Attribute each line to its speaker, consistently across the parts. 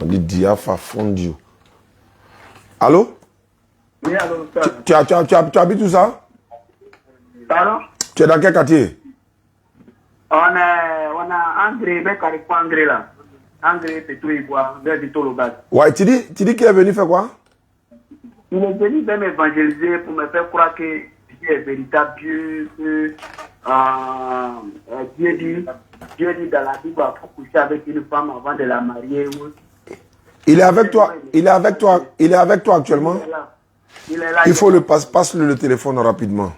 Speaker 1: On dit Diafa fondu. Allô?
Speaker 2: Oui, allô,
Speaker 1: tu habites où ça?
Speaker 2: Pardon?
Speaker 1: Tu es dans quel quartier?
Speaker 2: On a André, André là. André, c'est tout, il voit, vers du Tolobat.
Speaker 1: Ouais, tu dis qu'il est venu faire quoi?
Speaker 2: Il est venu même évangéliser pour me faire croire que Dieu est véritable Dieu, que Dieu dit dans la Bible, il faut coucher avec une femme avant de la marier.
Speaker 1: Il est avec toi, il est avec toi actuellement?
Speaker 2: Il est là.
Speaker 1: Il faut passe-le le téléphone rapidement.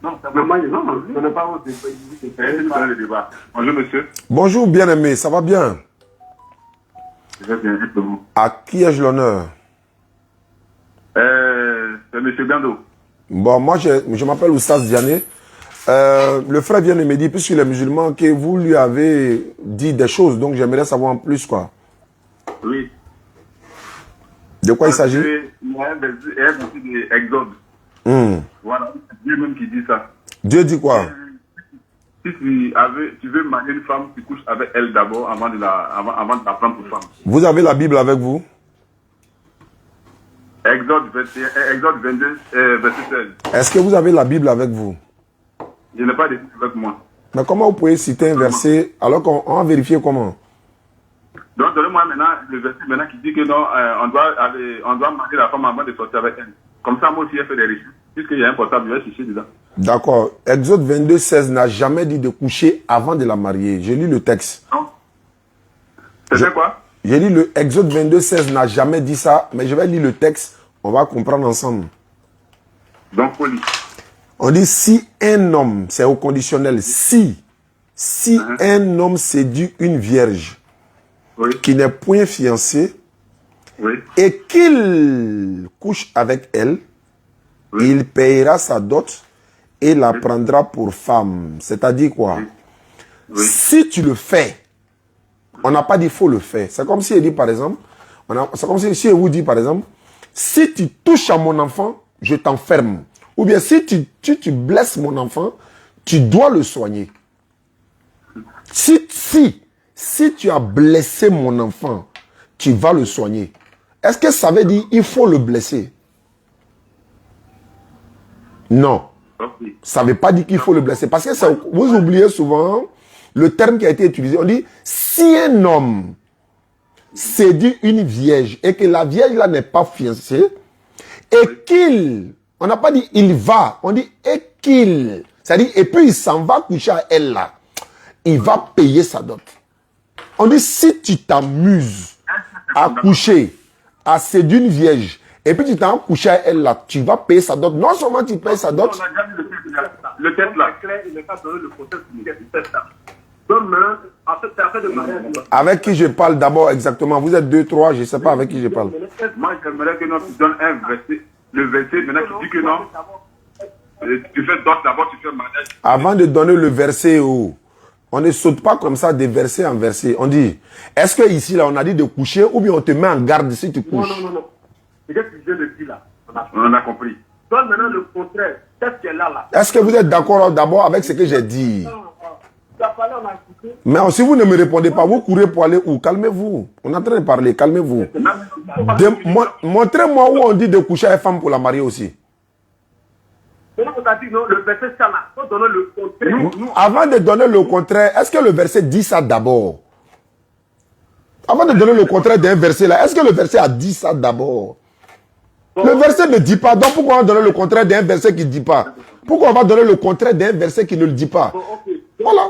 Speaker 2: Non, simplement, non, je ne pas le débat. Bonjour, monsieur.
Speaker 1: Bonjour, bien-aimé, ça va bien?
Speaker 2: Je vais bien, dites-vous.
Speaker 1: À qui ai-je l'honneur?
Speaker 2: C'est monsieur Gando.
Speaker 1: Bon, moi, je m'appelle Oustaz Diané. Le frère vient de me dire, puisqu'il est musulman, que vous lui avez dit des choses, donc j'aimerais savoir en plus, quoi.
Speaker 2: Oui.
Speaker 1: De quoi il s'agit?
Speaker 2: Il y a un verset d'Exode. Voilà, c'est Dieu même qui dit ça.
Speaker 1: Dieu dit quoi?
Speaker 2: Si tu veux marier une femme, tu couches avec elle d'abord avant de la prendre pour femme.
Speaker 1: Vous avez la Bible avec vous?
Speaker 2: Exode 22, verset 16.
Speaker 1: Est-ce que vous avez la Bible avec vous?
Speaker 2: Je n'ai pas de Bible avec moi.
Speaker 1: Mais comment vous pouvez citer un verset alors qu'on va vérifier comment?
Speaker 2: Donc, donnez-moi maintenant le verset qui dit que non, on doit marier la femme avant de sortir avec elle. Comme ça, moi aussi, elle fait des richesses. Puisqu'il y a un portable, je vais chercher dedans.
Speaker 1: D'accord. Exode 22, 16 n'a jamais dit de coucher avant de la marier. Je lis le texte.
Speaker 2: Non. C'est quoi?
Speaker 1: J'ai lu le Exode 22, 16 n'a jamais dit ça, mais je vais lire le texte, on va comprendre ensemble.
Speaker 2: Donc, faut lire.
Speaker 1: On dit si un homme, c'est au conditionnel, si un homme séduit une vierge qui n'est point fiancée et qu'il couche avec elle, il payera sa dot et la prendra pour femme. C'est-à-dire quoi? Si tu le fais, on n'a pas dit faut le faire. C'est comme si il dit par exemple, c'est comme si il vous dit par exemple, si tu touches à mon enfant, je t'enferme. Ou bien si tu blesses mon enfant, tu dois le soigner. Si tu as blessé mon enfant, tu vas le soigner. Est-ce que ça veut dire il faut le blesser? Non. Ça ne veut pas dire qu'il faut le blesser. Parce que ça, vous oubliez souvent le terme qui a été utilisé. On dit, si un homme séduit une vierge et que la vierge là n'est pas fiancée et qu'il, on n'a pas dit il va, on dit et qu'il, c'est-à-dire et puis il s'en va coucher à elle là, il va payer sa dot. On dit si tu t'amuses à coucher, à séduire une vierge et puis tu t'en couché à elle là, tu vas payer sa dot. Non seulement tu payes sa dot.
Speaker 2: Le texte là, il n'est pas donné le process du texte là.
Speaker 1: Avec qui je parle d'abord exactement? Vous êtes 2, 3, je ne sais pas avec qui je parle.
Speaker 2: Moi, j'aimerais que tu donnes un verset. Le verset maintenant qui dit que non. Tu fais d'autres d'abord, tu fais mariage.
Speaker 1: Avant de donner le verset, on ne saute pas comme ça de verset en verset. On dit, est-ce que ici là on a dit de coucher ou bien on te met en garde si tu couches?
Speaker 2: Non. C'est ce que tu viens de dire là. On a compris. Donne maintenant le contraire. Qu'est-ce qu'elle a là?
Speaker 1: Est-ce que vous êtes d'accord d'abord avec ce que j'ai dit? Mais si vous ne me répondez pas, vous courez pour aller où? Calmez-vous. On est en train de parler, calmez-vous. Montrez-moi où on dit de coucher à une femme pour la marier aussi. Avant de donner le contraire, est-ce que le verset dit ça d'abord? Avant de donner le contraire d'un verset là, est-ce que le verset a dit ça d'abord? Le verset ne dit pas. Donc pourquoi on va donner le contraire d'un verset qui ne dit pas? Pourquoi on va donner le contraire d'un verset qui ne le dit pas? Voilà.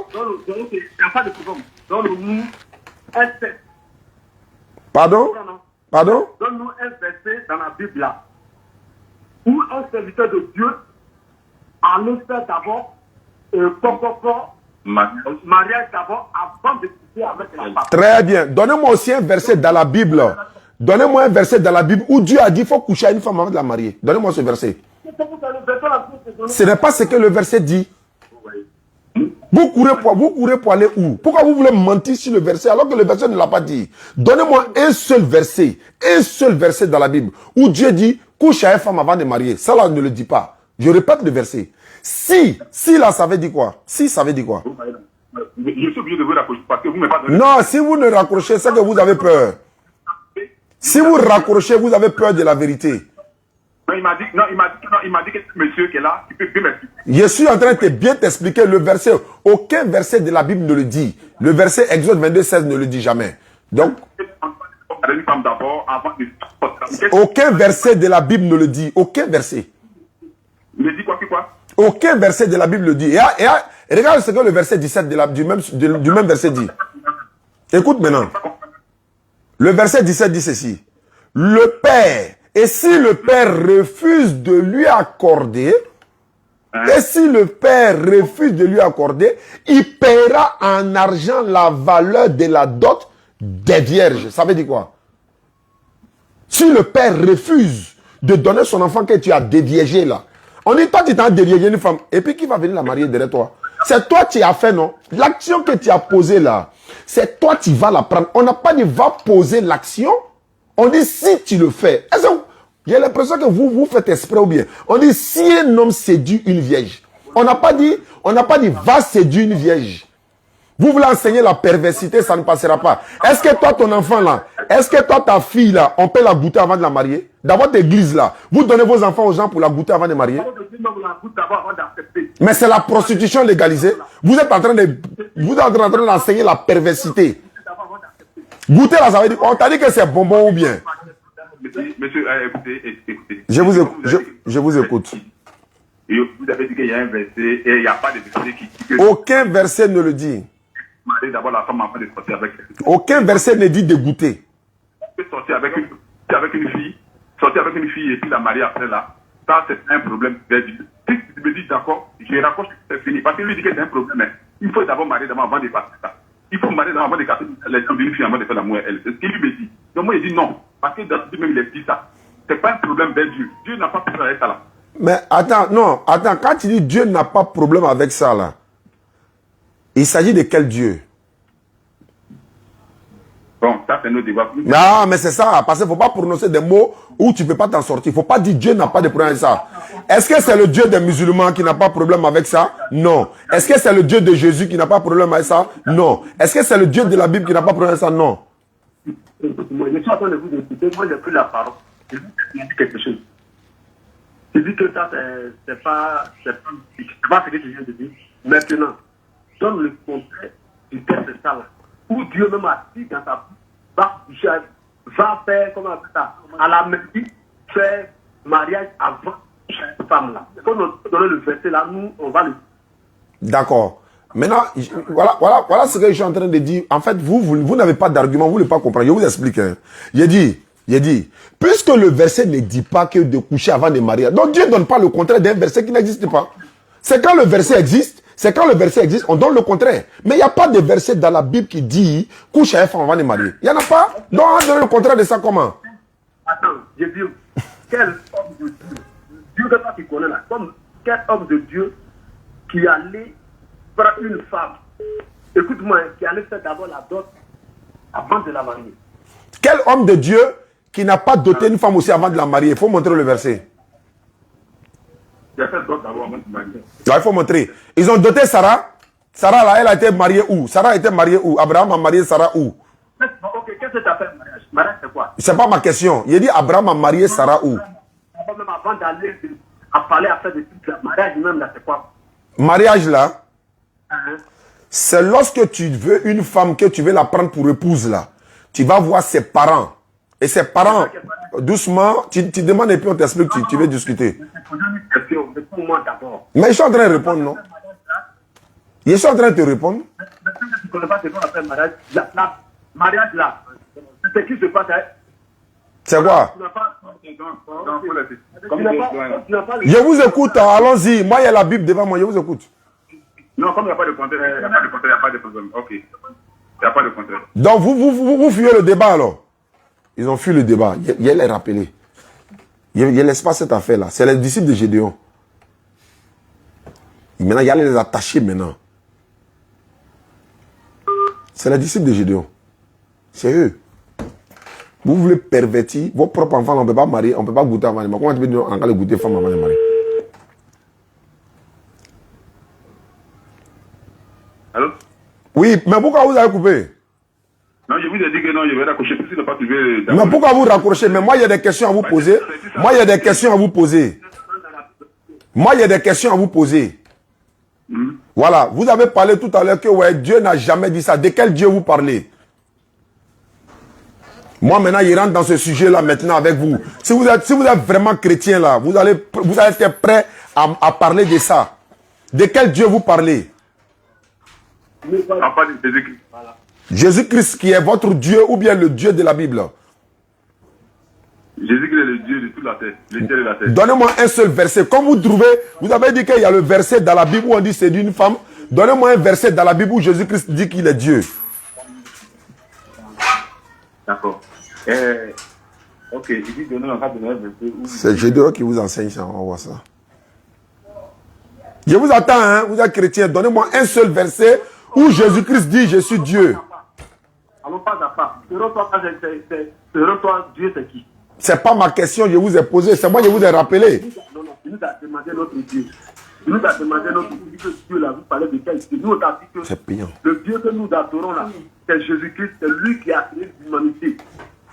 Speaker 2: Donne-nous un texte.
Speaker 1: Pardon? Pardon?
Speaker 2: Donne-nous un verset dans la Bible là, où un serviteur de Dieu allait faire d'abord mariage d'abord avant de coucher avec la femme.
Speaker 1: Très bien. Donnez-moi aussi un verset dans la Bible. Donnez-moi un verset dans la Bible où Dieu a dit qu'il faut coucher à une femme avant de la marier. Donnez-moi ce verset. Ce n'est pas ce que le verset dit. Vous courez pour aller où? Pourquoi vous voulez mentir sur le verset alors que le verset ne l'a pas dit? Donnez-moi un seul verset dans la Bible où Dieu dit couche à une femme avant de marier. Ça là ne le dit pas. Je répète le verset. Si là, ça veut dire quoi? Si, ça veut dire quoi?
Speaker 2: Je suis obligé de vous raccrocher parce que vous ne m'avez pas donné...
Speaker 1: Non, si vous ne raccrochez, c'est que vous avez peur. Si vous raccrochez, vous avez peur de la vérité.
Speaker 2: Non, il m'a dit que ce monsieur qui est là, tu peux bien m'expliquer.
Speaker 1: Je suis en train de bien t'expliquer le verset. Aucun verset de la Bible ne le dit. Le verset Exode 22, 16 ne le dit jamais. Donc, aucun verset de la Bible ne le dit. Aucun verset.
Speaker 2: Il dit quoi?
Speaker 1: Aucun verset de la Bible le dit. Et regarde ce que le verset 17 du même verset dit. Écoute maintenant. Le verset 17 dit ceci. Le Père, et si le Père refuse de lui accorder, il paiera en argent la valeur de la dot des vierges. Ça veut dire quoi? Si le Père refuse de donner son enfant que tu as déviégé là, on dit toi tu t'as déviégé une femme, et puis qui va venir la marier derrière toi? C'est toi qui as fait, non? L'action que tu as posée là, c'est toi qui vas la prendre. On n'a pas dit va poser l'action, on dit si tu le fais. J'ai l'impression que vous faites exprès ou bien. On dit si un homme séduit une vierge. On n'a pas dit va séduire une vierge. Vous voulez enseigner la perversité, ça ne passera pas. Est-ce que toi, ton enfant là, est-ce que toi, ta fille là, on peut la goûter avant de la marier? Dans votre église là, vous donnez vos enfants aux gens pour la goûter avant de marier? Mais c'est la prostitution légalisée. Vous êtes en train d'enseigner la perversité. Goûter là, ça veut dire, on t'a dit que c'est bonbon ou bien?
Speaker 2: Monsieur, écoutez.
Speaker 1: Je vous écoute.
Speaker 2: Et vous avez dit qu'il y a un verset et il n'y a pas de verset qui dit que...
Speaker 1: Aucun verset ne le dit.
Speaker 2: D'abord, la femme avant de sortir avec elle.
Speaker 1: Aucun verset ne dit de goûter.
Speaker 2: On peut sortir avec une fille et puis la marier après là. Ça, c'est un problème. Si tu me dis d'accord, je raccroche, c'est fini. Parce qu'il lui dit que c'est un problème. Mais il faut d'abord marier avant de passer ça. Il faut marier avant de casser les gens d'une fille avant de faire l'amour à elle. C'est ce qu'il lui me dit. Donc moi, il dit non. Parce que dans ce même, il a dit ça. C'est pas un problème d'un Dieu. Dieu n'a pas de problème avec ça là.
Speaker 1: Mais attends, quand tu dis Dieu n'a pas de problème avec ça là, il s'agit de quel Dieu?
Speaker 2: Bon, ça c'est nos débats.
Speaker 1: Non, mais c'est ça, parce qu'il ne faut pas prononcer des mots où tu ne peux pas t'en sortir. Il ne faut pas dire Dieu n'a pas de problème avec ça. Est-ce que c'est le Dieu des musulmans qui n'a pas de problème avec ça? Non. Est-ce que c'est le Dieu de Jésus qui n'a pas de problème avec ça? Non. Est-ce que c'est le Dieu de la Bible qui n'a pas de problème avec ça? Non.
Speaker 2: Moi, je suis en train de vous écouter. Moi, j'ai pris la parole. Je vous dis quelque chose. Je dis que ça, c'est pas ce que je viens de dire. Maintenant, donne le contraire du texte ça là. Où Dieu même a dit dans sa bouche, va faire, comment on appelle ça, à la mairie, faire mariage avant cette femme-là. Quand on donne le verset là, nous, on va le...
Speaker 1: D'accord. Maintenant, voilà ce que je suis en train de dire. En fait, vous n'avez pas d'argument, vous ne voulez pas comprendre. Je vous explique. Hein. J'ai dit, puisque le verset ne dit pas que de coucher avant de marier, donc Dieu ne donne pas le contraire d'un verset qui n'existe pas. C'est quand le verset existe, on donne le contraire. Mais il n'y a pas de verset dans la Bible qui dit coucher avec femme avant de marier. Il n'y en a pas. Donc on donne le contraire de ça comment?
Speaker 2: Attends, je dis, quel homme de Dieu, Dieu que toi tu connais là, comme quel homme de Dieu qui allait prendre une femme, écoute-moi, qui allait faire d'abord la dot avant de la marier.
Speaker 1: Quel homme de Dieu qui n'a pas doté une femme aussi avant de la marier? Il faut montrer le verset.
Speaker 2: Il
Speaker 1: faut montrer. Ils ont doté Sarah. Sarah, là, elle a été mariée où? Sarah a été mariée où? Abraham a marié Sarah où?
Speaker 2: Ok, qu'est-ce que tu as fait mariage? Mariage, c'est quoi?
Speaker 1: C'est pas ma question. Il a dit Abraham a marié Sarah où?
Speaker 2: Même avant d'aller à parler à faire des trucs, mariage même là, c'est quoi?
Speaker 1: Mariage là, c'est lorsque tu veux une femme que tu veux la prendre pour épouse là. Tu vas voir ses parents. Et ses parents, doucement, tu demandes et puis on t'explique, tu veux discuter. Mais je suis en train de répondre, non? Je suis en train de te répondre.
Speaker 2: Tu ne connais pas ce qu'on appelle mariage. Mariage là, c'est qui se passe?
Speaker 1: C'est quoi? Je vous écoute, allons-y. Moi, il y a la Bible devant moi, je vous écoute.
Speaker 2: Non, comme il n'y a pas de contraire, il n'y a pas de problème. Ok. Il n'y a pas de contraire.
Speaker 1: Donc, vous fuyez le débat alors? Ils ont fui le débat. Il les rappelé. Il ne laisse pas cette affaire-là. C'est les disciples de Gédéon. Maintenant, il y a les attacher maintenant. C'est les disciples de Gédéon. C'est eux. Vous voulez pervertir vos propres enfants, on ne peut pas marier, on ne peut pas goûter avant de marier. Comment tu peux dire on va goûter femme avant de marier?
Speaker 2: Allô?
Speaker 1: Oui, mais pourquoi vous avez coupé?
Speaker 2: Non, je vous ai dit que non, je vais raccrocher pour ne pas trouver...
Speaker 1: Mais pourquoi vous raccrochez? Mais moi, il y a des questions à vous poser. Moi, il y a des questions à vous poser. Moi, il y a des questions à vous poser. Voilà, vous avez parlé tout à l'heure que ouais, Dieu n'a jamais dit ça. De quel Dieu vous parlez? Moi, maintenant, il rentre dans ce sujet-là maintenant avec vous. Si vous êtes vraiment chrétien, là, vous allez être prêt à parler de ça. De quel Dieu vous parlez?
Speaker 2: Jésus-Christ.
Speaker 1: Jésus-Christ qui est votre Dieu ou bien le Dieu de la Bible?
Speaker 2: Jésus-Christ est le Dieu de toute la terre, le ciel et la terre.
Speaker 1: Donnez-moi un seul verset. Comme vous trouvez, vous avez dit qu'il y a le verset dans la Bible où on dit c'est d'une femme. Donnez-moi un verset dans la Bible où Jésus-Christ dit qu'il est Dieu.
Speaker 2: D'accord. Ok, il dit donner un verset où...
Speaker 1: C'est Gédéon qui vous enseigne ça, on va voir ça. Je vous attends, hein, vous êtes chrétien. Donnez-moi un seul verset où Jésus-Christ dit je suis Dieu.
Speaker 2: Allons pas à pas. Selon toi, Dieu c'est qui?
Speaker 1: C'est pas ma question, je vous ai posé, c'est moi qui vous ai rappelé.
Speaker 2: Non, il nous a demandé notre Dieu. Il nous a demandé notre Dieu là, vous parlez de quel Dieu? Nous on a dit que
Speaker 1: c'est payant.
Speaker 2: Le Dieu que nous adorons là, c'est Jésus-Christ, c'est lui qui a créé l'humanité.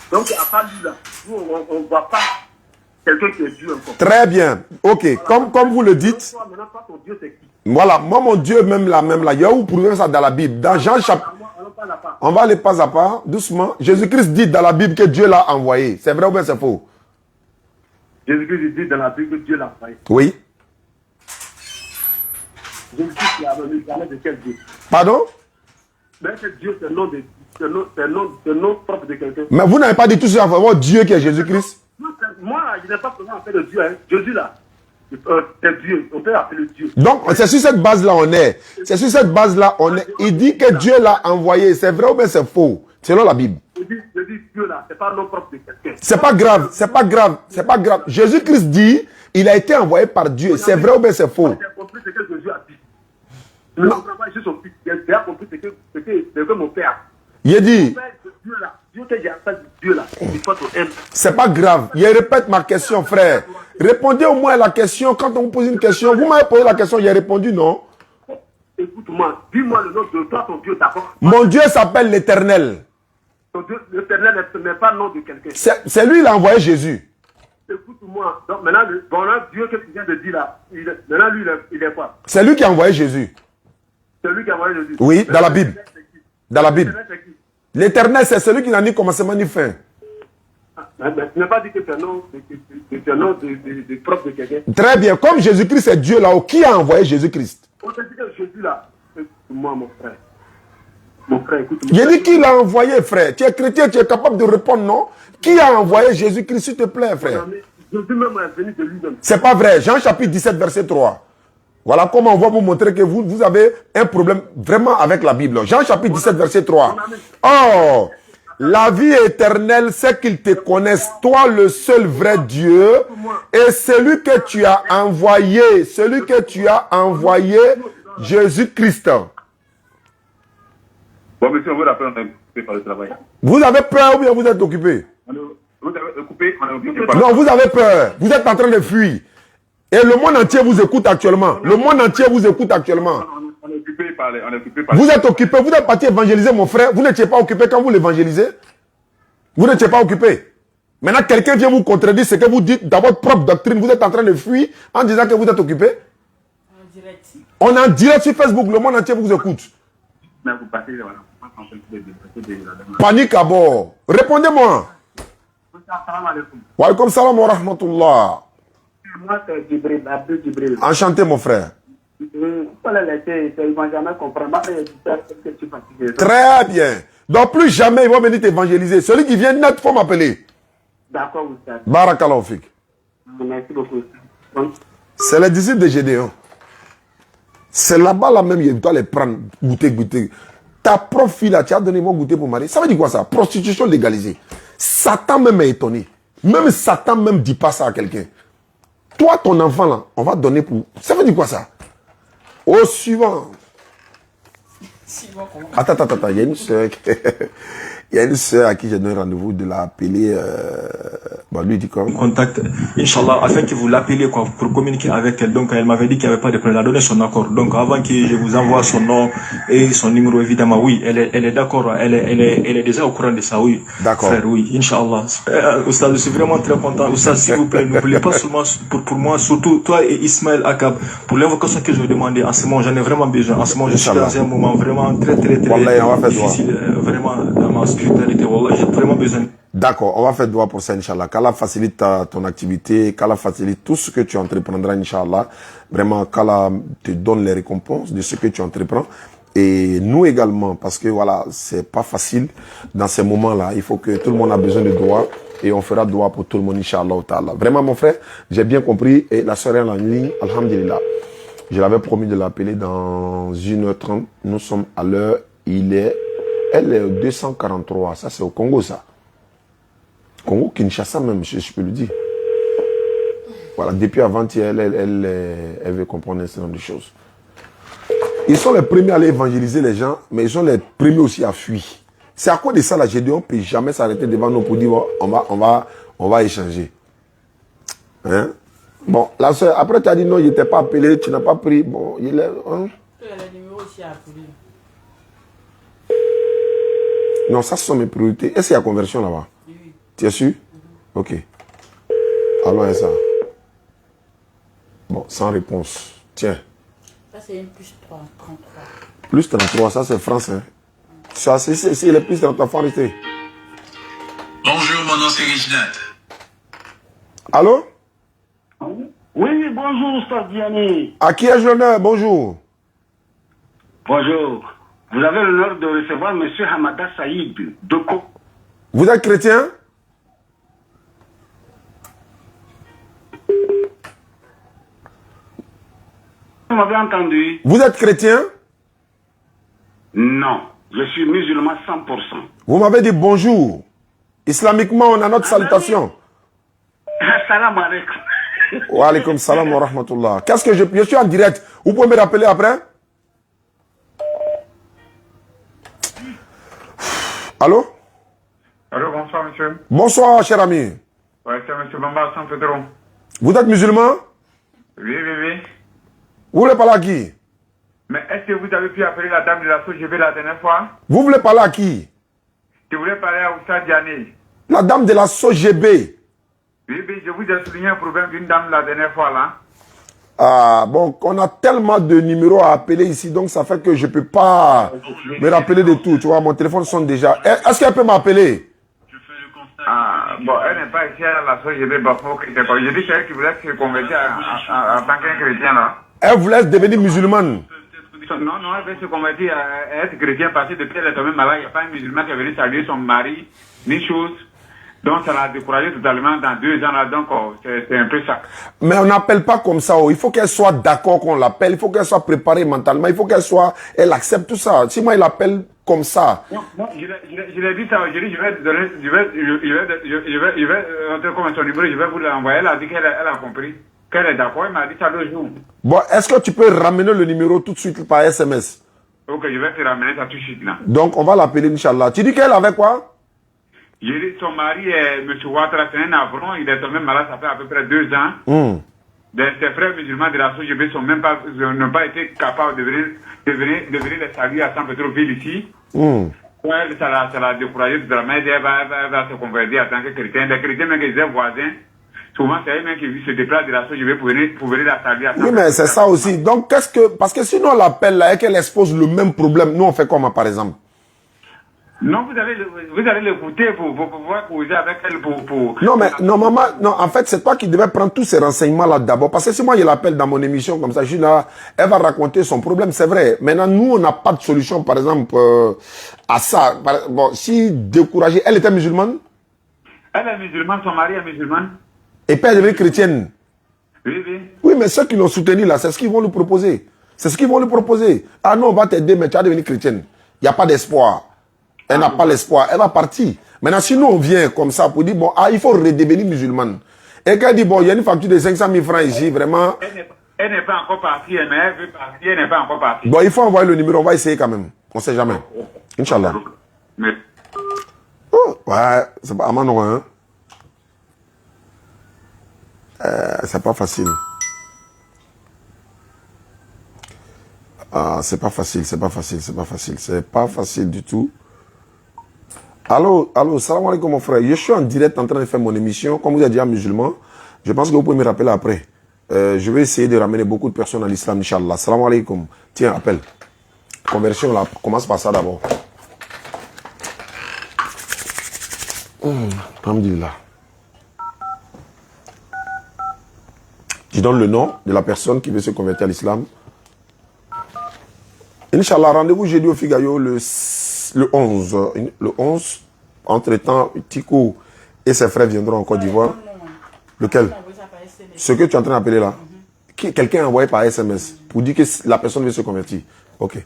Speaker 2: Donc à part lui là, nous on ne voit pas quelqu'un qui est Dieu encore.
Speaker 1: Très bien, ok, voilà. Comme vous le dites.
Speaker 2: Maintenant, toi, ton Dieu c'est qui?
Speaker 1: Voilà, moi mon Dieu même là, il y a où vous prouvez ça dans la Bible. Dans Jean chapitre... On va aller pas à pas, doucement. Jésus-Christ dit dans la Bible que Dieu l'a envoyé. C'est vrai ou bien c'est faux?
Speaker 2: Jésus-Christ dit dans la Bible que Dieu l'a envoyé.
Speaker 1: Oui.
Speaker 2: Jésus-Christ a donné de quel Dieu?
Speaker 1: Pardon?
Speaker 2: Mais c'est Dieu, c'est le nom propre de quelqu'un.
Speaker 1: Mais vous n'avez pas dit tout ça, votre Dieu qui est Jésus-Christ?
Speaker 2: Moi, je n'ai pas besoin de faire de Dieu. Hein. Jésus là, c'est Dieu. On peut appeler Dieu.
Speaker 1: Donc, c'est sur cette base-là on est. C'est sur cette base-là on est. Il dit que Dieu l'a envoyé. C'est vrai ou bien c'est faux? Selon la Bible.
Speaker 2: Je dis Dieu là, c'est pas le nom propre de quelqu'un.
Speaker 1: C'est pas grave, c'est pas grave, c'est pas grave. Jésus-Christ dit, il a été envoyé par Dieu. C'est vrai ou bien c'est faux?
Speaker 2: J'ai compris ce que Jésus a dit. Je ne comprends pas juste son fils. J'ai compris ce que mon père.
Speaker 1: Il a dit. C'est pas grave. Je répète ma question, frère. Répondez au moins à la question. Quand on vous pose une question, vous m'avez posé la question, j'ai répondu non.
Speaker 2: Écoute-moi, dis-moi le nom de toi, ton Dieu, d'accord?
Speaker 1: Mon Dieu s'appelle l'Éternel.
Speaker 2: Ton Dieu, l'Éternel n'est pas le nom de quelqu'un.
Speaker 1: C'est lui qui a envoyé Jésus.
Speaker 2: Écoute-moi. Donc maintenant, Dieu que tu viens de dire là, maintenant lui, il est quoi?
Speaker 1: C'est lui qui a envoyé Jésus.
Speaker 2: C'est lui qui a envoyé Jésus.
Speaker 1: Oui, dans la Bible. Dans la Bible. L'Éternel, c'est celui qui n'a ni commencement ni fin.
Speaker 2: Tu n'as pas dit que c'est un nom de propre de quelqu'un.
Speaker 1: Très bien. Comme Jésus-Christ est Dieu là-haut, qui a envoyé Jésus-Christ?
Speaker 2: On te dit que Jésus là, écoute-moi mon frère. Mon frère, écoute-moi.
Speaker 1: J'ai dit qui l'a envoyé, frère. Tu es chrétien, tu es capable de répondre non? Qui a envoyé Jésus-Christ, s'il te plaît, frère?
Speaker 2: Jésus même est venu de lui-même.
Speaker 1: C'est pas vrai. Jean chapitre 17, verset 3. Voilà comment on va vous montrer que vous avez un problème vraiment avec la Bible. Jean chapitre 17, verset 3. Oh, la vie éternelle, c'est qu'ils te connaissent, toi le seul vrai Dieu, et celui que tu as envoyé, Jésus-Christ.
Speaker 2: Bon, monsieur, on veut rappeler, on est occupé par le travail.
Speaker 1: Vous avez peur ou bien vous êtes occupé?
Speaker 2: Vous avez occupé, on est occupé par...
Speaker 1: Non, vous avez peur. Vous êtes en train de fuir. Et le monde entier vous écoute actuellement. Le monde entier vous écoute actuellement.
Speaker 2: On est occupé par...
Speaker 1: Vous êtes occupé. Vous êtes parti évangéliser mon frère. Vous n'étiez pas occupé quand vous l'évangélisez. Vous n'étiez pas occupé. Maintenant, quelqu'un vient vous contredire ce que vous dites dans votre propre doctrine. Vous êtes en train de fuir en disant que vous êtes occupé. On est en direct sur Facebook. Le monde entier vous écoute. Panique à bord. Répondez-moi. Wa alaykoum salam wa rahmatullah.
Speaker 2: Moi, c'est Djibril, Abdou Djibril.
Speaker 1: Enchanté, mon frère. Très bien. Donc, plus jamais ils vont venir t'évangéliser. Celui qui vient net, il faut m'appeler.
Speaker 2: D'accord, vous savez.
Speaker 1: Barakallahu fik.
Speaker 2: Merci beaucoup.
Speaker 1: C'est les disciples de Gédéon. C'est là-bas, là même, il doit les prendre, goûter. Ta propre fille, là, tu as donné mon goûter pour marier. Ça veut dire quoi ça? Prostitution légalisée. Satan même est étonné. Même Satan même dit pas ça à quelqu'un. Toi, ton enfant, là, on va donner pour... Ça veut dire quoi ça? Au suivant. Attends, il y a une soeur. Il y a une soeur à qui j'ai donné rendez-vous de l'appeler. Lui, il dit quoi?
Speaker 3: Contact, Inch'Allah, afin que vous l'appeliez pour communiquer avec elle. Donc, elle m'avait dit qu'il n'y avait pas de problème. Elle a donné son accord. Donc, avant que je vous envoie son nom et son numéro, évidemment, oui, elle est d'accord. Elle est déjà au courant de ça, oui.
Speaker 1: D'accord.
Speaker 3: Frère, oui, Inch'Allah. Oustaz, je suis vraiment très content. Oustaz, s'il vous plaît, n'oubliez pas seulement pour moi, surtout toi et Ismaël Akab, pour l'invocation que je vous demandais. En ce moment, j'en ai vraiment besoin. En ce moment, je suis dans un moment vraiment très difficile, vraiment, dans ma spiritualité. Wallah, j'ai vraiment besoin.
Speaker 1: D'accord, on va faire droit pour ça, Inch'Allah. Qu'Allah facilite ton activité, qu'Allah facilite tout ce que tu entreprendras, Inch'Allah. Vraiment, qu'Allah te donne les récompenses de ce que tu entreprends. Et nous également, parce que voilà, c'est pas facile dans ces moments-là. Il faut que tout le monde a besoin de droit et on fera droit pour tout le monde, Inch'Allah. Vraiment, mon frère, j'ai bien compris. Et la soeur est en ligne, Alhamdulillah. Je l'avais promis de l'appeler dans 1h30. Nous sommes à l'heure. Elle est au 243. Ça, c'est au Congo, ça. Congo, Kinshasa même, je peux le dire. Voilà, depuis avant-hier, elle veut comprendre un certain nombre de choses. Ils sont les premiers à aller évangéliser les gens, mais ils sont les premiers aussi à fuir. C'est à quoi de ça, là, j'ai dit, on ne peut jamais s'arrêter devant nous pour dire, on va échanger. Hein? Bon, la soeur, après tu as dit non, il n'était pas appelé, tu n'as pas pris. Bon, il est. Hein?
Speaker 4: Le numéro aussi appelé.
Speaker 1: Non, ça, ce sont mes priorités. Est-ce qu'il y a conversion là-bas?
Speaker 4: Oui.
Speaker 1: Tu es sûr? Ok. Allons à ça. Bon, sans réponse. Tiens.
Speaker 4: Ça, c'est un plus 3, 33.
Speaker 1: Plus 33, ça c'est France. Hein. Ça, c'est les plus 33, faut arrêter.
Speaker 5: Bonjour, mon nom c'est Reginald.
Speaker 1: Allô?
Speaker 2: Oui, bonjour, Oustaz Diani.
Speaker 1: À qui ai-je l'honneur? Bonjour.
Speaker 2: Bonjour. Vous avez l'honneur de recevoir M. Hamada Saïd Doko.
Speaker 1: Vous êtes chrétien?
Speaker 2: Vous m'avez entendu?
Speaker 1: Vous êtes chrétien?
Speaker 2: Non, je suis musulman 100%.
Speaker 1: Vous m'avez dit bonjour. Islamiquement, on a notre salutation.
Speaker 2: Salam alaikum.
Speaker 1: Wa alaikum salam wa rahmatullah. Qu'est-ce que je suis en direct. Vous pouvez me rappeler après? Allô?
Speaker 6: Allô, bonsoir, monsieur.
Speaker 1: Bonsoir, cher ami.
Speaker 6: Ouais, c'est monsieur Bamba San Pedro.
Speaker 1: Vous êtes musulman?
Speaker 6: Oui, oui, oui.
Speaker 1: Vous voulez parler à qui?
Speaker 6: Mais est-ce que vous avez pu appeler la dame de la SOGB la dernière fois?
Speaker 1: Vous voulez parler à qui?
Speaker 6: Je voulais parler à Oustaz Diani.
Speaker 1: La dame de la SOGB.
Speaker 6: Oui, oui, je vous ai souligné un problème d'une dame la dernière fois, là.
Speaker 1: Ah, bon, on a tellement de numéros à appeler ici, donc ça fait que je ne peux pas me rappeler de tout. Tu vois, mon téléphone sonne déjà. Est-ce qu'elle peut m'appeler?
Speaker 6: Ah, bon, elle n'est pas ici à la SOGB, Bafo. Je dis c'est elle qui voulait se convertir en tant qu'un chrétien, là.
Speaker 1: Elle voulait devenir musulmane.
Speaker 6: Non, non, elle veut se convertir à être chrétien parce que depuis elle est tombée malade, il n'y a pas un musulman qui est venu saluer son mari, ni chose. Donc ça l'a découragé totalement dans 2 ans là, donc c'est un peu ça.
Speaker 1: Mais on n'appelle pas comme ça. Il faut qu'elle soit d'accord qu'on l'appelle. Il faut qu'elle soit préparée mentalement. Il faut elle accepte tout ça. Si moi il appelle comme ça.
Speaker 6: Non, je l'ai dit ça aujourd'hui. Je vais entrer comme son numéro. Je vais vous l'envoyer. Elle a dit qu'elle a compris, qu'elle est d'accord. Elle m'a dit ça 2 jours.
Speaker 1: Bon, est-ce que tu peux ramener le numéro tout de suite par SMS?
Speaker 6: Ok, je vais te ramener ça tout de suite là.
Speaker 1: Donc on va l'appeler Inch'Allah. Tu dis qu'elle avait quoi?
Speaker 6: Son mari est M. Ouattara, c'est un Avron, il est tombé malade, ça fait à peu près 2 ans. Ses frères musulmans de la SOGB n'ont pas été capables de venir les saluer à San Pedro-Ville ici. Ça l'a découragé de la main, elle va se convertir en tant que chrétien. Les chrétiens, même qu'ils étaient voisins, souvent c'est eux-mêmes qui se déplacent de la SOGB pour venir la saluer à San Pedro. Oui,
Speaker 1: mais c'est ça aussi. Donc, parce que sinon on l'appelle là et qu'elle expose le même problème, nous on fait comment par exemple?
Speaker 6: Non, vous allez l'écouter pour pouvoir causer avec elle
Speaker 1: Non, mais non, maman, non, en fait, c'est toi qui devais prendre tous ces renseignements-là d'abord. Parce que si moi, je l'appelle dans mon émission comme ça, je suis là, elle va raconter son problème, c'est vrai. Maintenant, nous, on n'a pas de solution, par exemple, à ça. Bon, si découragée, elle était musulmane?
Speaker 6: Elle est musulmane, son mari est musulman.
Speaker 1: Et puis elle est devenue chrétienne?
Speaker 6: Oui, oui.
Speaker 1: Oui, mais ceux qui l'ont soutenu là, c'est ce qu'ils vont lui proposer. C'est ce qu'ils vont lui proposer. Ah non, on va t'aider, mais tu vas devenir chrétienne. Il n'y a pas d'espoir. Elle n'a pas l'espoir, elle va partir. Maintenant, si nous on vient comme ça pour dire, bon, il faut redevenir musulmane. Et qu'elle dit, bon, il y a une facture de 500 000 francs ici, vraiment.
Speaker 6: Elle n'est pas encore partie, mais elle veut partir, elle n'est pas encore partie.
Speaker 1: Bon, il faut envoyer le numéro, on va essayer quand même. On ne sait jamais. Inch'Allah. Ouais, c'est pas Amano, hein. C'est pas facile. Ah, c'est pas facile, c'est pas facile, c'est pas facile. C'est pas facile du tout. Allô, salam alaikum mon frère. Je suis en direct en train de faire mon émission. Comme vous êtes déjà musulman, je pense que vous pouvez me rappeler après. Je vais essayer de ramener beaucoup de personnes à l'islam, Inch'Allah. Salam alaikum. Tiens, appelle. Conversion là, commence par ça d'abord. Alhamdulillah. Je donne le nom de la personne qui veut se convertir à l'islam. Inch'Allah, rendez-vous jeudi au Figaro le 11. Le 11, entre-temps, Tico et ses frères viendront en Côte d'Ivoire. Lequel? Ce que tu es en train d'appeler là. Quelqu'un a envoyé par SMS pour dire que la personne veut se convertir. Ok.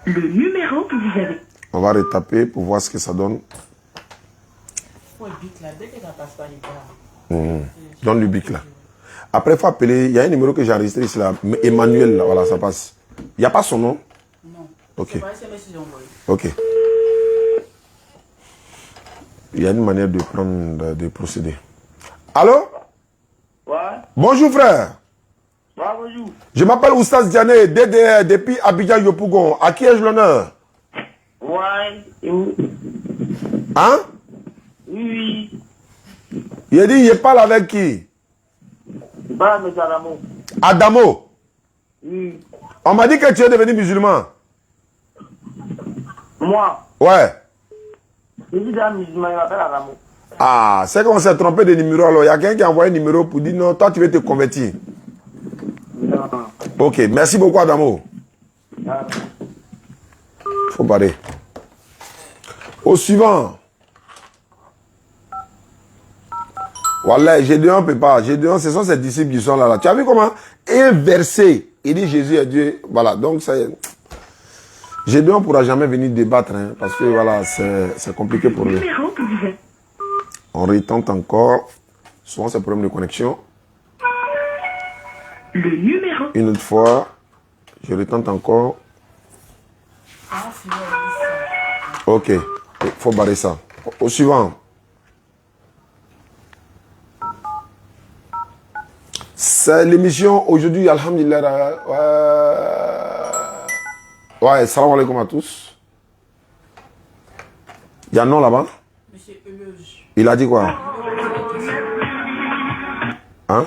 Speaker 7: Le numéro que vous avez.
Speaker 1: On va retaper pour voir ce que ça donne. Donne le bic là. Après, il faut appeler. Il y a un numéro que j'ai enregistré ici là. Emmanuel, là, voilà, ça passe. Il n'y a pas son nom?
Speaker 4: Non.
Speaker 1: Ok. Ok. Il y a une manière de prendre, de procéder. Allô?
Speaker 2: Ouais.
Speaker 1: Bonjour frère.
Speaker 2: Ouais, bonjour.
Speaker 1: Je m'appelle Oustaz Diané, DDR, depuis Abidjan Yopougon. À qui ai-je l'honneur?
Speaker 2: Ouais.
Speaker 1: Hein?
Speaker 2: Oui.
Speaker 1: Il a dit, je parle avec qui?
Speaker 2: Bah, mais Adamo.
Speaker 1: Adamo.
Speaker 2: Oui.
Speaker 1: On m'a dit que tu es devenu musulman.
Speaker 2: Moi,
Speaker 1: Ouais.
Speaker 2: je dis un musulman, il m'appelle Adamo.
Speaker 1: Ah, c'est qu'on s'est trompé de numéro alors. Il y a quelqu'un qui a envoyé un numéro pour dire non, toi tu veux te convertir.
Speaker 2: Non.
Speaker 1: Ok, merci beaucoup Adamo.
Speaker 2: Ah.
Speaker 1: Faut barrer. Au suivant. Voilà, Gédéon ne peut pas. Gédéon, ce sont ses disciples qui sont là. Tu as vu comment un verset, il dit Jésus est Dieu. Voilà, donc ça y est. Gédéon ne pourra jamais venir débattre, hein, parce que voilà, c'est compliqué pour lui. On retente encore. Souvent, c'est problème de connexion.
Speaker 7: Le numéro.
Speaker 1: Une autre fois, je retente encore. Ok, il faut barrer ça. Au suivant. C'est l'émission aujourd'hui, alhamdulillah. Ouais, salam alaikum à tous. Il y a un nom là-bas?
Speaker 4: Monsieur Eloge.
Speaker 1: Il a dit quoi? Hein?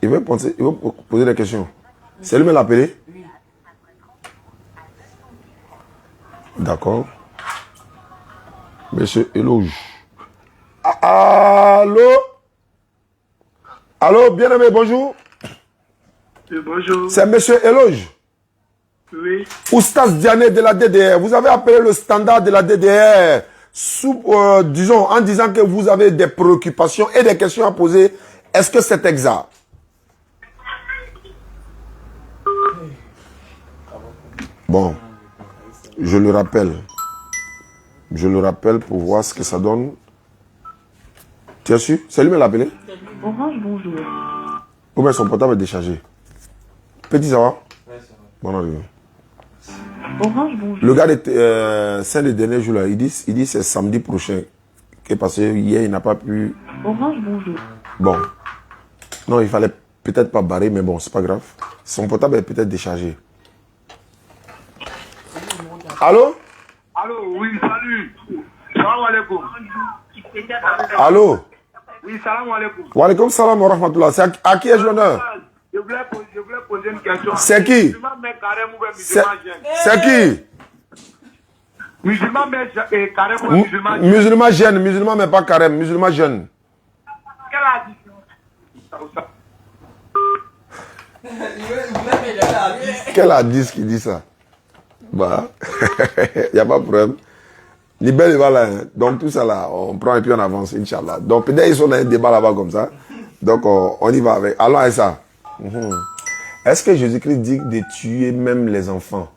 Speaker 4: Il lui a posé la question.
Speaker 1: Il veut poser des questions. C'est lui qui l'a appelé?
Speaker 4: Oui.
Speaker 1: D'accord. Monsieur Eloge. Allô? Allô, bien-aimé, bonjour.
Speaker 2: Bonjour.
Speaker 1: C'est monsieur Eloge.
Speaker 2: Oui.
Speaker 1: Oustaz Diané de la DDR. Vous avez appelé le standard de la DDR disons, en disant que vous avez des préoccupations et des questions à poser. Est-ce que c'est exact? Bon, je le rappelle. Je le rappelle pour voir ce que ça donne. Tu as su? C'est lui qui l'a appelé?
Speaker 7: Orange, bonjour.
Speaker 1: Ou bien son portable est déchargé. Petit, ça va? Bon, arrivé.
Speaker 7: Orange, bonjour.
Speaker 1: Le gars de c'est le dernier jour là, il dit c'est samedi prochain. Parce que hier il n'a pas pu.
Speaker 7: Orange, bonjour.
Speaker 1: Bon. Non, il fallait peut-être pas barrer, mais bon, c'est pas grave. Son portable est peut-être déchargé. Allô?
Speaker 6: Allô, oui, salut. Salam alaikum.
Speaker 1: Allô?
Speaker 6: Oui, salam alaikum.
Speaker 1: Wa alaikum salam wa rahmatullah. C'est à qui ai-je l'honneur?
Speaker 6: Je voulais poser une question.
Speaker 1: C'est qui?
Speaker 6: Musulman mais carême ou bien musulman jeune?
Speaker 1: C'est qui?
Speaker 6: Musulman mais carême ou bien musulman jeune?
Speaker 1: Musulman jeune, musulman mais pas carême, musulman jeune.
Speaker 6: Quelle addition?
Speaker 1: Quel hadith qui dit ça? Bah, il n'y a pas de problème. Libère là, hein. Donc tout ça là, on prend et puis on avance, Inch'Allah. Donc peut-être ils sont dans un débat là-bas comme ça. Donc on y va avec. Allons à ça. Est-ce que Jésus-Christ dit de tuer même les enfants?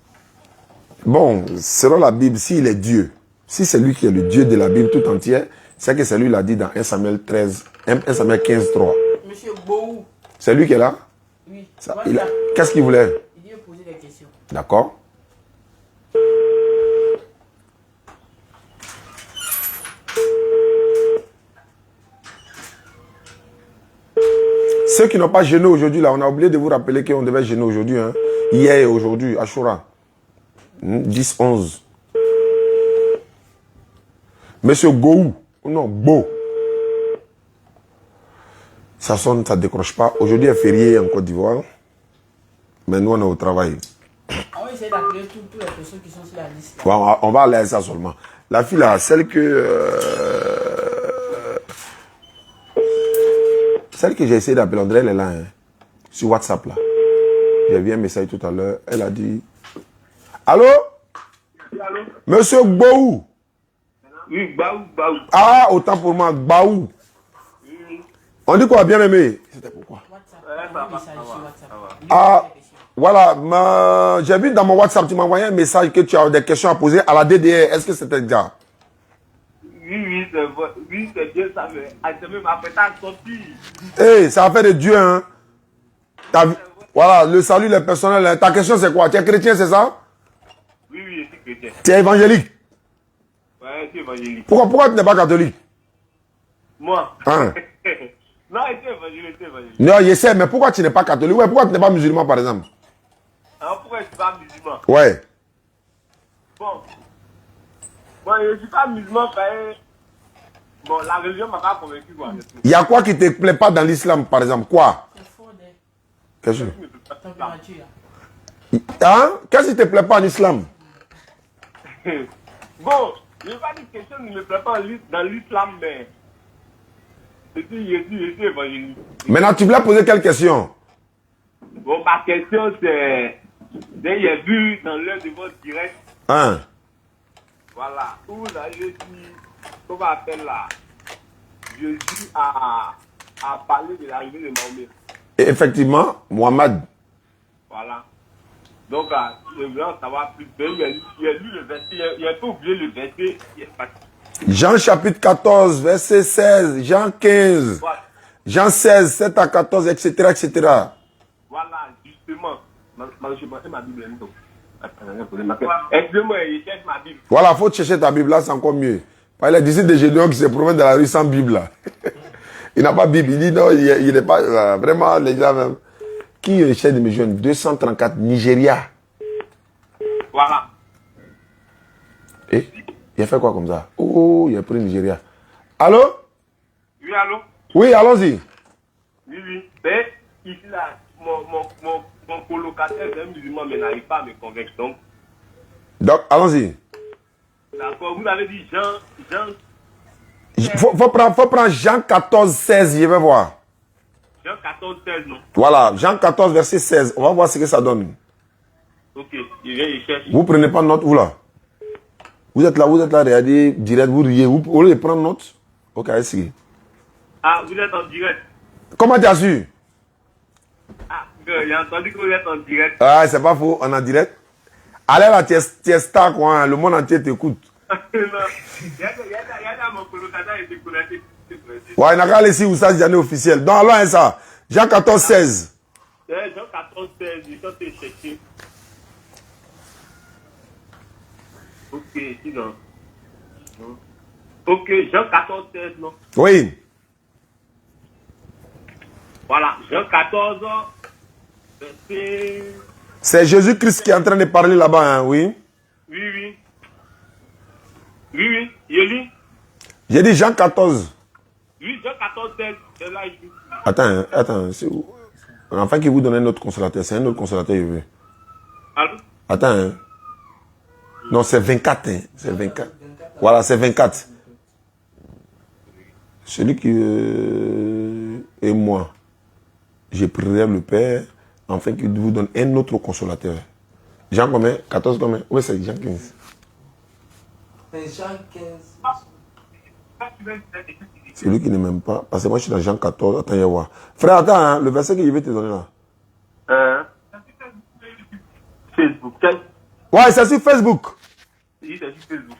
Speaker 1: Bon, selon la Bible, s'il est Dieu, si c'est lui qui est le Dieu de la Bible tout entière, c'est que c'est lui qui l'a dit dans 1 Samuel 15, 3.
Speaker 4: Monsieur Boou.
Speaker 1: C'est lui qui est là?
Speaker 4: Oui.
Speaker 1: Qu'est-ce qu'il voulait?
Speaker 4: Il lui a posé des questions.
Speaker 1: D'accord. Ceux qui n'ont pas jeûné aujourd'hui, là, on a oublié de vous rappeler qu'on devait jeûner aujourd'hui. Hein. Hier et aujourd'hui, Ashura. 10-11. Monsieur Gou. Non, Beau. Ça sonne, ça ne décroche pas. Aujourd'hui est férié en Côte d'Ivoire. Mais nous, on est au travail.
Speaker 4: On va essayer d'appeler toutes les personnes qui sont sur la liste.
Speaker 1: Bon, on va aller à ça seulement. La fille là, celle que j'ai essayé d'appeler, André, elle est là, hein, sur WhatsApp là. J'ai vu un message tout à l'heure. Elle a dit... Allô?
Speaker 2: Allô?
Speaker 1: Monsieur Gbaou.
Speaker 2: Oui, Baou, Baou.
Speaker 1: Ah, autant pour moi, Gbaou. On dit quoi, bien aimé? C'était pourquoi?
Speaker 4: WhatsApp. Un message sur WhatsApp.
Speaker 1: Ah, voilà. J'ai vu dans mon WhatsApp, tu m'as envoyé un message que tu as des questions à poser à la DDR. Est-ce que c'était le gars?
Speaker 2: Oui, c'est bien ça, mais c'est même après ta sortie.
Speaker 1: Eh, ça a fait de Dieu, hein. Voilà, le salut, les personnels. Ta question, c'est quoi? Tu es chrétien, c'est ça?
Speaker 2: Oui, je suis chrétien.
Speaker 1: Tu es évangélique?
Speaker 2: Ouais, je suis évangélique.
Speaker 1: Pourquoi tu n'es pas catholique?
Speaker 2: Moi?
Speaker 1: Hein?
Speaker 2: Non, je suis évangélique,
Speaker 1: Non, je sais, mais pourquoi tu n'es pas catholique? Ouais, pourquoi tu n'es pas musulman, par exemple?
Speaker 2: Alors, pourquoi je ne suis pas musulman?
Speaker 1: Ouais.
Speaker 2: Bon, je ne suis pas musulman, bon, la religion ne m'a pas convaincu, quoi.
Speaker 1: Il y a quoi qui ne te plaît pas dans l'islam, par exemple? Quoi?
Speaker 4: C'est faux, des
Speaker 1: Qu'est-ce que
Speaker 4: températures.
Speaker 1: hein? Qu'est-ce qui ne te plaît pas en islam?
Speaker 2: Bon, je ne vais pas dire que quelque chose ne me plaît pas dans l'islam, mais je suis évangélique.
Speaker 1: Maintenant, tu voulais poser quelle question?
Speaker 2: Bon, ma question, c'est, j'ai vu dans l'un de vos directs,
Speaker 1: Hein?
Speaker 2: voilà, où là, je dis, comment on appelle là, Jésus a parlé de l'arrivée de Mahomet.
Speaker 1: Et effectivement, Mohamed.
Speaker 2: Voilà. Donc, je voulais en savoir plus. Il y a lu le verset, il a pas oublié le verset.
Speaker 1: Jean chapitre 14, verset 16, Jean 15,
Speaker 2: Voilà,
Speaker 1: Jean 16, 7 à 14, etc., etc.
Speaker 2: voilà, justement. Je vais ma Bible. Excusez-moi, je cherche ma Bible.
Speaker 1: Voilà, il faut chercher ta Bible, là, c'est encore mieux. Parce que les disciples de Gédéon qui se promènent dans la rue sans Bible, là. Il n'a pas de Bible. Il dit non, il n'est pas... vraiment, les gars, même. Qui essaie de me joindre? 234, Nigeria.
Speaker 2: Voilà.
Speaker 1: Et il a fait quoi comme ça? Oh, il a pris Nigeria. Allô?
Speaker 2: Oui, allô?
Speaker 1: Oui, allons-y.
Speaker 2: Oui. Mais ici, là, mon colocataire est un musulman, mais n'arrive pas à me convaincre.
Speaker 1: Donc, allons-y.
Speaker 2: D'accord, vous avez dit Jean.
Speaker 1: Faut prendre Jean 14, 16, je vais voir.
Speaker 2: Jean 14, 16, non?
Speaker 1: Voilà, Jean 14, verset 16. On va voir ce que ça donne.
Speaker 2: Ok, je cherche.
Speaker 1: Vous prenez pas note, vous là? Vous êtes là, regardez, direct, vous riez. Vous voulez prendre note? Ok, allez-y.
Speaker 2: Ah, vous êtes en direct?
Speaker 1: Comment tu as su?
Speaker 2: Ah, j'ai entendu que vous êtes en direct.
Speaker 1: Ah, c'est pas faux, on est en direct. Allez là, tu es star, quoi, hein, le monde entier t'écoute.
Speaker 2: Non, il y a mon colocataire qui était connecté.
Speaker 1: Ouais, il n'a qu'à aller ici où ça, j'en ai officiel. Donc, alors, hein, ça. Jean 14, 16.
Speaker 2: Jean 14, 16, je suis en train de chercher. Ok, sinon. Ok, Jean 14, 16, non?
Speaker 1: Oui.
Speaker 2: Voilà, Jean 14, verset...
Speaker 1: C'est Jésus-Christ qui est en train de parler là-bas, hein, oui.
Speaker 2: Oui, je lis.
Speaker 1: J'ai dit Jean 14.
Speaker 2: Oui, Jean 14, 16, c'est là, je lis.
Speaker 1: Attends. C'est où? Enfin, qui vous donne un autre consolateur. C'est un autre consolateur, je veux.
Speaker 2: Allô?
Speaker 1: Attends, hein. Non, c'est 24, hein. C'est 24. Voilà, c'est 24. Celui qui est moi, je prierai le Père, afin qu'il vous donne un autre consolateur. Jean combien? 14 combien? Oui, c'est Jean 15.
Speaker 4: Jean 15.
Speaker 1: C'est lui qui ne m'aime pas. Parce que moi, je suis dans Jean 14. Attends, je vais voir. Frère, attends, hein, le verset que je vais te donner là.
Speaker 2: Facebook.
Speaker 1: Ouais, c'est sur Facebook.
Speaker 2: Oui, c'est sur Facebook.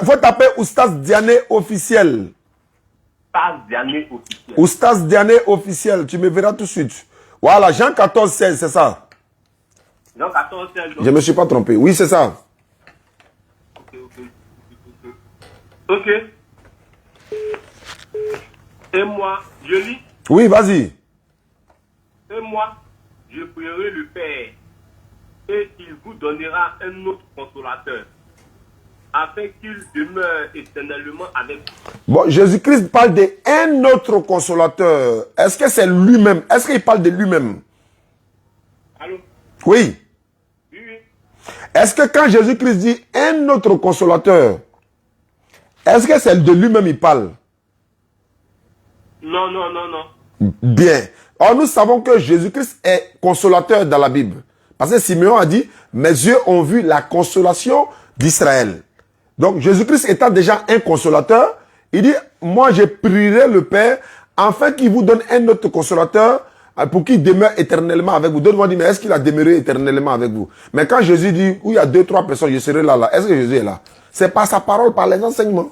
Speaker 1: Faut taper Oustaz Diané officiel.
Speaker 2: Oustaz Diané officiel.
Speaker 1: Oustaz Diané officiel. Tu me verras tout de suite. Voilà, Jean 14, 16, c'est ça.
Speaker 2: Jean 14, 16.
Speaker 1: Je ne me suis pas trompé. Oui, c'est ça.
Speaker 2: Ok. Et moi, je lis.
Speaker 1: Oui, vas-y.
Speaker 8: Et moi, je prierai le Père, et il vous donnera un autre consolateur, afin qu'il demeure éternellement avec vous.
Speaker 1: Bon, Jésus-Christ parle d'un autre consolateur. Est-ce que c'est lui-même? Est-ce qu'il parle de lui-même?
Speaker 8: Allô?
Speaker 1: Oui.
Speaker 8: Oui, oui.
Speaker 1: Est-ce que quand Jésus-Christ dit un autre consolateur, est-ce que c'est de lui-même il parle?
Speaker 8: Non, non, non, non.
Speaker 1: Bien. Or, nous savons que Jésus-Christ est consolateur dans la Bible. Parce que Simeon a dit, mes yeux ont vu la consolation d'Israël. Donc, Jésus-Christ étant déjà un consolateur, il dit, moi je prierai le Père, afin qu'il vous donne un autre consolateur, pour qu'il demeure éternellement avec vous. D'autres vont dire, mais est-ce qu'il a demeuré éternellement avec vous? Mais quand Jésus dit, où il y a 2-3 personnes, je serai là, est-ce que Jésus est là? C'est par sa parole, par les enseignements.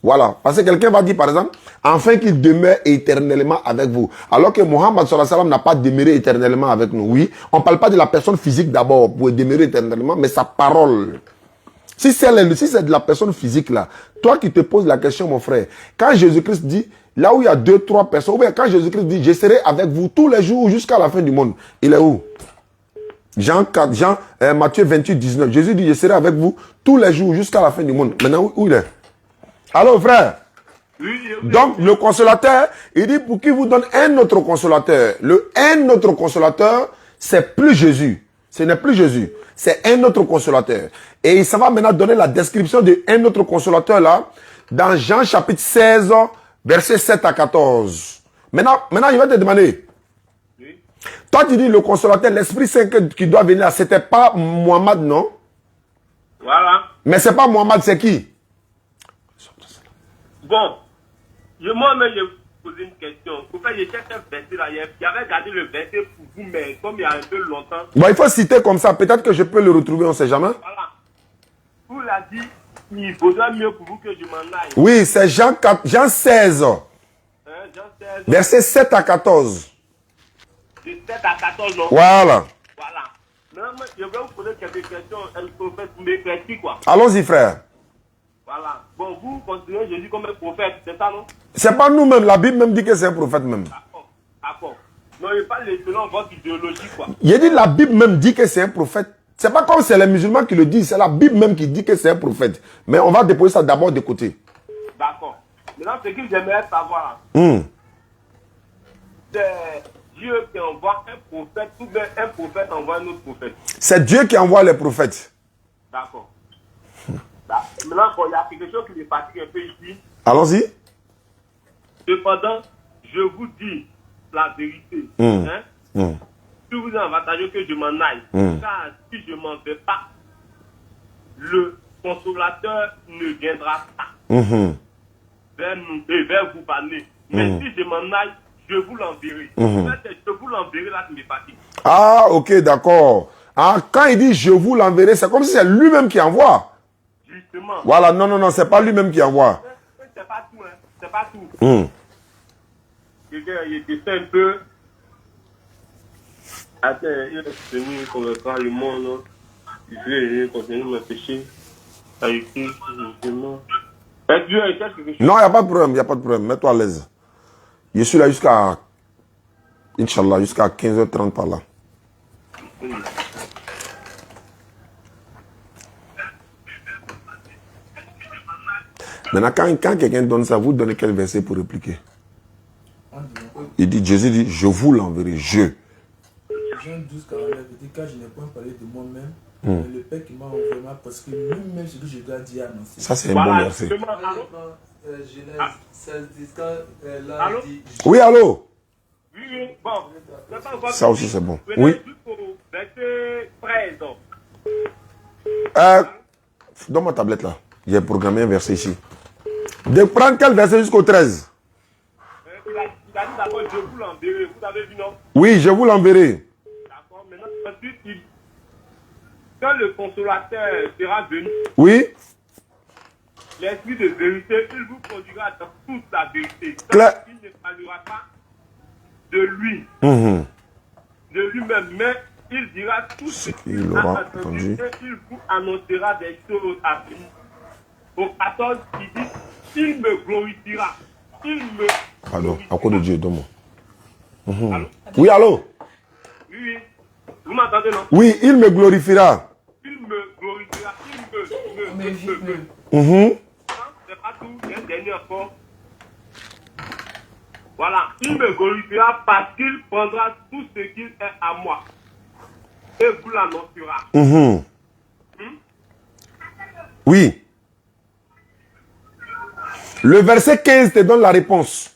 Speaker 1: Voilà. Parce que quelqu'un va dire, par exemple, afin qu'il demeure éternellement avec vous. Alors que Mohammed sallallahu alayhi wa sallam n'a pas demeuré éternellement avec nous. Oui, on ne parle pas de la personne physique d'abord pour demeurer éternellement, mais sa parole. Si c'est de la personne physique là, toi qui te poses la question, mon frère, quand Jésus-Christ dit, là où il y a 2-3 personnes, ou bien quand Jésus-Christ dit, je serai avec vous tous les jours jusqu'à la fin du monde, il est où? Matthieu 28, 19. Jésus dit, je serai avec vous tous les jours jusqu'à la fin du monde. Maintenant, où il est? Alors, frère, donc le consolateur, il dit pour qu'il vous donne un autre consolateur. Le un autre consolateur, c'est plus Jésus. Ce n'est plus Jésus. C'est un autre consolateur. Et ça va maintenant donner la description de un autre consolateur là, dans Jean chapitre 16, versets 7 à 14. Maintenant, il va te demander. Oui. Toi, tu dis le consolateur, l'Esprit Saint qui doit venir là, c'était pas Mohammed, non?
Speaker 8: Voilà.
Speaker 1: Mais c'est pas Mohammed, c'est qui?
Speaker 8: Bon, moi-même, je vais vous poser une question. Pour faire, je cherche un verset là. J'avais gardé le verset pour vous, mais comme il y a un peu longtemps.
Speaker 1: Bon, il faut citer comme ça. Peut-être que je peux le retrouver, on ne sait jamais.
Speaker 8: Voilà. Vous l'avez dit, il vaudra mieux pour vous que je m'en aille.
Speaker 1: Oui, c'est Jean 16.
Speaker 8: Jean 16.
Speaker 1: Versets 7 à 14.
Speaker 8: De 7 à 14, non?
Speaker 1: Voilà.
Speaker 8: Voilà. Non, je vais vous poser quelques questions. Elle peut faire mes précis, quoi.
Speaker 1: Allons-y, frère.
Speaker 8: Voilà. Bon, vous considérez Jésus comme un prophète, c'est ça, non?
Speaker 1: C'est pas nous-mêmes. La Bible même dit que c'est un prophète même.
Speaker 8: D'accord. D'accord. Non, il parle selon votre idéologie, quoi.
Speaker 1: Il dit la Bible même dit que c'est un prophète. C'est pas comme c'est les musulmans qui le disent. C'est la Bible même qui dit que c'est un prophète. Mais on va déposer ça d'abord de côté.
Speaker 8: D'accord. Maintenant, ce que j'aimerais savoir, c'est Dieu qui envoie un prophète ou bien un prophète envoie un autre prophète?
Speaker 1: C'est Dieu qui envoie les prophètes.
Speaker 8: D'accord. Maintenant, il y a quelque chose qui me fatigue un peu ici.
Speaker 1: Allons-y.
Speaker 8: Cependant, je vous dis la vérité. Si vous êtes avantageux que je m'en aille, car si je ne m'en vais pas, le consolateur ne viendra pas vers nous et vers vous parler. Mais si je m'en aille, je vous l'enverrai. Je vous l'enverrai là qui me fatigue.
Speaker 1: Ah, ok, d'accord. Ah, quand il dit je vous l'enverrai, c'est comme si c'est lui-même qui envoie.
Speaker 8: Justement.
Speaker 1: Voilà, non, c'est pas lui-même qui envoie.
Speaker 8: C'est pas tout, hein. C'est pas tout. Il était un peu. Attends, il est venu convaincre le monde. Il veut continuer mes péchés. Avec qui, justement.
Speaker 1: Non, il n'y a pas de problème, Mets-toi à l'aise. Je suis là jusqu'à. Inch'Allah, jusqu'à 15h30 par là. Maintenant, quand quelqu'un donne ça, vous donnez quel verset pour répliquer? Il dit, Jésus dit, je vous l'enverrai, je.
Speaker 9: Jean 12, 49, il dit, car je n'ai point parlé de moi-même, mais le Père qui m'a envoyé parce que lui-même ce que je dois dire annoncer.
Speaker 1: Ça, c'est un bon verset.
Speaker 9: Genèse 16, 10, quand là, il dit...
Speaker 1: Oui, allô?
Speaker 8: Oui, bon.
Speaker 1: Ça aussi, c'est bon. Oui.
Speaker 8: Verset 13.
Speaker 1: Donne ma tablette là. J'ai programmé un verset ici. De prendre quel verset jusqu'au 13?
Speaker 8: Il a dit d'abord, je vous l'enverrai. Vous avez vu, non?
Speaker 1: Oui, je vous l'enverrai.
Speaker 8: D'accord. Maintenant, ensuite, quand le consolateur sera venu,
Speaker 1: oui,
Speaker 8: l'esprit de vérité, il vous conduira dans toute la vérité.
Speaker 1: Claire.
Speaker 8: Il ne parlera pas de lui, de lui-même, mais il dira tout ce qu'il a entendu et il vous annoncera des choses à venir. Au 14, il dit, il me glorifiera. Il me
Speaker 1: Pardon, à cause de Dieu, donne-moi.
Speaker 8: Allô?
Speaker 1: Oui, allô?
Speaker 8: Oui, oui. Vous m'entendez, non?
Speaker 1: Oui, il me glorifiera.
Speaker 8: Il me glorifiera. C'est pas tout. Il y a un dernier encore. Voilà. Il me glorifiera parce qu'il prendra tout ce qu'il est à moi. Et vous l'annoncera.
Speaker 1: Oui. Le verset 15 te donne la réponse.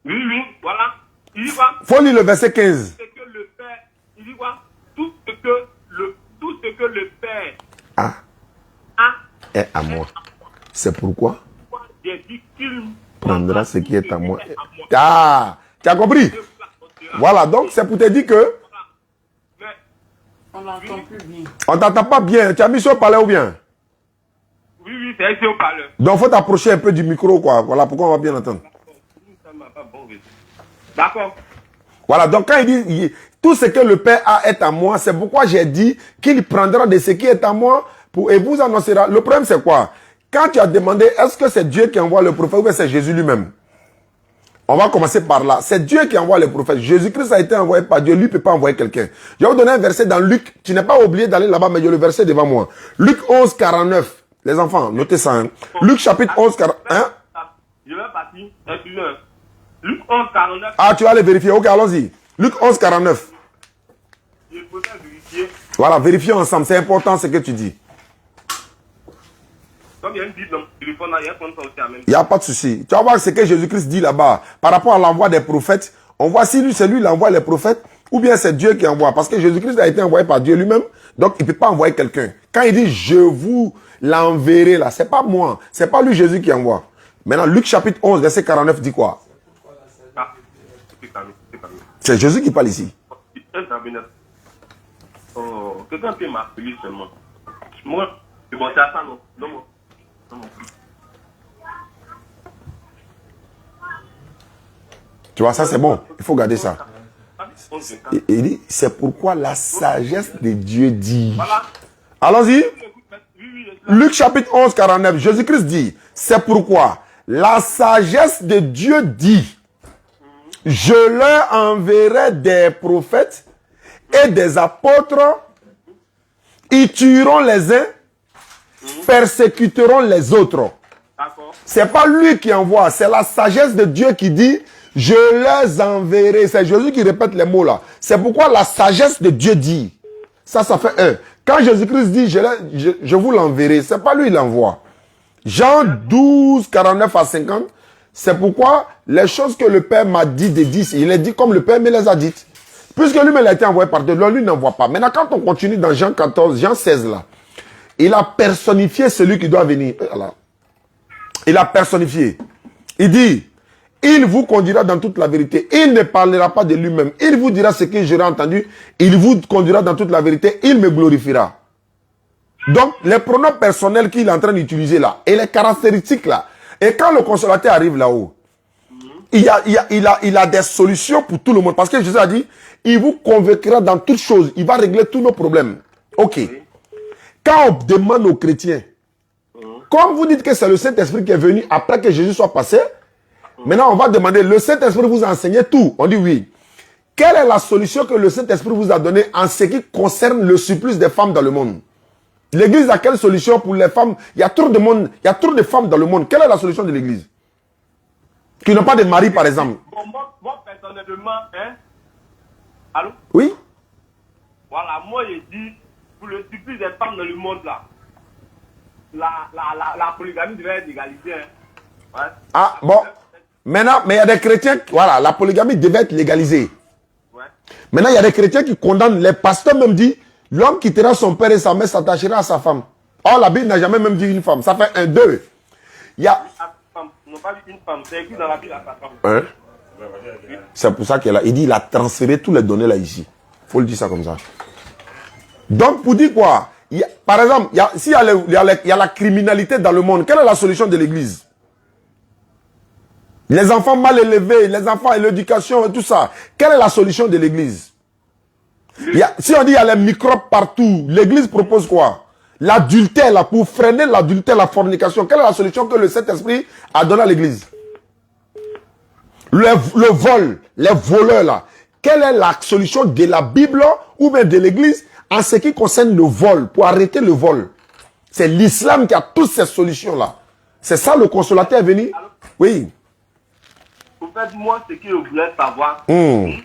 Speaker 8: Oui, oui, voilà. Il dit quoi?
Speaker 1: Faut lire le verset 15.
Speaker 8: C'est que le Père, il dit quoi? Tout ce que le Père
Speaker 1: Est à moi. C'est pourquoi
Speaker 8: j'ai dit qu'il
Speaker 1: prendra ce qui est à moi. Ah, tu as compris? Voilà, donc c'est pour te dire que
Speaker 4: On l'entend plus bien.
Speaker 1: on t'entend pas bien. Tu as mis sur le palais ou bien?
Speaker 8: Oui, oui, c'est ici au parleur.
Speaker 1: Donc faut t'approcher un peu du micro, quoi. Voilà pourquoi on va bien entendre.
Speaker 8: D'accord.
Speaker 1: Voilà, donc quand il dit tout ce que le Père a est à moi, c'est pourquoi j'ai dit qu'il prendra de ce qui est à moi et vous annoncera. Le problème c'est quoi? Quand tu as demandé est-ce que c'est Dieu qui envoie le prophète ou bien c'est Jésus lui-même? On va commencer par là. C'est Dieu qui envoie le prophète. Jésus-Christ a été envoyé par Dieu. Lui ne peut pas envoyer quelqu'un. Je vais vous donner un verset dans Luc. Tu n'es pas obligé d'aller là-bas, mais il y a le verset devant moi. Luc 11, 49. Les enfants, notez ça. Hein. Luc chapitre 11, 49. Hein?
Speaker 8: Je vais partir. Excusez-moi. Luc 11, 49.
Speaker 1: Ah, tu vas aller vérifier. Ok, allons-y. Luc 11, 49.
Speaker 8: Je peux vérifier.
Speaker 1: Voilà, vérifions ensemble. C'est important ce que tu dis.
Speaker 8: Comme il y a une Bible dans mon téléphone, il y a un compte aussi à même.
Speaker 1: Il n'y a pas de souci. Tu vas voir ce que Jésus-Christ dit là-bas. Par rapport à l'envoi des prophètes, on voit si lui, c'est lui qui envoie les prophètes, ou bien c'est Dieu qui envoie. Parce que Jésus-Christ a été envoyé par Dieu lui-même, donc il ne peut pas envoyer quelqu'un. Quand il dit « je vous l'enverrai » là, c'est pas moi. C'est pas lui Jésus qui envoie. Maintenant, Luc chapitre 11, verset 49 dit quoi? C'est Jésus qui parle ici.
Speaker 8: Oh, quelqu'un peut m'appeler seulement. Moi, c'est bon, c'est à ça, non? Non, non.
Speaker 1: Tu vois, ça c'est bon. Il faut garder ça. Il dit, c'est pourquoi la sagesse de Dieu dit. Allons-y. Luc chapitre 11, 49. Jésus-Christ dit, c'est pourquoi la sagesse de Dieu dit, je leur enverrai des prophètes et des apôtres, ils tueront les uns, persécuteront les autres. C'est pas lui qui envoie, c'est la sagesse de Dieu qui dit, je les enverrai. C'est Jésus qui répète les mots là. C'est pourquoi la sagesse de Dieu dit. Ça fait un. Quand Jésus-Christ dit, je vous l'enverrai, c'est pas lui qui l'envoie. Jean 12, 49 à 50, c'est pourquoi les choses que le Père m'a dit de dire, il les dit comme le Père me les a dites. Puisque lui-même a été envoyé par Dieu, lui n'envoie pas. Maintenant, quand on continue dans Jean 14, Jean 16 là, il a personnifié celui qui doit venir. Il a personnifié. Il dit, il vous conduira dans toute la vérité. Il ne parlera pas de lui-même. Il vous dira ce que j'aurai entendu. Il vous conduira dans toute la vérité. Il me glorifiera. Donc, les pronoms personnels qu'il est en train d'utiliser là, et les caractéristiques là, et quand le consolateur arrive là-haut, il a des solutions pour tout le monde. Parce que Jésus a dit, il vous convaincra dans toutes choses. Il va régler tous nos problèmes. Ok. Quand on demande aux chrétiens, comme vous dites que c'est le Saint-Esprit qui est venu après que Jésus soit passé, maintenant on va demander, le Saint-Esprit vous a enseigné tout. On dit oui. Quelle est la solution que le Saint-Esprit vous a donnée en ce qui concerne le supplice des femmes dans le monde? L'Église a quelle solution pour les femmes? Il y a trop de monde, il y a trop de femmes dans le monde. Quelle est la solution de l'Église? Qui n'ont pas de mari, par exemple.
Speaker 8: Bon, moi, personnellement, hein? Allô?
Speaker 1: Oui?
Speaker 8: Voilà, moi, j'ai dit, pour le supplice des femmes dans le monde, là, la polygamie devait être légalisée. Hein? Ouais.
Speaker 1: Ah, bon. Maintenant, mais il y a des chrétiens, voilà, la polygamie devait être légalisée.
Speaker 8: Ouais.
Speaker 1: Maintenant, il y a des chrétiens qui condamnent, les pasteurs même disent, l'homme quittera son père et sa mère, s'attachera à sa femme. Or, la Bible n'a jamais même dit une femme. Ça fait un, deux. Il y a...
Speaker 8: Non, pas une femme, c'est écrit dans la Bible à sa femme.
Speaker 1: Hein? C'est pour ça qu'il a, il dit, il a transféré tous les données là ici. Il faut le dire ça comme ça. Donc, pour dire quoi? Par exemple, s'il y a la criminalité dans le monde, quelle est la solution de l'Église? Les enfants mal élevés, les enfants et l'éducation et tout ça. Quelle est la solution de l'Église? Si on dit qu'il y a les microbes partout, l'Église propose quoi? L'adultère, là, pour freiner l'adultère, la fornication. Quelle est la solution que le Saint-Esprit a donnée à l'Église? Le vol, les voleurs là. quelle est la solution de la Bible ou même de l'Église en ce qui concerne le vol, pour arrêter le vol. C'est l'islam qui a toutes ces solutions-là. C'est ça le consolateur est venu? Oui.
Speaker 8: En fait, moi, ce que je voulais savoir, c'est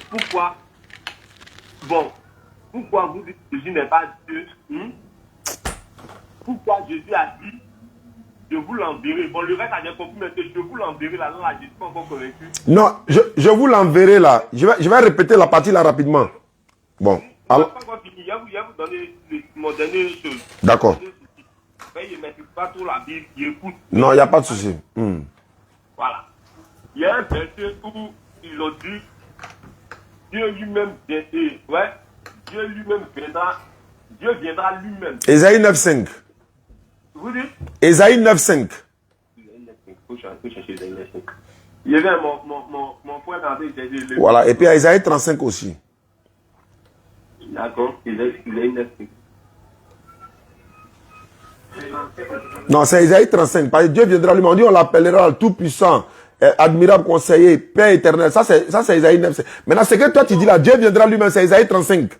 Speaker 8: pourquoi, pourquoi vous dites que Jésus n'est pas Dieu? Pourquoi Jésus a dit, je vous l'enverrai. Bon, le reste a bien compris, mais je vous l'enverrai là, je ne suis pas encore convaincu.
Speaker 1: Non, je vous l'enverrai là. Je vais répéter la partie là rapidement. Bon. Alors...
Speaker 8: Je vais vous donner mon dernier chose.
Speaker 1: D'accord.
Speaker 8: Il ne maîtrise pas trop la Bible, il écoute.
Speaker 1: Non, il n'y a pas de souci.
Speaker 8: Voilà. Il y a un verset où ils ont dit, Dieu lui-même viendra, Dieu viendra lui-même.
Speaker 1: Ésaïe 9.5.
Speaker 8: Vous dites?
Speaker 1: Ésaïe 9.5.
Speaker 8: Il y avait mon frère dans les...
Speaker 1: Voilà, et puis Ésaïe 35 aussi.
Speaker 8: D'accord, Ésaïe 9.5.
Speaker 1: Non, c'est Ésaïe 35. Parce que Dieu viendra lui-même. On dit on l'appellera le tout-puissant, admirable conseiller, Père éternel. Ça, c'est Ésaïe 9.5. Maintenant, ce que toi tu dis là, Dieu viendra lui-même, c'est Ésaïe 35.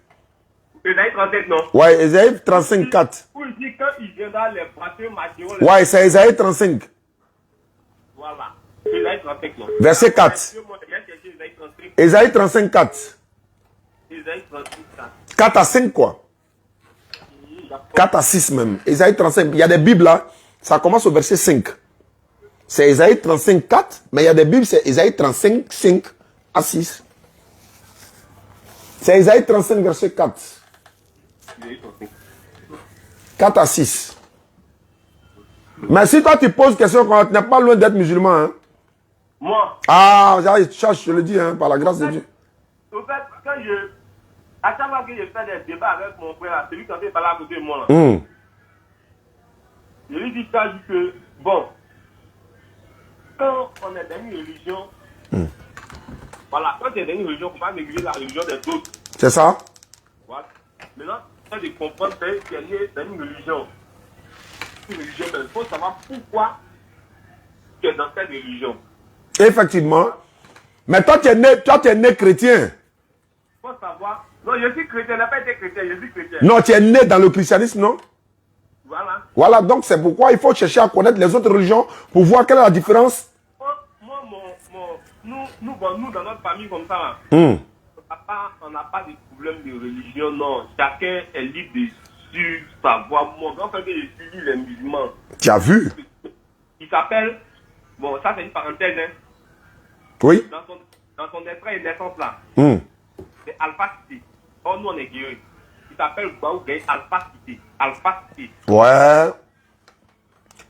Speaker 8: Ésaïe 35, non?
Speaker 1: Ouais, Ésaïe 35, 4.
Speaker 8: Où il dit quand il viendra, les bâtiments marcheront.
Speaker 1: Ouais, c'est Ésaïe 35.
Speaker 8: Voilà. Ésaïe 35, non?
Speaker 1: Verset 4. Ésaïe 35, 4.
Speaker 8: Ésaïe 35, 4.
Speaker 1: 4 à 5, quoi. 4 à 6 même. Ésaïe 35. Il y a des Bibles là, ça commence au verset 5. C'est Ésaïe 35, 4. Mais il y a des Bibles, c'est Ésaïe 35, 5 à 6. C'est Ésaïe 35, verset 4. 4 à 6. Mais si toi tu poses question quand tu n'es pas loin d'être musulman, hein?
Speaker 8: Moi?
Speaker 1: Ah, je le dis, hein, par la grâce de Dieu.
Speaker 8: En fait, à chaque fois que je fais des débats avec mon frère, celui qui a fait parler à côté de moi, là, je lui dis ça, juste que, bon, quand on est dans une religion, voilà, quand tu es dans une religion, il ne faut pas négliger la religion des autres.
Speaker 1: C'est ça?
Speaker 8: Voilà. Maintenant, quand je comprends que tu es né dans une religion, mais il faut savoir pourquoi tu es dans cette religion.
Speaker 1: Effectivement. Mais toi, tu es né chrétien.
Speaker 8: Il faut savoir. Non, je suis chrétien, je n'ai pas été chrétien, je suis chrétien.
Speaker 1: Non, tu es né dans le christianisme, non?
Speaker 8: Voilà.
Speaker 1: Voilà, donc c'est pourquoi il faut chercher à connaître les autres religions pour voir quelle est la différence.
Speaker 8: Nous, dans notre famille comme ça, là, on n'a pas de problème de religion, non. Chacun est libre de savoir. Moi, quand je suis les musulmans.
Speaker 1: Tu as vu?
Speaker 8: Il s'appelle, bon, ça c'est une parenthèse, hein.
Speaker 1: Oui.
Speaker 8: Dans son extrait et naissance là, c'est Alpha Cité. Oh, nous on est guéris. Il s'appelle Baou Gay Alpha Cité. Alpha Cité.
Speaker 1: Ouais.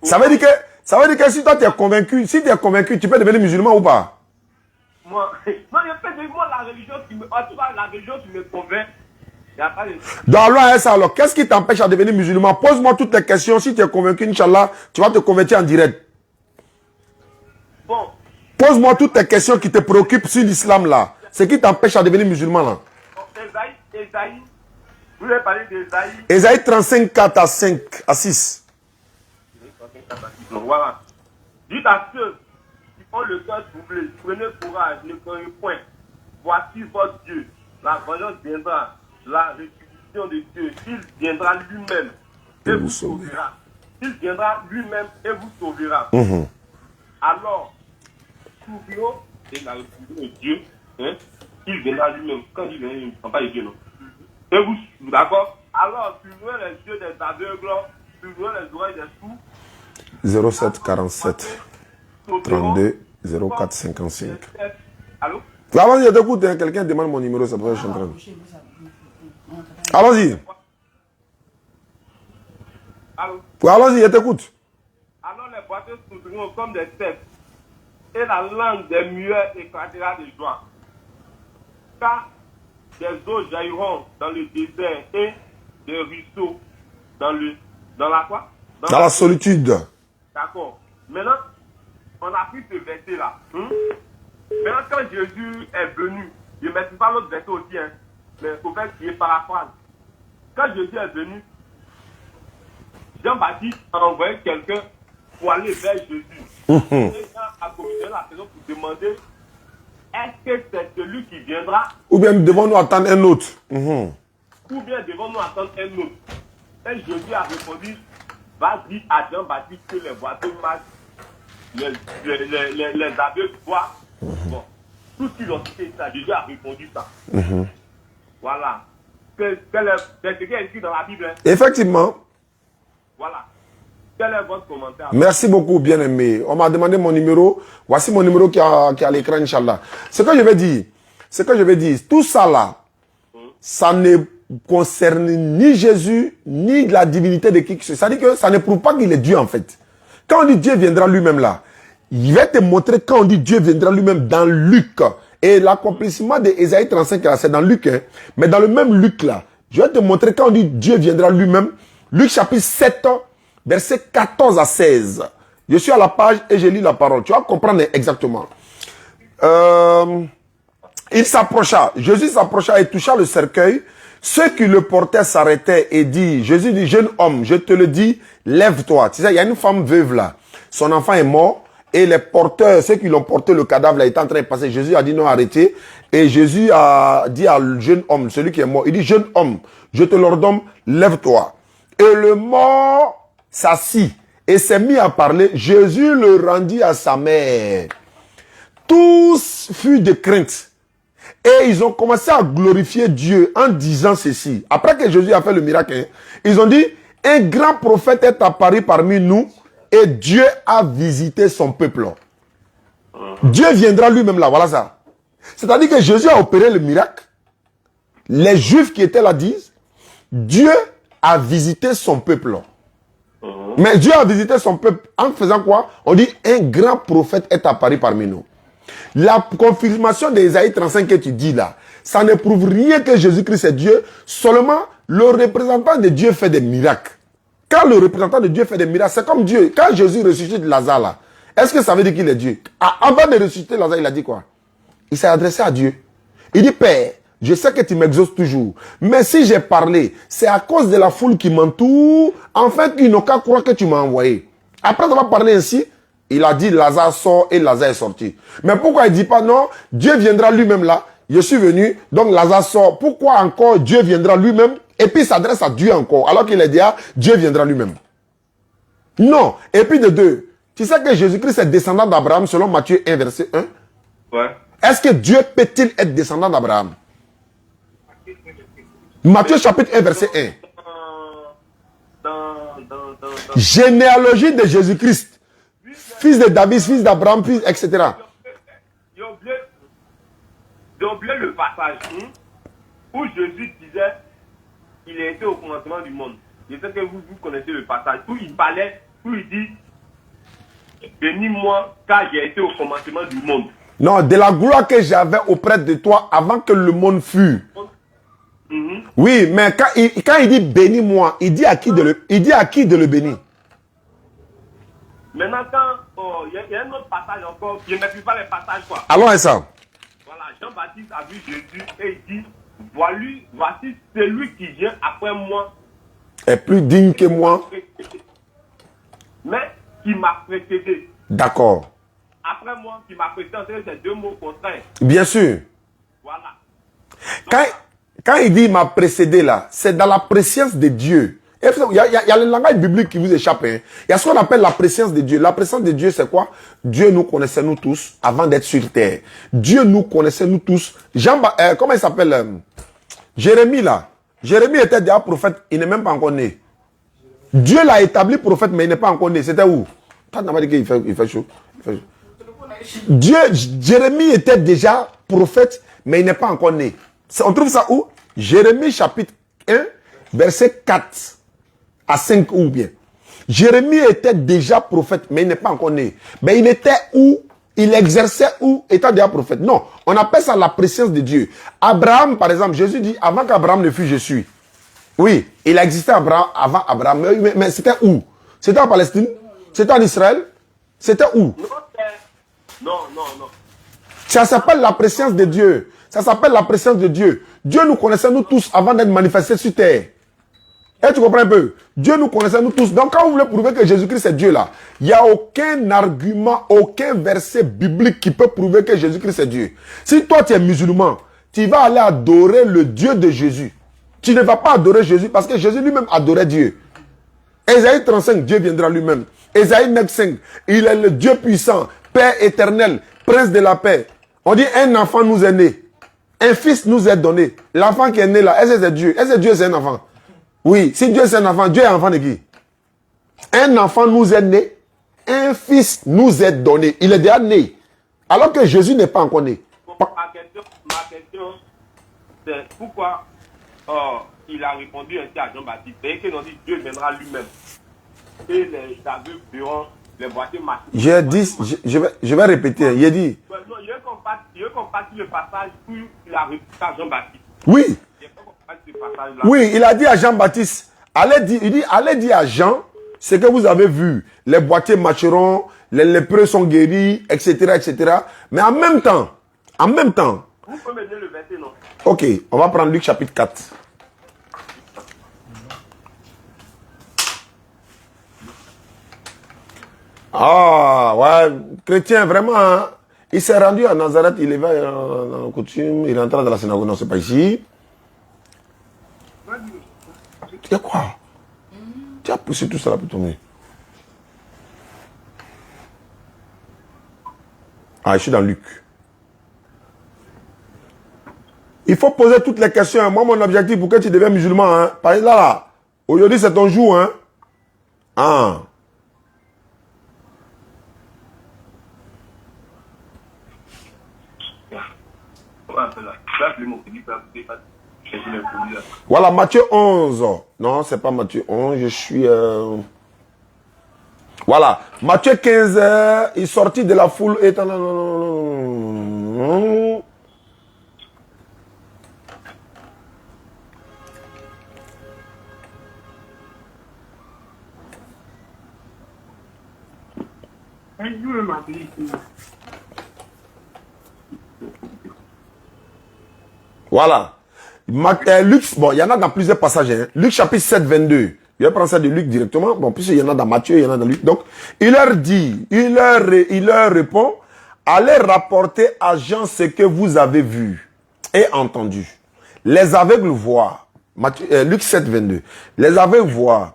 Speaker 1: Ça veut dire que si toi tu es convaincu, tu peux devenir musulman ou pas?
Speaker 8: Moi, non, moi la religion qui me convainc.
Speaker 1: Donc alors, qu'est-ce qui t'empêche à devenir musulman? Pose-moi toutes les questions. Si tu es convaincu, Inch'Allah, tu vas te convertir en direct.
Speaker 8: Bon.
Speaker 1: Pose-moi toutes les questions qui te préoccupent sur l'islam là. Ce qui t'empêche à devenir musulman là.
Speaker 8: Ésaïe. Vous avez parlé d'Ésaïe.
Speaker 1: Ésaïe 35, 4 à 5 à 6.
Speaker 8: Voilà. Dites à ceux qui ont le cœur troublé, prenez courage, ne craignez point. Voici votre Dieu. La vengeance viendra. La restitution de Dieu. Il viendra lui-même et vous sauvera. Il viendra lui-même et vous sauvera. Alors, souvenons de la restitution de Dieu. Hein? Il viendra lui-même. Quand il vient, il ne prend pas les Dieu, non. Et vous, d'accord? Alors, suivez les yeux des aveugles, suivez les oreilles des sourds.
Speaker 1: 07 47 32 04 55.
Speaker 8: Allô?
Speaker 1: Allons-y, je t'écoute. Hein. Quelqu'un demande mon numéro, c'est pour ça que je suis en train de... Allons-y.
Speaker 8: Allô?
Speaker 1: Oui, allons-y, je t'écoute.
Speaker 8: Alors les boiteux souffriront comme des têtes, et la langue des muets éclatera de joie. Car des eaux jailliront dans le désert et des ruisseaux dans la quoi?
Speaker 1: Dans la solitude.
Speaker 8: D'accord. Maintenant, on a pris ce verset-là. Maintenant, quand Jésus est venu, je ne maîtrise pas l'autre verset aussi, hein, mais il faut faire qui est paraphrase. Quand Jésus est venu, Jean-Baptiste a envoyé quelqu'un pour aller vers Jésus. Et Jean a commissionné la personne pour demander est-ce que c'est celui qui viendra
Speaker 1: ou bien devons-nous attendre un autre?
Speaker 8: ou bien devons-nous attendre un autre? Et Jésus a répondu, vas-y à Jean-Baptiste que les voitures marchent, les aveugles voient. Bon, tout ce qu'ils ont cité ça, Jésus a répondu ça. Voilà. C'est ce qui est écrit dans la Bible. Hein.
Speaker 1: Effectivement.
Speaker 8: Voilà. Quel est votre commentaire?
Speaker 1: Merci beaucoup, bien-aimé. On m'a demandé mon numéro. Voici mon numéro qui est à l'écran, Inch'Allah. Ce que je vais dire, tout ça là, ça ne concerne ni Jésus, ni la divinité de qui que ce soit. Ça dit que ça ne prouve pas qu'il est Dieu en fait. Quand on dit Dieu viendra lui-même là, il va te montrer quand on dit Dieu viendra lui-même dans Luc. Et l'accomplissement de Ésaïe 35 là, c'est dans Luc. Hein. Mais dans le même Luc là, je vais te montrer quand on dit Dieu viendra lui-même. Luc chapitre 7, versets 14 à 16. Je suis à la page et je lis la parole. Tu vas comprendre exactement. Il s'approcha. Jésus s'approcha et toucha le cercueil. Ceux qui le portaient s'arrêtaient et dit, Jésus dit, jeune homme, je te le dis, lève-toi. Tu sais, il y a une femme veuve là. Son enfant est mort. Et les porteurs, ceux qui l'ont porté, le cadavre là, étaient en train de passer. Jésus a dit non, arrêtez. Et Jésus a dit à le jeune homme, celui qui est mort, il dit, jeune homme, je te l'ordonne, lève-toi. Et le mort s'assit et s'est mis à parler. Jésus le rendit à sa mère. Tous furent de crainte. Et ils ont commencé à glorifier Dieu en disant ceci. Après que Jésus a fait le miracle, hein, ils ont dit, un grand prophète est apparu parmi nous et Dieu a visité son peuple. Dieu viendra lui-même là, voilà ça. C'est-à-dire que Jésus a opéré le miracle. Les Juifs qui étaient là disent, Dieu a visité son peuple. Mais Dieu a visité son peuple en faisant quoi? On dit, un grand prophète est apparu parmi nous. La confirmation d'Ésaïe 35 que tu dis là, ça ne prouve rien que Jésus-Christ est Dieu. Seulement, le représentant de Dieu fait des miracles. Quand le représentant de Dieu fait des miracles, c'est comme Dieu. Quand Jésus ressuscite Lazare là, est-ce que ça veut dire qu'il est Dieu? Avant de ressusciter Lazare, il a dit quoi? Il s'est adressé à Dieu. Il dit, Père, je sais que tu m'exauces toujours. Mais si j'ai parlé, c'est à cause de la foule qui m'entoure, en fait, ils n'ont qu'à croire que tu m'as envoyé. Après avoir parlé ainsi, il a dit, Lazare sort et Lazare est sorti. Mais pourquoi il ne dit pas, non, Dieu viendra lui-même là, je suis venu, donc Lazare sort. Pourquoi encore Dieu viendra lui-même et puis il s'adresse à Dieu encore, alors qu'il est dit, Dieu viendra lui-même. Non. Et puis de deux, tu sais que Jésus-Christ est descendant d'Abraham selon Matthieu 1, verset 1.
Speaker 8: Ouais.
Speaker 1: Est-ce que Dieu peut-il être descendant d'Abraham? Matthieu chapitre 1, verset 1. Généalogie de Jésus-Christ. Fils de David, fils d'Abraham, fils, etc.
Speaker 8: J'ai oublié le passage où Jésus disait qu'il était au commencement du monde. Je sais que vous connaissez le passage où il parlait, où il dit bénis-moi car j'ai été au commencement du monde.
Speaker 1: Non, de la gloire que j'avais auprès de toi avant que le monde fût. Oui, mais quand il dit bénis-moi, il dit à qui de le bénir?
Speaker 8: Maintenant, quand il y a un autre passage encore, je ne maîtrise pas les passages quoi.
Speaker 1: Allons à ça.
Speaker 8: Voilà, Jean-Baptiste a vu Jésus et il dit voici celui qui vient après moi.
Speaker 1: Est plus digne que moi.
Speaker 8: Mais qui m'a précédé.
Speaker 1: D'accord.
Speaker 8: Après moi, qui m'a précédé, c'est deux mots contraints.
Speaker 1: Bien sûr.
Speaker 8: Voilà.
Speaker 1: Quand il dit m'a précédé là, c'est dans la préscience de Dieu. Il y a le langage biblique qui vous échappe. Hein. Il y a ce qu'on appelle la préscience de Dieu. La préscience de Dieu, c'est quoi? Dieu nous connaissait nous tous avant d'être sur terre. Dieu nous connaissait nous tous. Comment il s'appelle? Jérémie là. Jérémie était déjà prophète, il n'est même pas encore né. Dieu l'a établi prophète, mais il n'est pas encore né. C'était où? Toi, tu n'as pas dit qu'il fait chaud. Jérémie était déjà prophète, mais il n'est pas encore né. On trouve ça où? Jérémie chapitre 1, verset 4 à 5 ou bien. Jérémie était déjà prophète, mais il n'est pas encore né. Mais il était où? Il exerçait où? Étant déjà prophète. Non, on appelle ça la préscience de Dieu. Abraham, par exemple, Jésus dit, avant qu'Abraham ne fût, je suis. Oui, il existait avant Abraham, mais c'était où? C'était en Palestine? C'était en Israël? C'était où?
Speaker 8: Non.
Speaker 1: Ça s'appelle la préscience de Dieu. Ça s'appelle la préscience de Dieu. Dieu nous connaissait nous tous avant d'être manifestés sur terre. Et tu comprends un peu? Dieu nous connaissait, nous tous. Donc, quand vous voulez prouver que Jésus-Christ est Dieu là, il n'y a aucun argument, aucun verset biblique qui peut prouver que Jésus-Christ est Dieu. Si toi, tu es musulman, tu vas aller adorer le Dieu de Jésus. Tu ne vas pas adorer Jésus parce que Jésus lui-même adorait Dieu. Ésaïe 35, Dieu viendra lui-même. Ésaïe 9:5, il est le Dieu puissant, Père éternel, Prince de la paix. On dit un enfant nous est né. Un fils nous est donné. L'enfant qui est né là, est-ce que c'est Dieu? Est-ce que Dieu c'est un enfant? Oui, si Dieu c'est un enfant, Dieu est enfant de qui? Un enfant nous est né. Un fils nous est donné. Il est déjà né. Alors que Jésus n'est pas encore né.
Speaker 8: Ma question c'est pourquoi il a répondu ainsi à Jean-Baptiste. C'est qu'ils ont dit Dieu viendra lui-même. Et les aveugles verront les boîtiers marcher.
Speaker 1: J'ai dit, je vais répéter. Il a dit.
Speaker 8: Non, il a comparti le passage où il a répondu à Jean-Baptiste.
Speaker 1: Oui. Oui, il a dit à Jean-Baptiste, allez dire à Jean ce que vous avez vu. Les boîtiers marcheront, les lépreux sont guéris, etc., etc. Mais en même temps.
Speaker 8: Vous pouvez me dire le verset, non?
Speaker 1: Ok, on va prendre Luc chapitre 4. Ah, ouais, chrétien, vraiment, hein, il s'est rendu à Nazareth, il est venu en coutume, il est entré dans la synagogue, non, c'est pas ici. Tu as quoi? Tu as poussé tout ça là pour tomber. Ah, je suis dans Luc. Il faut poser toutes les questions. Moi, mon objectif pour que tu deviennes musulman, hein, par exemple, là, aujourd'hui, c'est ton jour, hein. Ah. Voilà, Matthieu 11. Non, c'est pas Matthieu 11, je suis... Voilà, Matthieu 15, il sortit de la foule et... Voilà. Luc, bon, il y en a dans plusieurs passages. Hein. Luc chapitre 7, 22. Je vais prendre ça de Luc directement. Bon, puisqu'il y en a dans Matthieu, il y en a dans Luc. Donc, il leur dit, il leur répond, allez rapporter à Jean ce que vous avez vu et entendu. Les aveugles voient. Luc 7, 22. Les aveugles voient.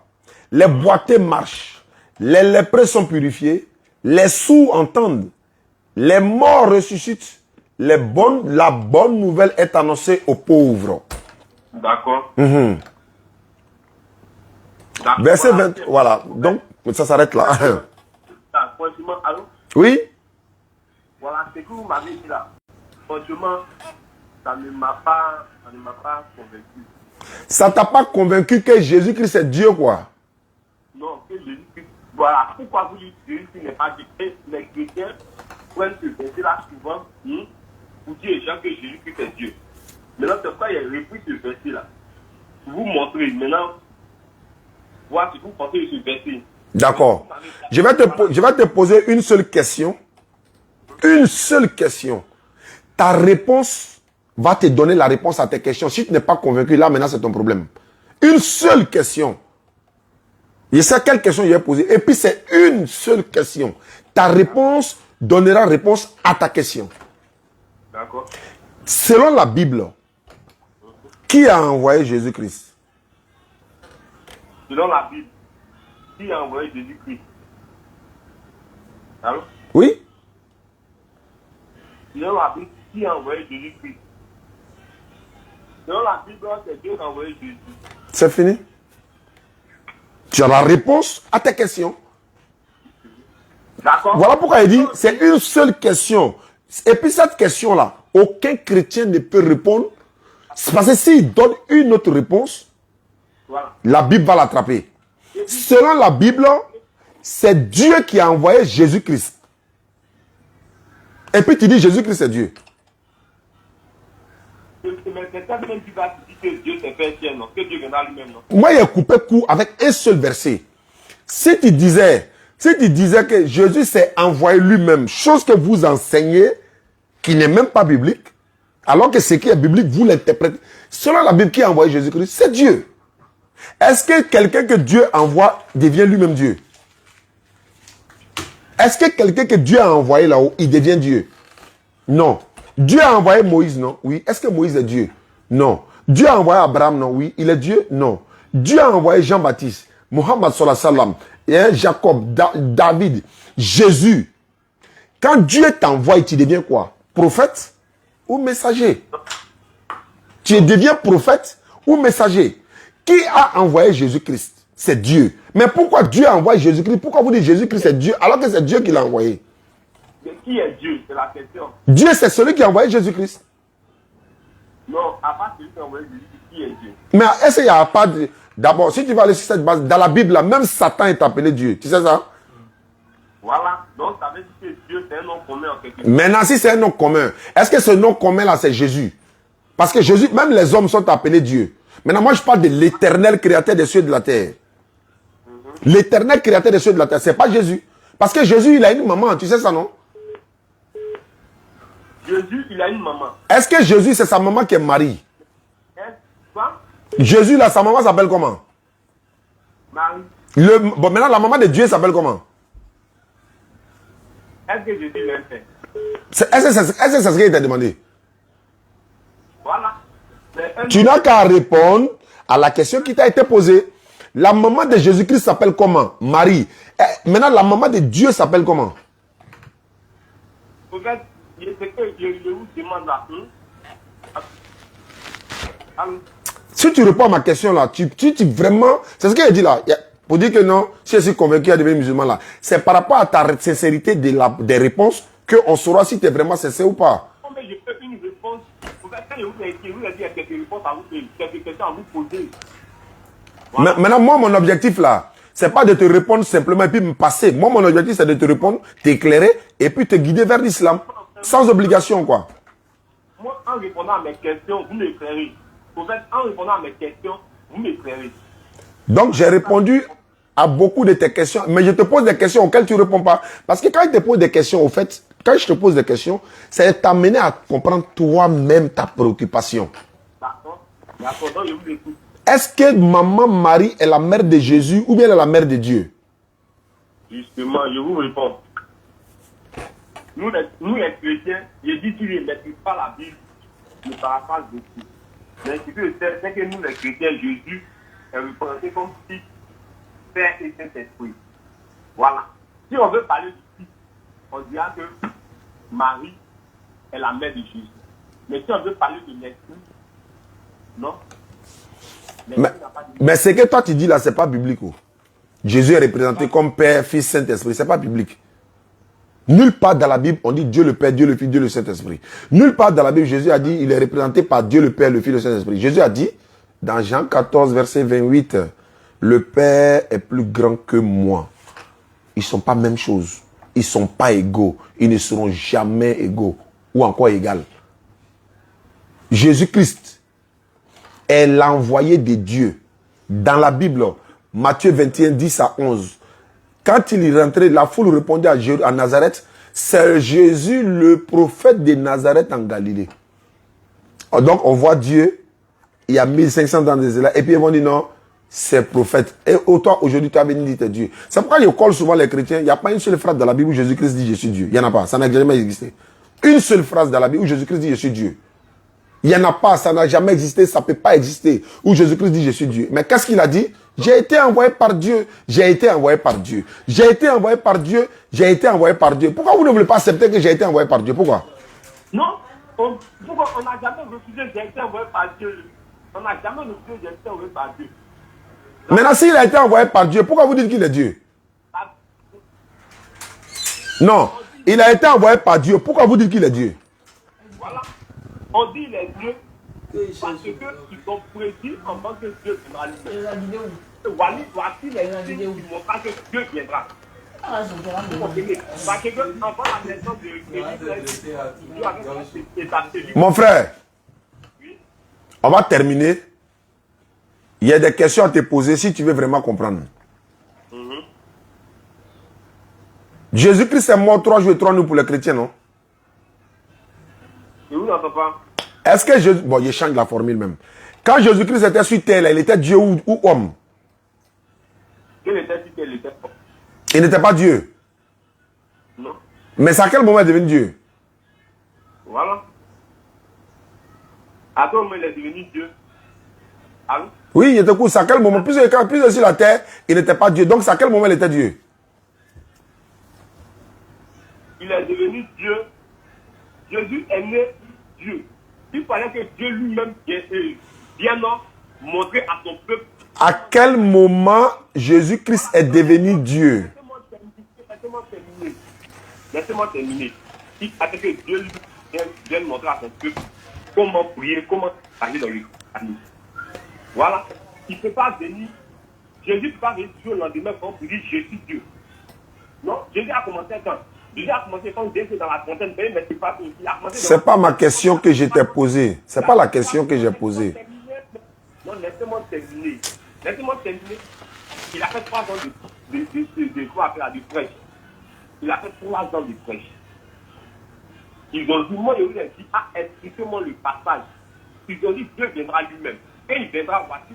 Speaker 1: Les boiteux marchent. Les lépreux sont purifiés. Les sourds entendent. Les morts ressuscitent. La bonne nouvelle est annoncée aux pauvres.
Speaker 8: D'accord.
Speaker 1: Verset 20, voilà. Donc, ça s'arrête là.
Speaker 8: Franchement, allô?
Speaker 1: Oui?
Speaker 8: Voilà, ce que vous m'avez dit là. Franchement, ça ne m'a pas convaincu.
Speaker 1: Ça t'a pas convaincu que Jésus-Christ est Dieu, quoi?
Speaker 8: Non, que Jésus-Christ. Voilà, pourquoi vous dites que Jésus-Christ n'est pas Dieu? Les chrétiens prennent ce verset là souvent pour dire aux gens que Jésus-Christ est Dieu. Maintenant, c'est pourquoi il a repris ce verset là. Pour vous montrer maintenant. Voilà, si vous pensez de ce verset.
Speaker 1: D'accord. Je vais te poser une seule question. Une seule question. Ta réponse va te donner la réponse à tes questions. Si tu n'es pas convaincu, là, maintenant, c'est ton problème. Une seule question. Je sais quelle question je vais poser. Et puis, c'est une seule question. Ta réponse donnera réponse à ta question.
Speaker 8: D'accord.
Speaker 1: Selon la Bible, qui a envoyé Jésus-Christ?
Speaker 8: Selon la Bible, qui a envoyé Jésus-Christ? Allô?
Speaker 1: Oui?
Speaker 8: Selon la Bible, qui a envoyé Jésus-Christ? Selon la Bible, c'est Dieu qui a envoyé Jésus.
Speaker 1: C'est fini? Tu as la réponse à tes questions.
Speaker 8: D'accord.
Speaker 1: Voilà pourquoi il dit, c'est une seule question. Et puis cette question-là, aucun chrétien ne peut répondre. C'est parce que s'il donne une autre réponse, voilà, la Bible va l'attraper. Selon la Bible, c'est Dieu qui a envoyé Jésus-Christ. Et puis tu dis Jésus-Christ est Dieu. Moi, il a coupé court avec un seul verset. Si tu disais que Jésus s'est envoyé lui-même, chose que vous enseignez, qui n'est même pas biblique, alors que ce qui est biblique, vous l'interprétez. Selon la Bible, qui a envoyé Jésus-Christ, c'est Dieu. Est-ce que quelqu'un que Dieu envoie devient lui-même Dieu? Est-ce que quelqu'un que Dieu a envoyé là-haut, il devient Dieu? Non. Dieu a envoyé Moïse, non? Oui. Est-ce que Moïse est Dieu? Non. Dieu a envoyé Abraham, non? Oui. Il est Dieu? Non. Dieu a envoyé Jean-Baptiste, Mohammed sallallahu alayhi wa sallam, Jacob, David, Jésus. Quand Dieu t'envoie, tu deviens quoi? Prophète ou messager? Tu deviens prophète ou messager? Qui a envoyé Jésus-Christ? C'est Dieu. Mais pourquoi Dieu a envoyé Jésus-Christ? Pourquoi vous dites Jésus-Christ est Dieu alors que c'est Dieu qui l'a envoyé?
Speaker 8: Mais qui est Dieu? C'est la question.
Speaker 1: Dieu, c'est celui qui a envoyé Jésus-Christ.
Speaker 8: Non, à part celui qui a envoyé Jésus-Christ, qui est Dieu?
Speaker 1: Mais est-ce qu'il n'y a pas de... D'abord, si tu vas aller sur cette base, dans la Bible, là, même Satan est appelé Dieu. Tu sais ça?
Speaker 8: Voilà. Donc, ça veut dire que Dieu, c'est un nom commun en quelque sorte.
Speaker 1: Maintenant, si c'est un nom commun, est-ce que ce nom commun-là, c'est Jésus? Parce que Jésus, même les hommes sont appelés Dieu. Maintenant, moi, je parle de l'éternel créateur des cieux et de la terre. L'éternel créateur des cieux et de la terre, c'est pas Jésus. Parce que Jésus, il a une maman, tu sais ça, non?
Speaker 8: Jésus, il a une maman.
Speaker 1: Est-ce que Jésus, c'est sa maman qui est Marie?
Speaker 8: Quoi?
Speaker 1: Jésus, là, sa maman s'appelle comment?
Speaker 8: Marie.
Speaker 1: Bon, maintenant, la maman de Dieu s'appelle comment?
Speaker 8: Est-ce que Jésus l'a fait?
Speaker 1: Est-ce que c'est ce qu'il t'a demandé?
Speaker 8: Voilà.
Speaker 1: Tu n'as qu'à répondre à la question qui t'a été posée. La maman de Jésus-Christ s'appelle comment? Marie. Maintenant, la maman de Dieu s'appelle comment?
Speaker 8: En fait, c'est que je vous demande là.
Speaker 1: Si tu réponds à ma question là, tu vraiment... C'est ce qu'il dit là. Pour dire que non, si je suis convaincu à devenir musulman là, c'est par rapport à ta sincérité des réponses qu'on saura si tu es vraiment sincère ou pas.
Speaker 8: Non, mais je fais une réponse. Quand je vous ai dit, il y a quelques réponses à vous poser, quelques questions à vous poser.
Speaker 1: Voilà. Maintenant, moi, mon objectif là, c'est pas de te répondre simplement et puis me passer. Moi, mon objectif, c'est de te répondre, t'éclairer et puis te guider vers l'islam. Sans obligation, quoi.
Speaker 8: Moi, en répondant à mes questions, vous m'éclairez. En fait, en répondant à mes questions, vous m'éclairez.
Speaker 1: Donc, j'ai répondu à beaucoup de tes questions, mais je te pose des questions auxquelles tu ne réponds pas. Parce que quand je te pose des questions, au fait, quand je te pose des questions, c'est t'amener à comprendre toi-même ta préoccupation.
Speaker 8: D'accord. D'accord, donc je vous écoute.
Speaker 1: Est-ce que maman Marie est la mère de Jésus ou bien elle est la mère de Dieu?
Speaker 8: Justement, je vous réponds. Nous les chrétiens, je dis qu'ils ne maîtrisent pas la Bible, ne paraphrasent beaucoup. Mais ce que je sais, c'est que nous les chrétiens, Jésus est représenté comme Fils, Père et Saint-Esprit. Voilà. Si on veut parler du Fils, on dira que Marie est la mère de Jésus. Mais si on veut parler de l'Esprit, non.
Speaker 1: Mais ce que toi tu dis là, c'est pas biblique. Oh. Jésus est représenté comme Père, Fils, Saint-Esprit. C'est pas biblique. Nulle part dans la Bible, on dit Dieu le Père, Dieu le Fils, Dieu le Saint-Esprit. Nulle part dans la Bible, Jésus a dit, il est représenté par Dieu le Père, le Fils, le Saint-Esprit. Jésus a dit, dans Jean 14, verset 28, le Père est plus grand que moi. Ils ne sont pas la même chose. Ils ne sont pas égaux. Ils ne seront jamais égaux. Ou encore égales. Jésus-Christ est l'envoyé de Dieu. Dans la Bible, Matthieu 21, 10 à 11. Quand il est rentré, la foule répondait à Nazareth, c'est Jésus le prophète de Nazareth en Galilée. Donc on voit Dieu, il y a 1500 dans des élèves, et puis ils vont dire non, c'est prophète. Et toi, aujourd'hui, tu as venu dire que Dieu. C'est pourquoi je colle souvent les chrétiens, il n'y a pas une seule phrase dans la Bible où Jésus-Christ dit je suis Dieu. Il n'y en a pas, ça n'a jamais existé. Une seule phrase dans la Bible où Jésus-Christ dit je suis Dieu. Il n'y en a pas, ça n'a jamais existé, ça ne peut pas exister. Où Jésus-Christ dit je suis Dieu. Mais qu'est-ce qu'il a dit? J'ai été envoyé par Dieu. J'ai été envoyé par Dieu. J'ai été envoyé par Dieu. J'ai été envoyé par Dieu. Pourquoi vous ne voulez pas accepter que j'ai été envoyé par Dieu? Pourquoi?
Speaker 8: Non. Pourquoi on n'a jamais refusé j'ai été envoyé par Dieu? On n'a jamais refusé j'ai été envoyé par Dieu.
Speaker 1: Maintenant, s'il a été envoyé par Dieu, pourquoi vous dites qu'il est Dieu? Non. Il a été envoyé par Dieu. Pourquoi vous dites qu'il est Dieu?
Speaker 8: Voilà. On dit les dieux parce qu'ils sont prédits en tant que Dieu viendra. Voici les signes qui montrent que Dieu viendra. Parce que avant la naissance de Dieu,
Speaker 1: mon frère, on va terminer. Il y a des questions à te poser si tu veux vraiment comprendre. Jésus-Christ est mort 3 jours et 3 nuits pour les chrétiens, non?
Speaker 8: Je vous entends pas.
Speaker 1: Est-ce que Jésus... Bon, il change la formule même. Quand Jésus-Christ était sur terre, là, il était Dieu ou homme?
Speaker 8: Il était sur terre, il était homme.
Speaker 1: Il n'était pas Dieu?
Speaker 8: Non.
Speaker 1: Mais c'est à quel moment il est devenu Dieu?
Speaker 8: Voilà. À quel moment il est devenu Dieu? Allô?
Speaker 1: Oui, il était cool. C'est à quel moment? Plus sur la terre, il n'était pas Dieu. Donc c'est à quel moment il était Dieu?
Speaker 8: Il est devenu Dieu. Jésus est né Dieu. Il fallait que Dieu lui-même vienne montrer à son peuple.
Speaker 1: À quel moment Jésus-Christ est devenu Dieu?
Speaker 8: Laissez-moi terminer. Il fallait que Dieu vienne montrer à son peuple comment prier, comment aller dans les familles. Voilà. Il ne peut pas venir. Jésus ne peut pas venir Dieu le lendemain quand il dit je suis Dieu. Non, Jésus a commencé quand? Jésus a commencé quand Jésus est dans la fontaine, mais c'est pas tout.
Speaker 1: C'est pas ma question que je t'ai posée. C'est pas la question que j'ai posée.
Speaker 8: Non, laissez-moi terminer. Laissez-moi terminer. Il a fait 3 ans de prêche. Il a fait 3 ans de prêche. Ils ont dit, moi, je vous ai dit, expliquez-moi le passage. Ils ont dit, Dieu viendra lui-même. Et il viendra, voici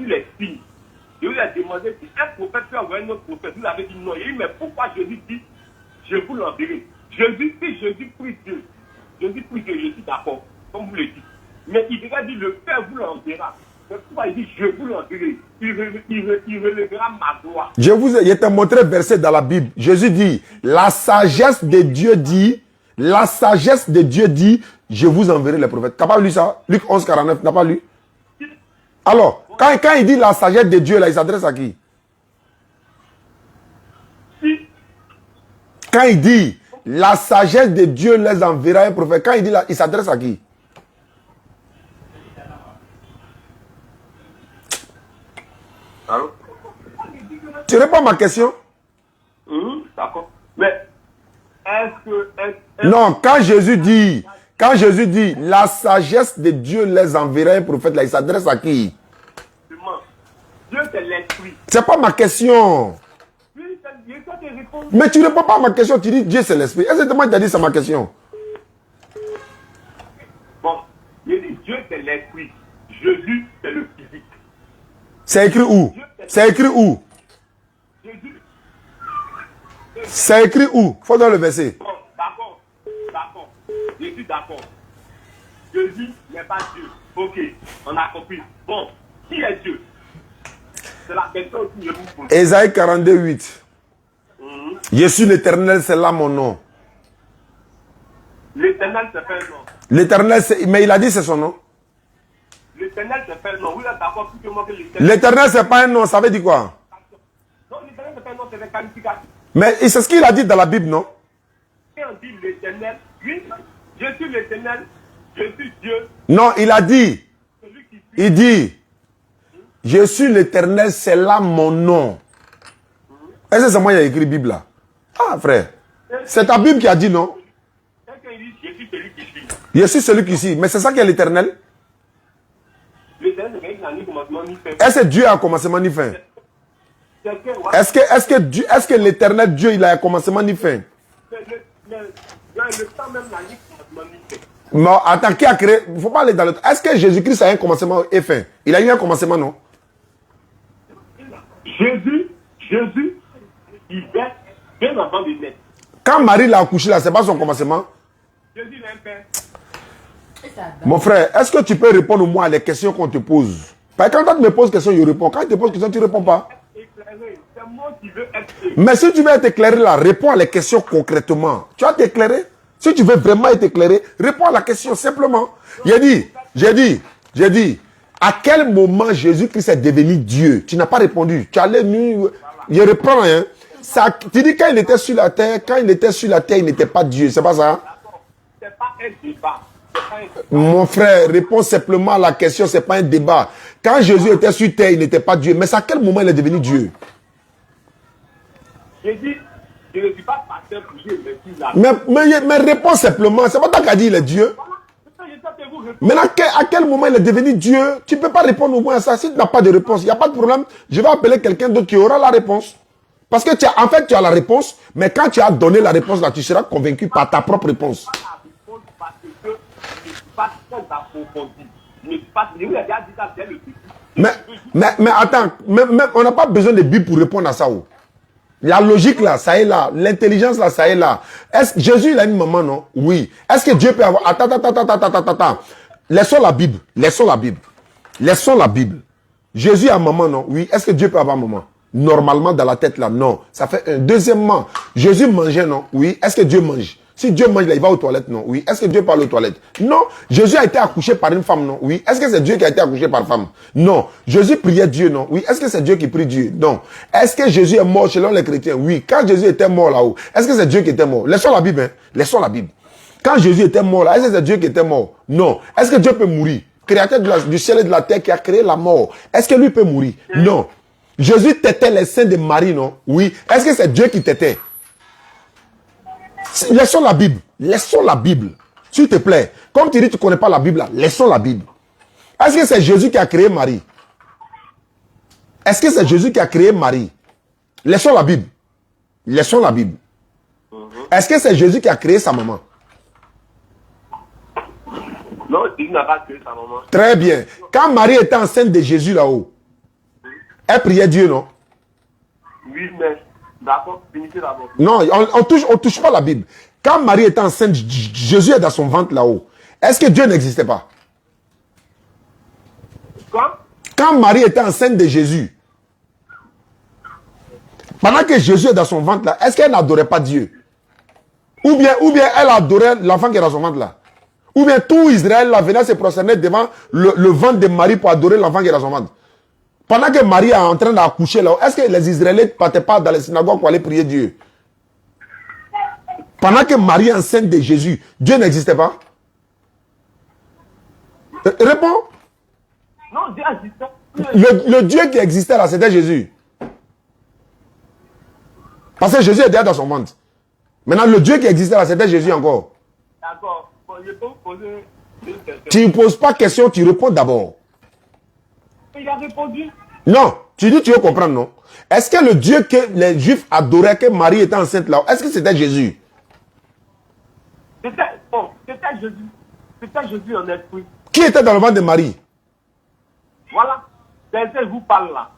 Speaker 8: les signes. Je vous ai demandé si un prophète peut envoyer un autre prophète. Vous avez dit non. Il dit, mais pourquoi Jésus dit, je vous l'enverrai? Jésus, si Jésus prie Dieu, je suis d'accord, comme vous le dites. Mais il devrait dire, le Père vous l'enverra. Pourquoi il dit, je vous l'enverrai? Il relèvera ma gloire.
Speaker 1: Je t'ai montré verset dans la Bible. Jésus dit, la sagesse de Dieu dit, je vous enverrai les prophètes. Tu n'as pas lu ça? Luc 11, 49, tu n'as pas lu? Alors, quand il dit la sagesse de Dieu, là, il s'adresse à qui? Quand il dit la sagesse de Dieu les enverra un prophète, quand il dit là, il s'adresse à qui?
Speaker 8: Allô?
Speaker 1: Tu réponds à ma question?
Speaker 8: D'accord. Mais
Speaker 1: non, quand Jésus dit la sagesse de Dieu les enverra un prophète, là, il s'adresse à qui?
Speaker 8: Dieu c'est l'esprit.
Speaker 1: C'est pas ma question. Mais tu ne réponds pas à ma question, tu dis Dieu c'est l'esprit. Est-ce que tu as dit c'est ma question?
Speaker 8: Bon, il dit Dieu c'est l'esprit. Jésus c'est le physique.
Speaker 1: C'est écrit où? C'est écrit où? C'est écrit où? Faut dans le verset.
Speaker 8: Bon, d'accord. Je suis d'accord. Jésus n'est pas Dieu. Ok, on a compris. Bon, qui est Dieu? C'est la question que je vous pose.
Speaker 1: Ésaïe 42, 8. Je suis l'Éternel, c'est là mon nom.
Speaker 8: L'Éternel, c'est pas un nom.
Speaker 1: L'Éternel, mais il a dit c'est son nom.
Speaker 8: L'Éternel, c'est pas un nom. Vous êtes d'accord plus que moi que l'Éternel.
Speaker 1: L'Éternel, c'est pas un nom, ça veut dire quoi?
Speaker 8: Non, l'Éternel, c'est pas un nom, c'est des qualificatifs.
Speaker 1: Mais c'est ce qu'il a dit dans la Bible, non?
Speaker 8: Et on dit l'Éternel, oui, je suis l'Éternel, je suis Dieu.
Speaker 1: Non, il a dit. Il dit, je suis l'Éternel, c'est là mon nom. Est-ce que c'est moi qui ai écrit Bible là? Ah frère, c'est ta Bible qui a dit non? Je suis celui qui suis. Mais c'est ça qui est l'Éternel? Est-ce que Dieu a un commencement ni fin? Est-ce que l'Éternel Dieu il a un commencement ni fin? Non, attends, qui a créé? Il ne faut pas aller dans le... Est-ce que Jésus-Christ a un commencement et fin? Il a eu un commencement, non?
Speaker 8: Jésus, il vient bien avant de naître.
Speaker 1: Quand Marie l'a accouché là, c'est pas son commencement?
Speaker 8: Jésus est un père.
Speaker 1: Mon frère, est-ce que tu peux répondre au moins à les questions qu'on te pose? Parce que quand tu me poses question, je réponds. Quand tu te poses question, tu ne réponds pas.
Speaker 8: C'est moi qui veux être.
Speaker 1: Mais si tu veux être éclairé là, réponds à les questions concrètement. Tu vas t'éclairer? Si tu veux vraiment être éclairé, réponds à la question simplement. J'ai dit, à quel moment Jésus-Christ est devenu Dieu? Tu n'as pas répondu. Tu allais nu. Je reprends, hein. Ça, tu dis quand il était sur la terre, il n'était pas Dieu. C'est pas ça?
Speaker 8: C'est pas un débat.
Speaker 1: Mon frère, réponds simplement à la question, c'est pas un débat. Quand Jésus était sur terre, il n'était pas Dieu. Mais c'est à quel moment il est devenu Dieu?
Speaker 8: J'ai dit, je ne suis pas pasteur pour Dieu,
Speaker 1: mais réponds simplement. C'est pas toi qui as dit il est Dieu. Maintenant, à quel moment il est devenu Dieu? Tu ne peux pas répondre au moins à ça. Si tu n'as pas de réponse, il n'y a pas de problème. Je vais appeler quelqu'un d'autre qui aura la réponse. Parce que tu as la réponse, mais quand tu as donné la réponse là, tu seras convaincu par ta propre réponse.
Speaker 8: pas très approfondi. Je ne suis pas. Je vous ai déjà dit ça dès le début.
Speaker 1: Mais attends, on n'a pas besoin de Bible pour répondre à ça. Oh. La logique là, ça est là. L'intelligence là, ça est là. Est-ce que Jésus il a une maman, non? Oui. Est-ce que Dieu peut avoir... Attends. Laissons la Bible. Laissons la Bible. Jésus a maman, non? Oui. Est-ce que Dieu peut avoir maman? Normalement, dans la tête là, non. Ça fait un. Deuxièmement, Jésus mangeait, non? Oui. Est-ce que Dieu mange? Si Dieu mange là, il va aux toilettes, non? Oui. Est-ce que Dieu parle aux toilettes? Non. Jésus a été accouché par une femme, non? Oui. Est-ce que c'est Dieu qui a été accouché par femme? Non. Jésus priait Dieu, non? Oui. Est-ce que c'est Dieu qui prie Dieu? Non. Est-ce que Jésus est mort selon les chrétiens? Oui. Quand Jésus était mort là-haut, est-ce que c'est Dieu qui était mort? Laissons la Bible, hein? Laissons la Bible. Quand Jésus était mort là, est-ce que c'est Dieu qui était mort? Non. Est-ce que Dieu peut mourir? Créateur du ciel et de la terre qui a créé la mort. Est-ce que lui peut mourir? Non. Jésus tétait les seins de Marie, non? Oui. Est-ce que c'est Dieu qui tétait? Laissons la Bible. Laissons la Bible. S'il te plaît. Comme tu dis que tu ne connais pas la Bible, là, laissons la Bible. Est-ce que c'est Jésus qui a créé Marie? Est-ce que c'est Jésus qui a créé Marie? Laissons la Bible. Laissons la Bible. Est-ce que c'est Jésus qui a créé sa maman?
Speaker 8: Non, Jésus n'a pas créé sa maman.
Speaker 1: Très bien. Quand Marie était enceinte de Jésus là-haut, elle priait Dieu, non?
Speaker 8: Oui, mais d'accord, finissez d'abord.
Speaker 1: Non, on touche pas la Bible. Quand Marie était enceinte, Jésus est dans son ventre là-haut. Est-ce que Dieu n'existait pas? Quand Marie était enceinte de Jésus, pendant que Jésus est dans son ventre là, est-ce qu'elle n'adorait pas Dieu? Ou bien elle adorait l'enfant qui est dans son ventre là? Ou bien tout Israël là venait se prosterner devant le ventre de Marie pour adorer l'enfant qui est dans son ventre? Pendant que Marie est en train d'accoucher là, est-ce que les Israélites ne partaient pas dans les synagogues pour aller prier Dieu? Pendant que Marie est enceinte de Jésus, Dieu n'existait pas? Réponds.
Speaker 8: Non, Dieu existait.
Speaker 1: Le Dieu qui existait là, c'était Jésus. Parce que Jésus est déjà dans son ventre. Maintenant, le Dieu qui existait là, c'était Jésus encore.
Speaker 8: D'accord. Bon, je peux vous poser une question.
Speaker 1: Tu ne poses pas question, tu réponds d'abord.
Speaker 8: Il a répondu.
Speaker 1: Non, tu dis tu veux comprendre, non? Est-ce que le Dieu que les Juifs adoraient, que Marie était enceinte là, est-ce que c'était Jésus?
Speaker 8: C'était Jésus. C'était Jésus en esprit.
Speaker 1: Qui était dans le ventre de Marie?
Speaker 8: Voilà. C'est ce que je vous parle là.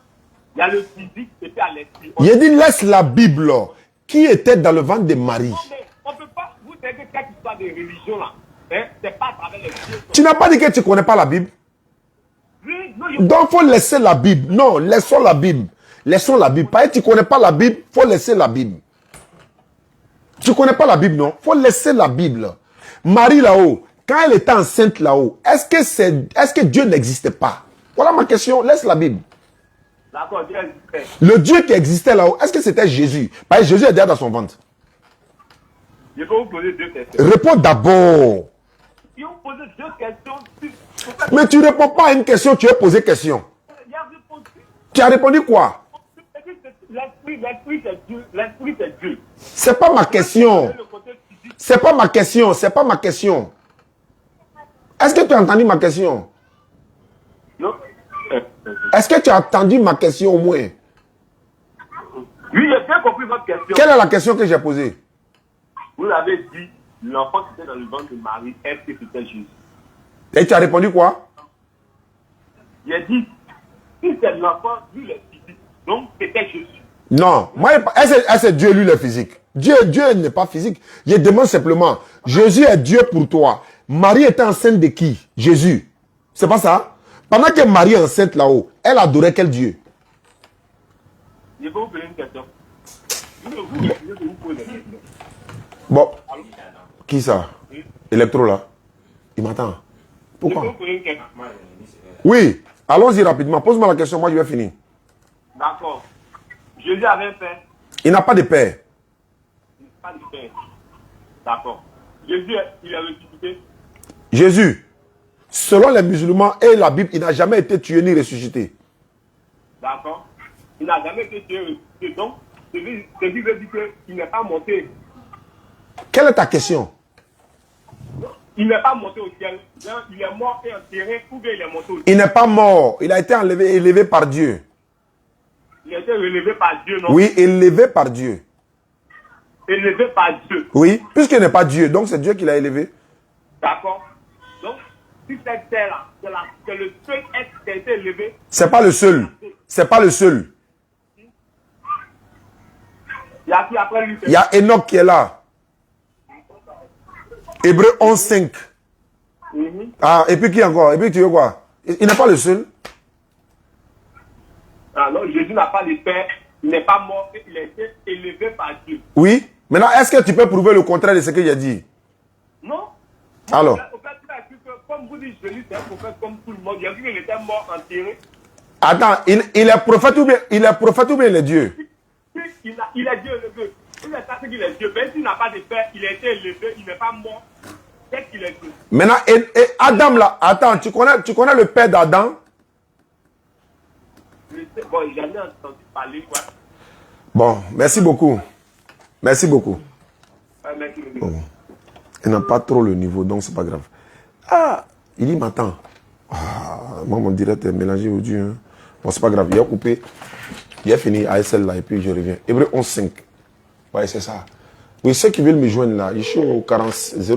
Speaker 8: Il y a le physique et puis à l'esprit.
Speaker 1: Il dit laisse la Bible là. Qui était dans le ventre de Marie?
Speaker 8: Non, mais on ne peut pas. Vous savez que cette histoire de religion là, hein, c'est pas à travers les dieux.
Speaker 1: Tu n'as pas dit que tu ne connais pas la Bible?
Speaker 8: Oui, non,
Speaker 1: donc, il faut laisser la Bible. Non, laissons la Bible. Laissons la Bible. Parce que tu ne connais pas la Bible, il faut laisser la Bible. Tu ne connais pas la Bible, non? Il faut laisser la Bible. Marie là-haut, quand elle était enceinte là-haut, est-ce que Dieu n'existait pas? Voilà ma question. Laisse la Bible.
Speaker 8: D'accord, Dieu existait.
Speaker 1: Le Dieu qui existait là-haut, est-ce que c'était Jésus? Parce que Jésus est déjà dans son ventre.
Speaker 8: Je peux vous poser deux questions.
Speaker 1: Réponds d'abord.
Speaker 8: Si vous posez deux questions,
Speaker 1: mais tu ne réponds pas à une question, tu veux poser question. Tu as répondu quoi?
Speaker 8: L'esprit c'est Dieu. L'esprit c'est Dieu.
Speaker 1: C'est pas ma question. C'est pas ma question. C'est pas ma question. Est-ce que tu as entendu ma question?
Speaker 8: Non.
Speaker 1: Est-ce que tu as entendu ma question au moins?
Speaker 8: Oui, j'ai bien compris votre question.
Speaker 1: Quelle est la question que j'ai posée?
Speaker 8: Vous avez dit, l'enfant qui était dans le ventre de Marie, est-ce que c'était Jésus?
Speaker 1: Et tu as répondu quoi?
Speaker 8: J'ai dit, si c'est l'enfant, lui, il est physique. Donc, c'était Jésus.
Speaker 1: Non. Moi, est-ce que Dieu, lui, il est physique? Dieu n'est pas physique. Je demande simplement, Jésus est Dieu pour toi. Marie était enceinte de qui? Jésus. C'est pas ça? Pendant que Marie est enceinte là-haut, elle adorait quel Dieu?
Speaker 8: Je vais vous poser une question. Je vous poser une question.
Speaker 1: Bon. Qui ça? Electro là. Il m'attend. Pourquoi? Oui. Allons-y rapidement. Pose-moi la question. Moi, je vais finir.
Speaker 8: D'accord. Jésus avait un père.
Speaker 1: Il n'a pas de père.
Speaker 8: Il n'a pas de père. D'accord. Jésus, il est ressuscité.
Speaker 1: Jésus, selon les musulmans et la Bible, il n'a jamais été tué ni ressuscité.
Speaker 8: D'accord. Il n'a jamais été tué ni ressuscité. Donc, Jésus veut dire qu'il n'est pas monté.
Speaker 1: Quelle est ta question?
Speaker 8: Il n'est pas monté au ciel. Il est mort et enterré ou bien il est monté au ciel.
Speaker 1: Il n'est pas mort. Il a été élevé par Dieu.
Speaker 8: Il a été élevé par Dieu, non?
Speaker 1: Oui, élevé par Dieu.
Speaker 8: Élevé par Dieu.
Speaker 1: Oui, puisqu'il n'est pas Dieu, donc c'est Dieu qui l'a élevé.
Speaker 8: D'accord. Donc, sur cette terre-là, c'est le seul être qui a été élevé.
Speaker 1: C'est pas le seul. C'est pas le seul.
Speaker 8: Il y a qui après lui?
Speaker 1: Il y a Enoch qui est là. Hébreu 11, 5. Ah, et puis qui encore? Et puis tu veux quoi? Il n'est pas le seul.
Speaker 8: Ah non, Jésus n'a pas de père. Il n'est pas mort. Il a été élevé par Dieu.
Speaker 1: Oui. Maintenant, est-ce que tu peux prouver le contraire de ce que j'ai dit?
Speaker 8: Non.
Speaker 1: Alors.
Speaker 8: Comme vous dites, Jésus, c'est un prophète comme tout le monde. Il a dit qu'il était mort enterré.
Speaker 1: Attends, il est prophète ou bien il est Dieu?
Speaker 8: Il est Dieu élevé. Il est ça qu'il est Dieu. Même s'il n'a pas de père, il a été élevé, il n'est pas mort. C'est qu'il est Dieu.
Speaker 1: Maintenant, et Adam là, attends, tu connais le père d'Adam?
Speaker 8: Bon, j'en ai entendu parler, quoi.
Speaker 1: Bon, merci beaucoup. Merci beaucoup.
Speaker 8: Merci.
Speaker 1: Bon. Il n'a pas trop le niveau, donc c'est pas grave. Ah, il m'attend. Ah, moi, mon direct est mélangé aujourd'hui. Hein. Bon, c'est pas grave. Il a coupé. Il a fini ASL là et puis je reviens. Hébreu 11, 5. Ouais, c'est ça. Oui, ceux qui veulent me joindre là, je suis au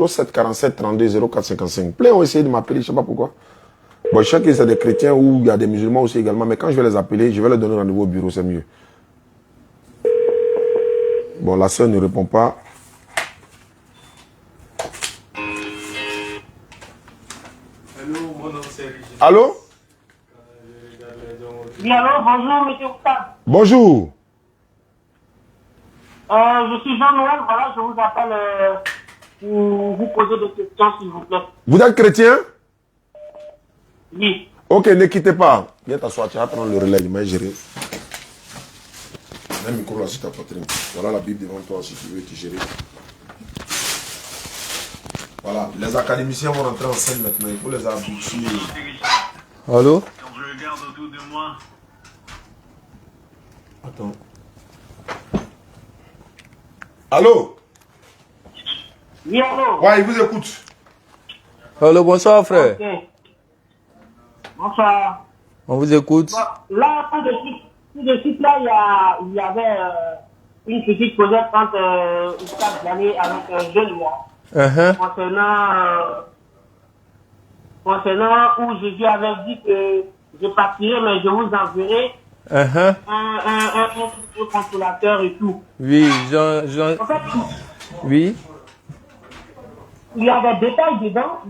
Speaker 1: 07 47 32 04 55. Plein ont essayé de m'appeler, je ne sais pas pourquoi. Bon, je sais que c'est des chrétiens ou il y a des musulmans aussi également, mais quand je vais les appeler, je vais leur donner rendez-vous au bureau, c'est mieux. Bon, la soeur ne répond pas. Allô?
Speaker 10: Oui, allô, bonjour, monsieur Oustad.
Speaker 1: Bonjour.
Speaker 10: Je suis Jean-Noël, voilà, je vous appelle pour vous poser des questions, s'il vous plaît.
Speaker 1: Vous êtes chrétien?
Speaker 10: Oui.
Speaker 1: Ok, ne quittez pas. Viens t'asseoir, tu vas prendre le relais, il m'a géré. Mets le micro là sur ta poitrine. Voilà la Bible devant toi si tu veux te gérer. Voilà, les académiciens vont rentrer en scène maintenant, il faut les habituer.
Speaker 11: Allô?
Speaker 5: Quand je regarde autour de moi.
Speaker 1: Attends. Allô?
Speaker 10: Oui, allô?
Speaker 1: Ouais, il vous écoute.
Speaker 11: Allô, bonsoir frère.
Speaker 10: Ok. Bonsoir.
Speaker 11: On vous écoute.
Speaker 10: Bon, là, tout de suite, là, il y avait une petite causette entre Oustad Djani avec un jeune moi. Concernant où Jésus avait dit que je partirai, mais je vous enverrai un consolateur et tout.
Speaker 11: Oui,
Speaker 10: En fait,
Speaker 11: oui.
Speaker 10: il y a des détails dedans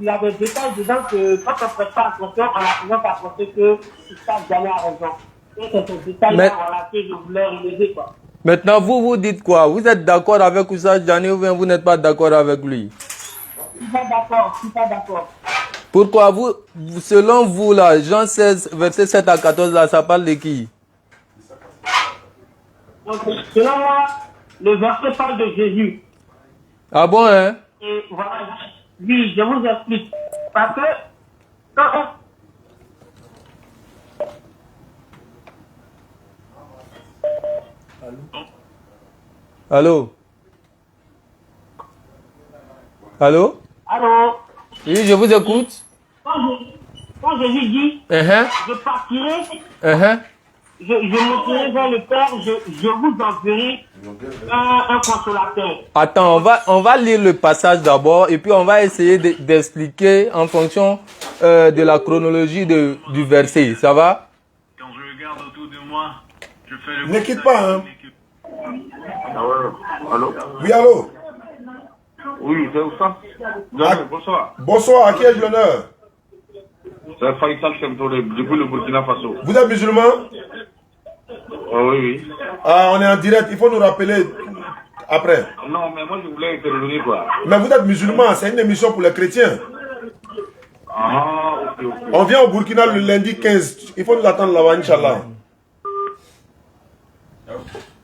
Speaker 10: que quand on ne prête pas attention, on a souvent à penser que Oustad Djani a raison. Et c'est ce détail-là voilà, que je voulais relever, quoi.
Speaker 11: Maintenant, vous dites quoi? Vous êtes d'accord avec Oustad Djani ou bien vous n'êtes pas d'accord avec lui?
Speaker 10: Je suis pas d'accord.
Speaker 11: Pourquoi selon vous là, Jean 16, verset 7 à 14 là, ça parle de qui?
Speaker 10: Donc, selon moi, le verset parle de Jésus.
Speaker 11: Ah bon, hein?
Speaker 10: Et voilà, oui, je vous explique. Parce que,
Speaker 11: Allô? Allô?
Speaker 10: Allô?
Speaker 11: Oui, je vous écoute.
Speaker 10: Quand Jésus dit, je partirai, je monterai vers le Père, je vous enverrai un consolateur.
Speaker 11: Attends, on va lire le passage d'abord et puis on va essayer d'expliquer en fonction de la chronologie du verset. Ça va?
Speaker 5: Quand je regarde autour de moi, je fais le...
Speaker 1: Ne quitte pas, hein.
Speaker 8: Allô?
Speaker 1: Oui, allô?
Speaker 8: Oui, c'est Oustad. Bonsoir.
Speaker 1: Bonsoir, à qui ai-je l'honneur?
Speaker 8: C'est Faisal Chemtore, depuis le Burkina Faso.
Speaker 1: Vous êtes musulman?
Speaker 8: Oui.
Speaker 1: Ah, on est en direct, il faut nous rappeler après.
Speaker 8: Non, mais moi je voulais intervenir quoi.
Speaker 1: Mais vous êtes musulman, c'est une émission pour les chrétiens.
Speaker 8: Ah, ok.
Speaker 1: On vient au Burkina le lundi 15. Il faut nous attendre là-bas, Inch'Allah.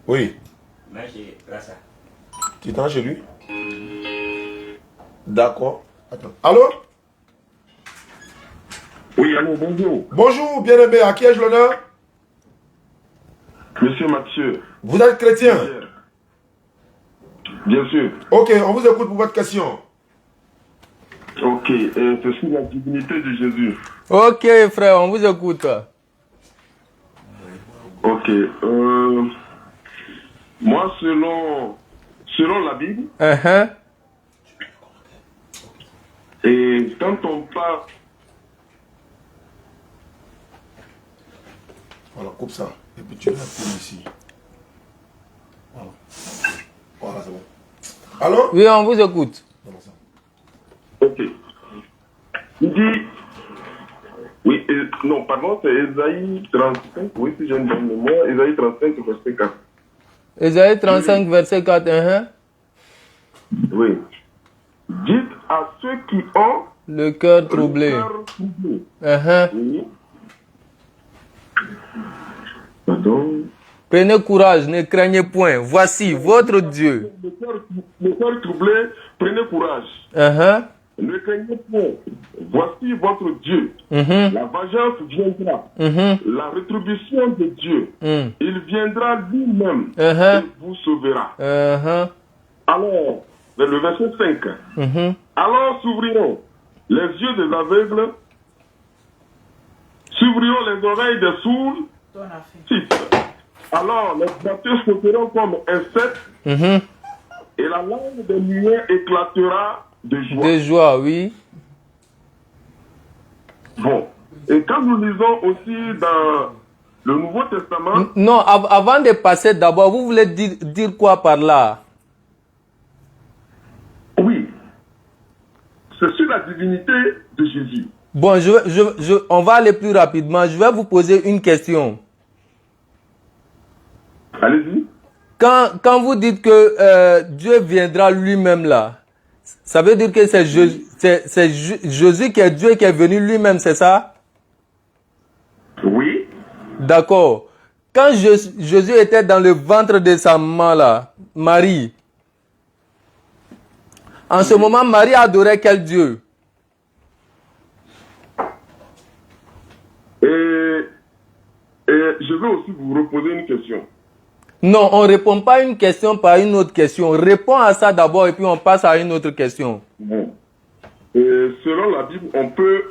Speaker 1: Oui. Tu t'en chez lui? D'accord. Attends. Allô?
Speaker 12: Oui, allô, bonjour.
Speaker 1: Bonjour, bien-aimé. À qui ai-je l'honneur?
Speaker 12: Monsieur Mathieu.
Speaker 1: Vous êtes chrétien?
Speaker 12: Bien sûr.
Speaker 1: Ok, on vous écoute pour votre question.
Speaker 12: Ok, c'est sur la divinité de Jésus.
Speaker 11: Ok, frère, on vous écoute.
Speaker 12: Ok. Moi, selon la Bible, et quand on parle
Speaker 1: Voilà, coupe ça. Et puis tu l'appuies ici. Voilà. Voilà, c'est bon. Allô?
Speaker 11: Oui, on vous écoute.
Speaker 12: Ok. Il dit... Oui, non, pardon, c'est Ésaïe 35. Oui, si j'ai une bonne mémoire. Ésaïe 35, verset 4.
Speaker 11: Ésaïe 35, verset 4.
Speaker 12: Oui. Dites à ceux qui ont
Speaker 11: le cœur troublé.
Speaker 12: Oui. Pardon.
Speaker 11: Prenez courage, ne craignez point. Voici votre Dieu.
Speaker 12: Le cœur troublé, prenez courage. Ne craignez point. Voici votre Dieu. La vengeance viendra. La rétribution de Dieu. Il viendra lui-même et vous sauvera. Alors, vers le verset 5. Alors s'ouvriront les yeux des aveugles, s'ouvriront les oreilles des sourds. 6. Alors les batteurs sauteront comme un insectes et la langue des muets éclatera de joie.
Speaker 11: De joie, oui.
Speaker 12: Bon. Et quand nous lisons aussi dans le Nouveau Testament...
Speaker 11: Non, avant de passer d'abord, vous voulez dire quoi par là?
Speaker 12: Oui. C'est sur la divinité de Jésus.
Speaker 11: Bon, on va aller plus rapidement. Je vais vous poser une question.
Speaker 12: Allez-y.
Speaker 11: Quand vous dites que Dieu viendra lui-même là, ça veut dire que c'est Jésus qui est Dieu qui est venu lui-même, c'est ça?
Speaker 12: Oui.
Speaker 11: D'accord. Quand Jésus était dans le ventre de sa maman là, Marie, en ce moment, Marie adorait quel Dieu?
Speaker 12: Je veux aussi vous reposer une question.
Speaker 11: Non, on ne répond pas à une question par une autre question. Réponds à ça d'abord et puis on passe à une autre question.
Speaker 12: Bon. Selon la Bible, on peut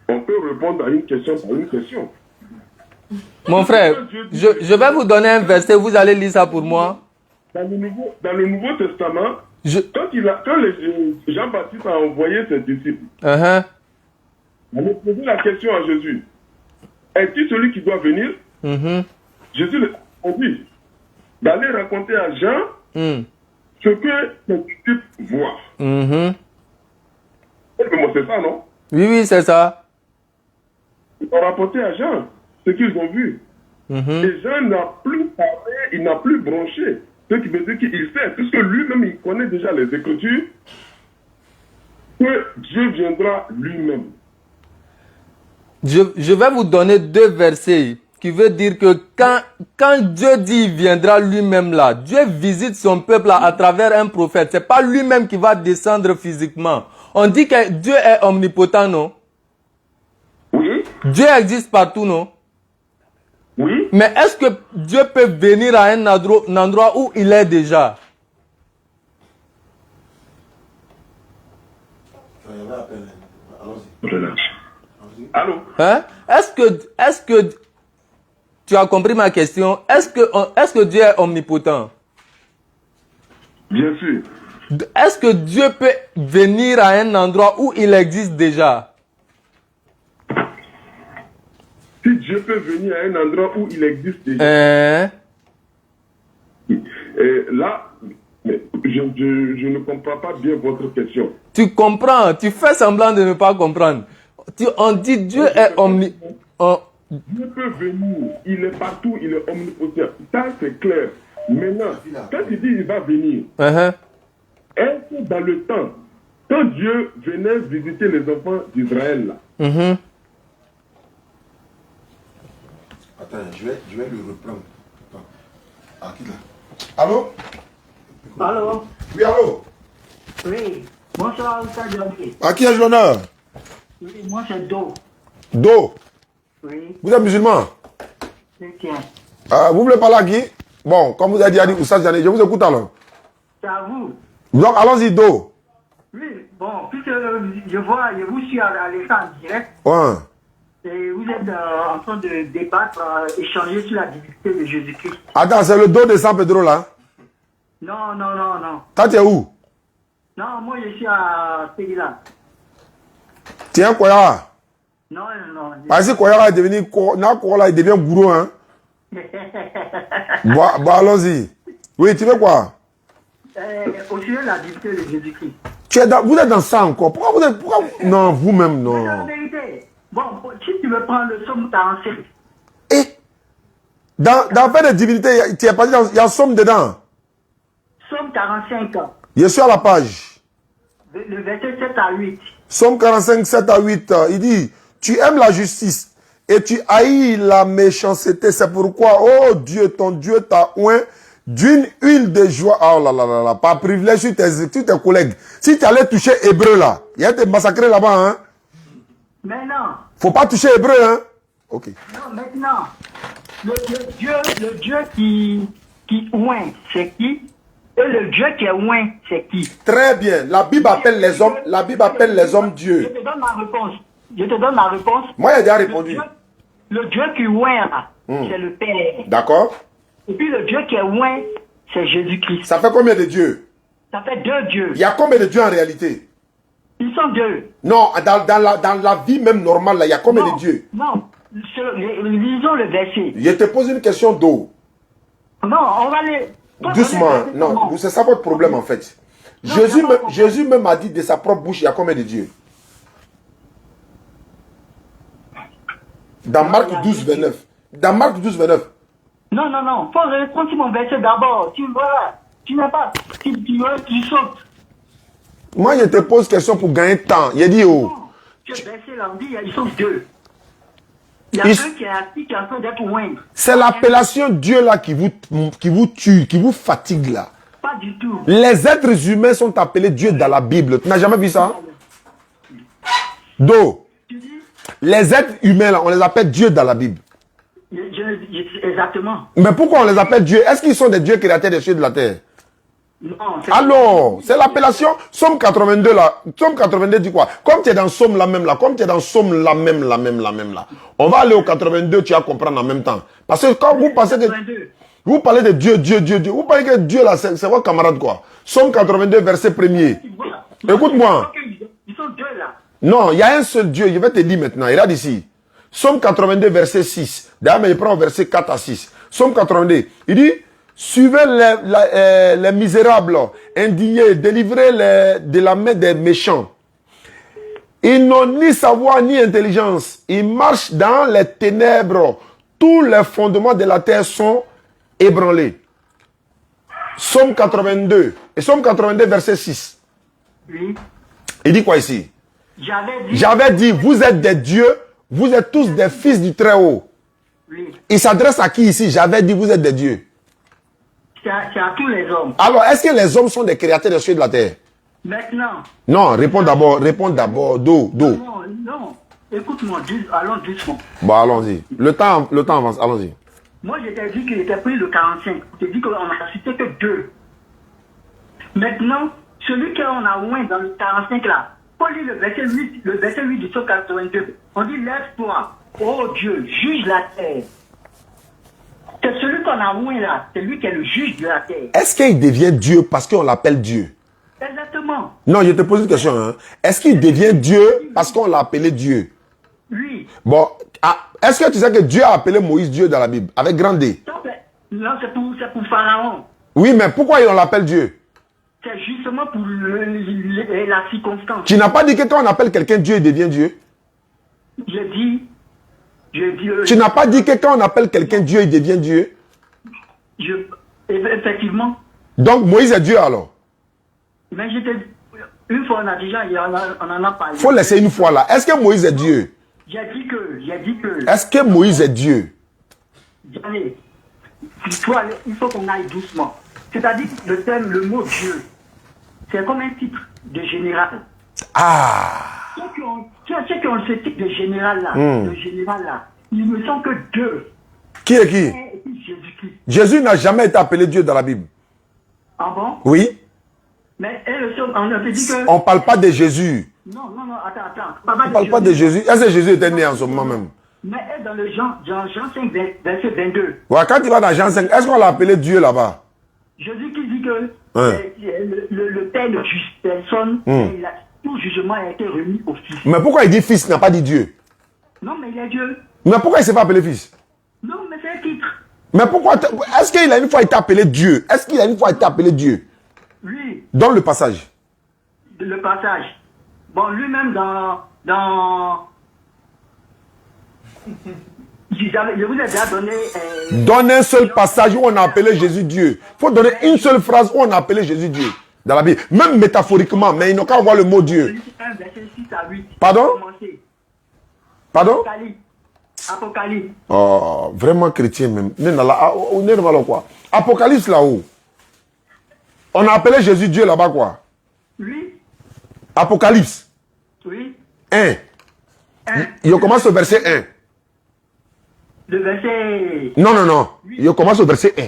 Speaker 12: répondre à une question par une question.
Speaker 11: Mon frère, je vais vous donner un verset, vous allez lire ça pour moi.
Speaker 12: Dans le Nouveau Testament, quand Jean-Baptiste a envoyé ses disciples, on a posé la question à Jésus. Est-il celui qui doit venir? Jésus a dit d'aller raconter à Jean ce que les disciples voient. Mais c'est ça, non?
Speaker 11: Oui, c'est ça.
Speaker 12: Ils ont rapporté à Jean ce qu'ils ont vu. Et Jean n'a plus parlé, il n'a plus branché. Ce qui veut dire qu'il sait, puisque lui-même, il connaît déjà les Écritures, que Dieu viendra lui-même.
Speaker 11: Je vais vous donner 2 versets qui veut dire que quand Dieu dit il viendra lui-même là, Dieu visite son peuple là, à travers un prophète. C'est pas lui-même qui va descendre physiquement. On dit que Dieu est omnipotent, non?
Speaker 12: Oui.
Speaker 11: Dieu existe partout, non?
Speaker 12: Oui.
Speaker 11: Mais est-ce que Dieu peut venir à un endroit où il est déjà?
Speaker 12: Allô?
Speaker 11: Hein? Est-ce que tu as compris ma question? Est-ce que Dieu est omnipotent?
Speaker 12: Bien sûr.
Speaker 11: Est-ce que Dieu peut venir à un endroit où il existe déjà?
Speaker 12: Si Dieu peut venir à un endroit où il existe déjà. Là, je ne comprends pas bien votre question.
Speaker 11: Tu comprends, tu fais semblant de ne pas comprendre. On dit Dieu est omnipotent.
Speaker 12: Dieu peut venir, il est partout, il est omnipotent. Ça, c'est clair. Maintenant, quand il dit il va venir, est-ce que dans le temps, quand Dieu venait visiter les enfants d'Israël, là,
Speaker 1: attends, je vais le reprendre. Ah, qui là? Allô?
Speaker 10: Allô?
Speaker 1: Oui, allô?
Speaker 10: Oui. Bonsoir, Oustaz Diaby.
Speaker 1: À qui ai-je l'honneur?
Speaker 10: Oui, moi c'est Do.
Speaker 1: Do?
Speaker 10: Oui.
Speaker 1: Vous êtes musulman?
Speaker 10: Chrétien.
Speaker 1: Vous voulez parler à qui? Bon, comme vous avez dit Oustaz Diaby, je vous écoute alors.
Speaker 10: C'est à vous.
Speaker 1: Donc, allons-y, Do.
Speaker 10: Oui, bon, puisque je vous suis à l'écran en direct.
Speaker 1: Ouais.
Speaker 10: Et vous êtes en train de débattre, échanger sur la divinité de Jésus-Christ.
Speaker 1: Attends, c'est le Do de San Pedro là?
Speaker 10: Non.
Speaker 1: Toi, tu es où?
Speaker 10: Non, moi je suis à Péguila.
Speaker 1: Tu es un Koyara?
Speaker 10: Non.
Speaker 1: Parce que Koyara est devenu, il devient gourou, hein? Bon, allons-y. Oui, tu veux quoi?
Speaker 10: Au sujet de la divinité de Jésus-Christ.
Speaker 1: Vous êtes dans ça encore. Pourquoi non, vous-même, non.
Speaker 10: C'est la vérité. Bon, si tu veux prendre le Somme 45.
Speaker 1: Dans fait de divinité, tu es pas dit, il y a Somme dedans.
Speaker 10: Somme 45.
Speaker 1: Je suis à la page.
Speaker 10: Le verset 7 à 8.
Speaker 1: Somme 45, 7 à 8. Il dit, tu aimes la justice et tu haïs la méchanceté. C'est pourquoi, oh Dieu, ton Dieu t'a oint d'une huile de joie. Oh là là là là, par privilège sur tes collègues. Si tu allais toucher Hébreu là, il y a été massacré là-bas, hein.
Speaker 10: Mais non.
Speaker 1: Faut pas toucher Hébreu, hein. Ok.
Speaker 10: Non, maintenant, le Dieu qui oint, c'est qui? Et le Dieu qui est oint, c'est qui?
Speaker 1: Très bien. La Bible appelle les hommes Dieu.
Speaker 10: Je te donne ma réponse.
Speaker 1: Moi, j'ai déjà répondu.
Speaker 10: Le Dieu qui oint, c'est le Père.
Speaker 1: D'accord.
Speaker 10: Et puis le Dieu qui est oint, c'est Jésus-Christ.
Speaker 1: Ça fait combien de dieux?
Speaker 10: Ça fait 2 dieux.
Speaker 1: Il y a combien de dieux en réalité?
Speaker 10: Ils sont 2.
Speaker 1: Non, dans la vie même normale, là, il y a combien de dieux?
Speaker 10: Non, lisons le verset.
Speaker 1: Je te pose une question d'eau.
Speaker 10: Non, on va les...
Speaker 1: Doucement, non, c'est ça votre problème en fait. Jésus même a dit de sa propre bouche, il y a combien de dieux? Dans Marc 12, 29. Dans Marc 12, 29.
Speaker 10: Non, faut répondre sur mon verset d'abord. Tu n'as pas, tu sautes.
Speaker 1: Moi, je te pose question pour gagner temps. Il a dit, oh.
Speaker 10: Ce verset là, on dit, ils sont 2. Il y a un qui est assis, qui est en train d'être loin.
Speaker 1: C'est l'appellation Dieu là qui vous tue, qui vous fatigue là.
Speaker 10: Pas du tout.
Speaker 1: Les êtres humains sont appelés Dieu dans la Bible. Tu n'as jamais vu ça? Do. Les êtres humains là, on les appelle Dieu dans la Bible.
Speaker 10: Exactement.
Speaker 1: Mais pourquoi on les appelle Dieu? Est-ce qu'ils sont des dieux créateurs des cieux et de la terre?
Speaker 10: Non.
Speaker 1: Alors, c'est l'appellation Somme 82 là. Somme 82 dit quoi? Comme tu es dans Somme la même là, comme tu es dans Somme la même là. On va aller au 82, tu vas comprendre en même temps. Parce que quand vous pensez que... Vous parlez de Dieu. Vous parlez que Dieu là, c'est votre camarade quoi. Somme 82, verset 1er. Écoute-moi.
Speaker 10: Ils sont 2 là.
Speaker 1: Non, il y a un seul Dieu. Je vais te dire maintenant. Regarde ici. Somme 82, verset 6. D'ailleurs, mais il prend verset 4 à 6. Somme 82. Il dit, suivez les misérables, indignés, délivrez de la main des méchants. Ils n'ont ni savoir ni intelligence. Ils marchent dans les ténèbres. Tous les fondements de la terre sont ébranlés. Somme 82. Et Somme 82, verset 6.
Speaker 10: Oui.
Speaker 1: Il dit quoi ici?
Speaker 10: J'avais
Speaker 1: dit, vous êtes des dieux, vous êtes tous des fils du Très-Haut.
Speaker 10: Oui.
Speaker 1: Il s'adresse à qui ici? J'avais dit, vous êtes des dieux.
Speaker 10: C'est à tous les hommes.
Speaker 1: Alors, est-ce que les hommes sont des créateurs des cieux et de la terre?
Speaker 10: Maintenant.
Speaker 1: Non, réponds d'abord. Do.
Speaker 10: Non. Écoute-moi, allons doucement.
Speaker 1: Bon, allons-y. Le temps avance, allons-y.
Speaker 10: Moi, je t'ai dit qu'il était pris le 45. Je t'ai dit qu'on n'a cité que 2. Maintenant, celui qu'on a oint dans le 45 là, Paul lit le verset 8 du Psaume 82. On dit, lève-toi, oh Dieu, juge la terre. C'est celui qu'on a oint là, c'est lui qui est le juge de la terre.
Speaker 1: Est-ce qu'il devient Dieu parce qu'on l'appelle Dieu?
Speaker 10: Exactement.
Speaker 1: Non, je te pose une question. Hein. Est-ce qu'il devient Dieu parce qu'on l'a appelé Dieu?
Speaker 10: Oui.
Speaker 1: Bon, est-ce que tu sais que Dieu a appelé Moïse Dieu dans la Bible, avec grand D?
Speaker 10: Non, c'est pour Pharaon.
Speaker 1: Oui, mais pourquoi on l'appelle Dieu?
Speaker 10: C'est justement pour la circonstance.
Speaker 1: Tu n'as pas dit que quand on appelle quelqu'un Dieu, il devient Dieu?
Speaker 10: Je dis...
Speaker 1: Tu n'as pas dit que quand on appelle quelqu'un Dieu, il devient Dieu?
Speaker 10: Effectivement.
Speaker 1: Donc Moïse est Dieu alors?
Speaker 10: Mais une fois on a déjà, on en a parlé.
Speaker 1: Il faut laisser une fois là. Est-ce que Moïse est Dieu?
Speaker 10: J'ai dit que...
Speaker 1: Est-ce que Moïse est Dieu?
Speaker 10: Allez, il faut qu'on aille doucement. C'est-à-dire que le mot Dieu, c'est comme un titre de général. Ceux qui ont ce titre de général là, ils ne sont que 2.
Speaker 1: Qui est qui?
Speaker 10: Jésus-Christ.
Speaker 1: Jésus n'a jamais été appelé Dieu dans la Bible.
Speaker 10: Ah bon?
Speaker 1: Oui.
Speaker 10: Mais on a dit que...
Speaker 1: On ne parle pas de Jésus.
Speaker 10: Non, attends.
Speaker 1: On ne parle pas de Jésus. Est-ce que Jésus était né en ce moment même?
Speaker 10: Mais dans le Jean 5, verset 22.
Speaker 1: Ouais, quand tu vas dans Jean 5, est-ce qu'on l'a appelé Dieu là-bas?
Speaker 10: Jésus qui dit que le Père ne juge personne, tout jugement a été remis au Fils.
Speaker 1: Mais pourquoi il dit Fils, il n'a pas dit Dieu?
Speaker 10: Non, mais il est Dieu.
Speaker 1: Mais pourquoi il ne s'est pas appelé Fils?
Speaker 10: Non, mais c'est un titre.
Speaker 1: Mais pourquoi? Est-ce qu'il a une fois été appelé Dieu? Est-ce qu'il a une fois été appelé Dieu?
Speaker 10: Oui.
Speaker 1: Dans le passage.
Speaker 10: Le passage. Bon, lui-même dans... Je vous ai déjà donné...
Speaker 1: Donne un seul passage où on a appelé Jésus Dieu. Il faut donner une seule phrase où on a appelé Jésus Dieu. Dans la Bible. Même métaphoriquement, mais ils n'ont qu'à voir le mot Dieu.
Speaker 10: Verset 6 à 8.
Speaker 1: Pardon? Pardon?
Speaker 10: Apocalypse.
Speaker 1: Oh, vraiment chrétien même. Quoi? Apocalypse là-haut. On a appelé Jésus Dieu là-bas quoi?
Speaker 10: Oui.
Speaker 1: Apocalypse.
Speaker 10: Oui.
Speaker 1: 1. Il commence au verset 1.
Speaker 10: Le verset...
Speaker 1: Non. Il commence au verset 1.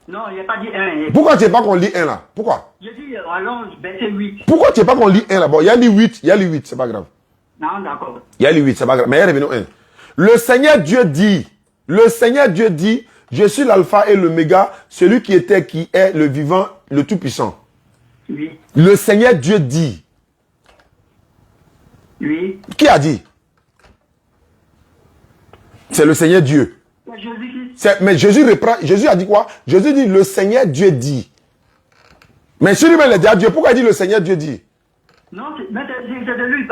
Speaker 10: Non, il n'y a pas dit 1.
Speaker 1: Pourquoi tu ne sais pas qu'on lit 1 là? Pourquoi?
Speaker 10: Je dis, allons, verset 8.
Speaker 1: Pourquoi tu ne sais pas qu'on lit 1 là-bas? Il y a les 8, c'est pas grave.
Speaker 10: Non, d'accord.
Speaker 1: Il y a les 8, c'est pas grave. Mais revenons 1. Le Seigneur Dieu dit, je suis l'alpha et l'oméga, celui qui était, qui est, le vivant, le tout-puissant.
Speaker 10: Oui.
Speaker 1: Le Seigneur Dieu dit.
Speaker 10: Oui.
Speaker 1: Qui a dit? C'est le Seigneur Dieu. Mais Jésus reprend, Jésus a dit quoi? Jésus dit, le Seigneur Dieu dit. Mais si lui-même il dit à Dieu, pourquoi il dit le Seigneur Dieu dit?
Speaker 10: Non, mais c'est de lui.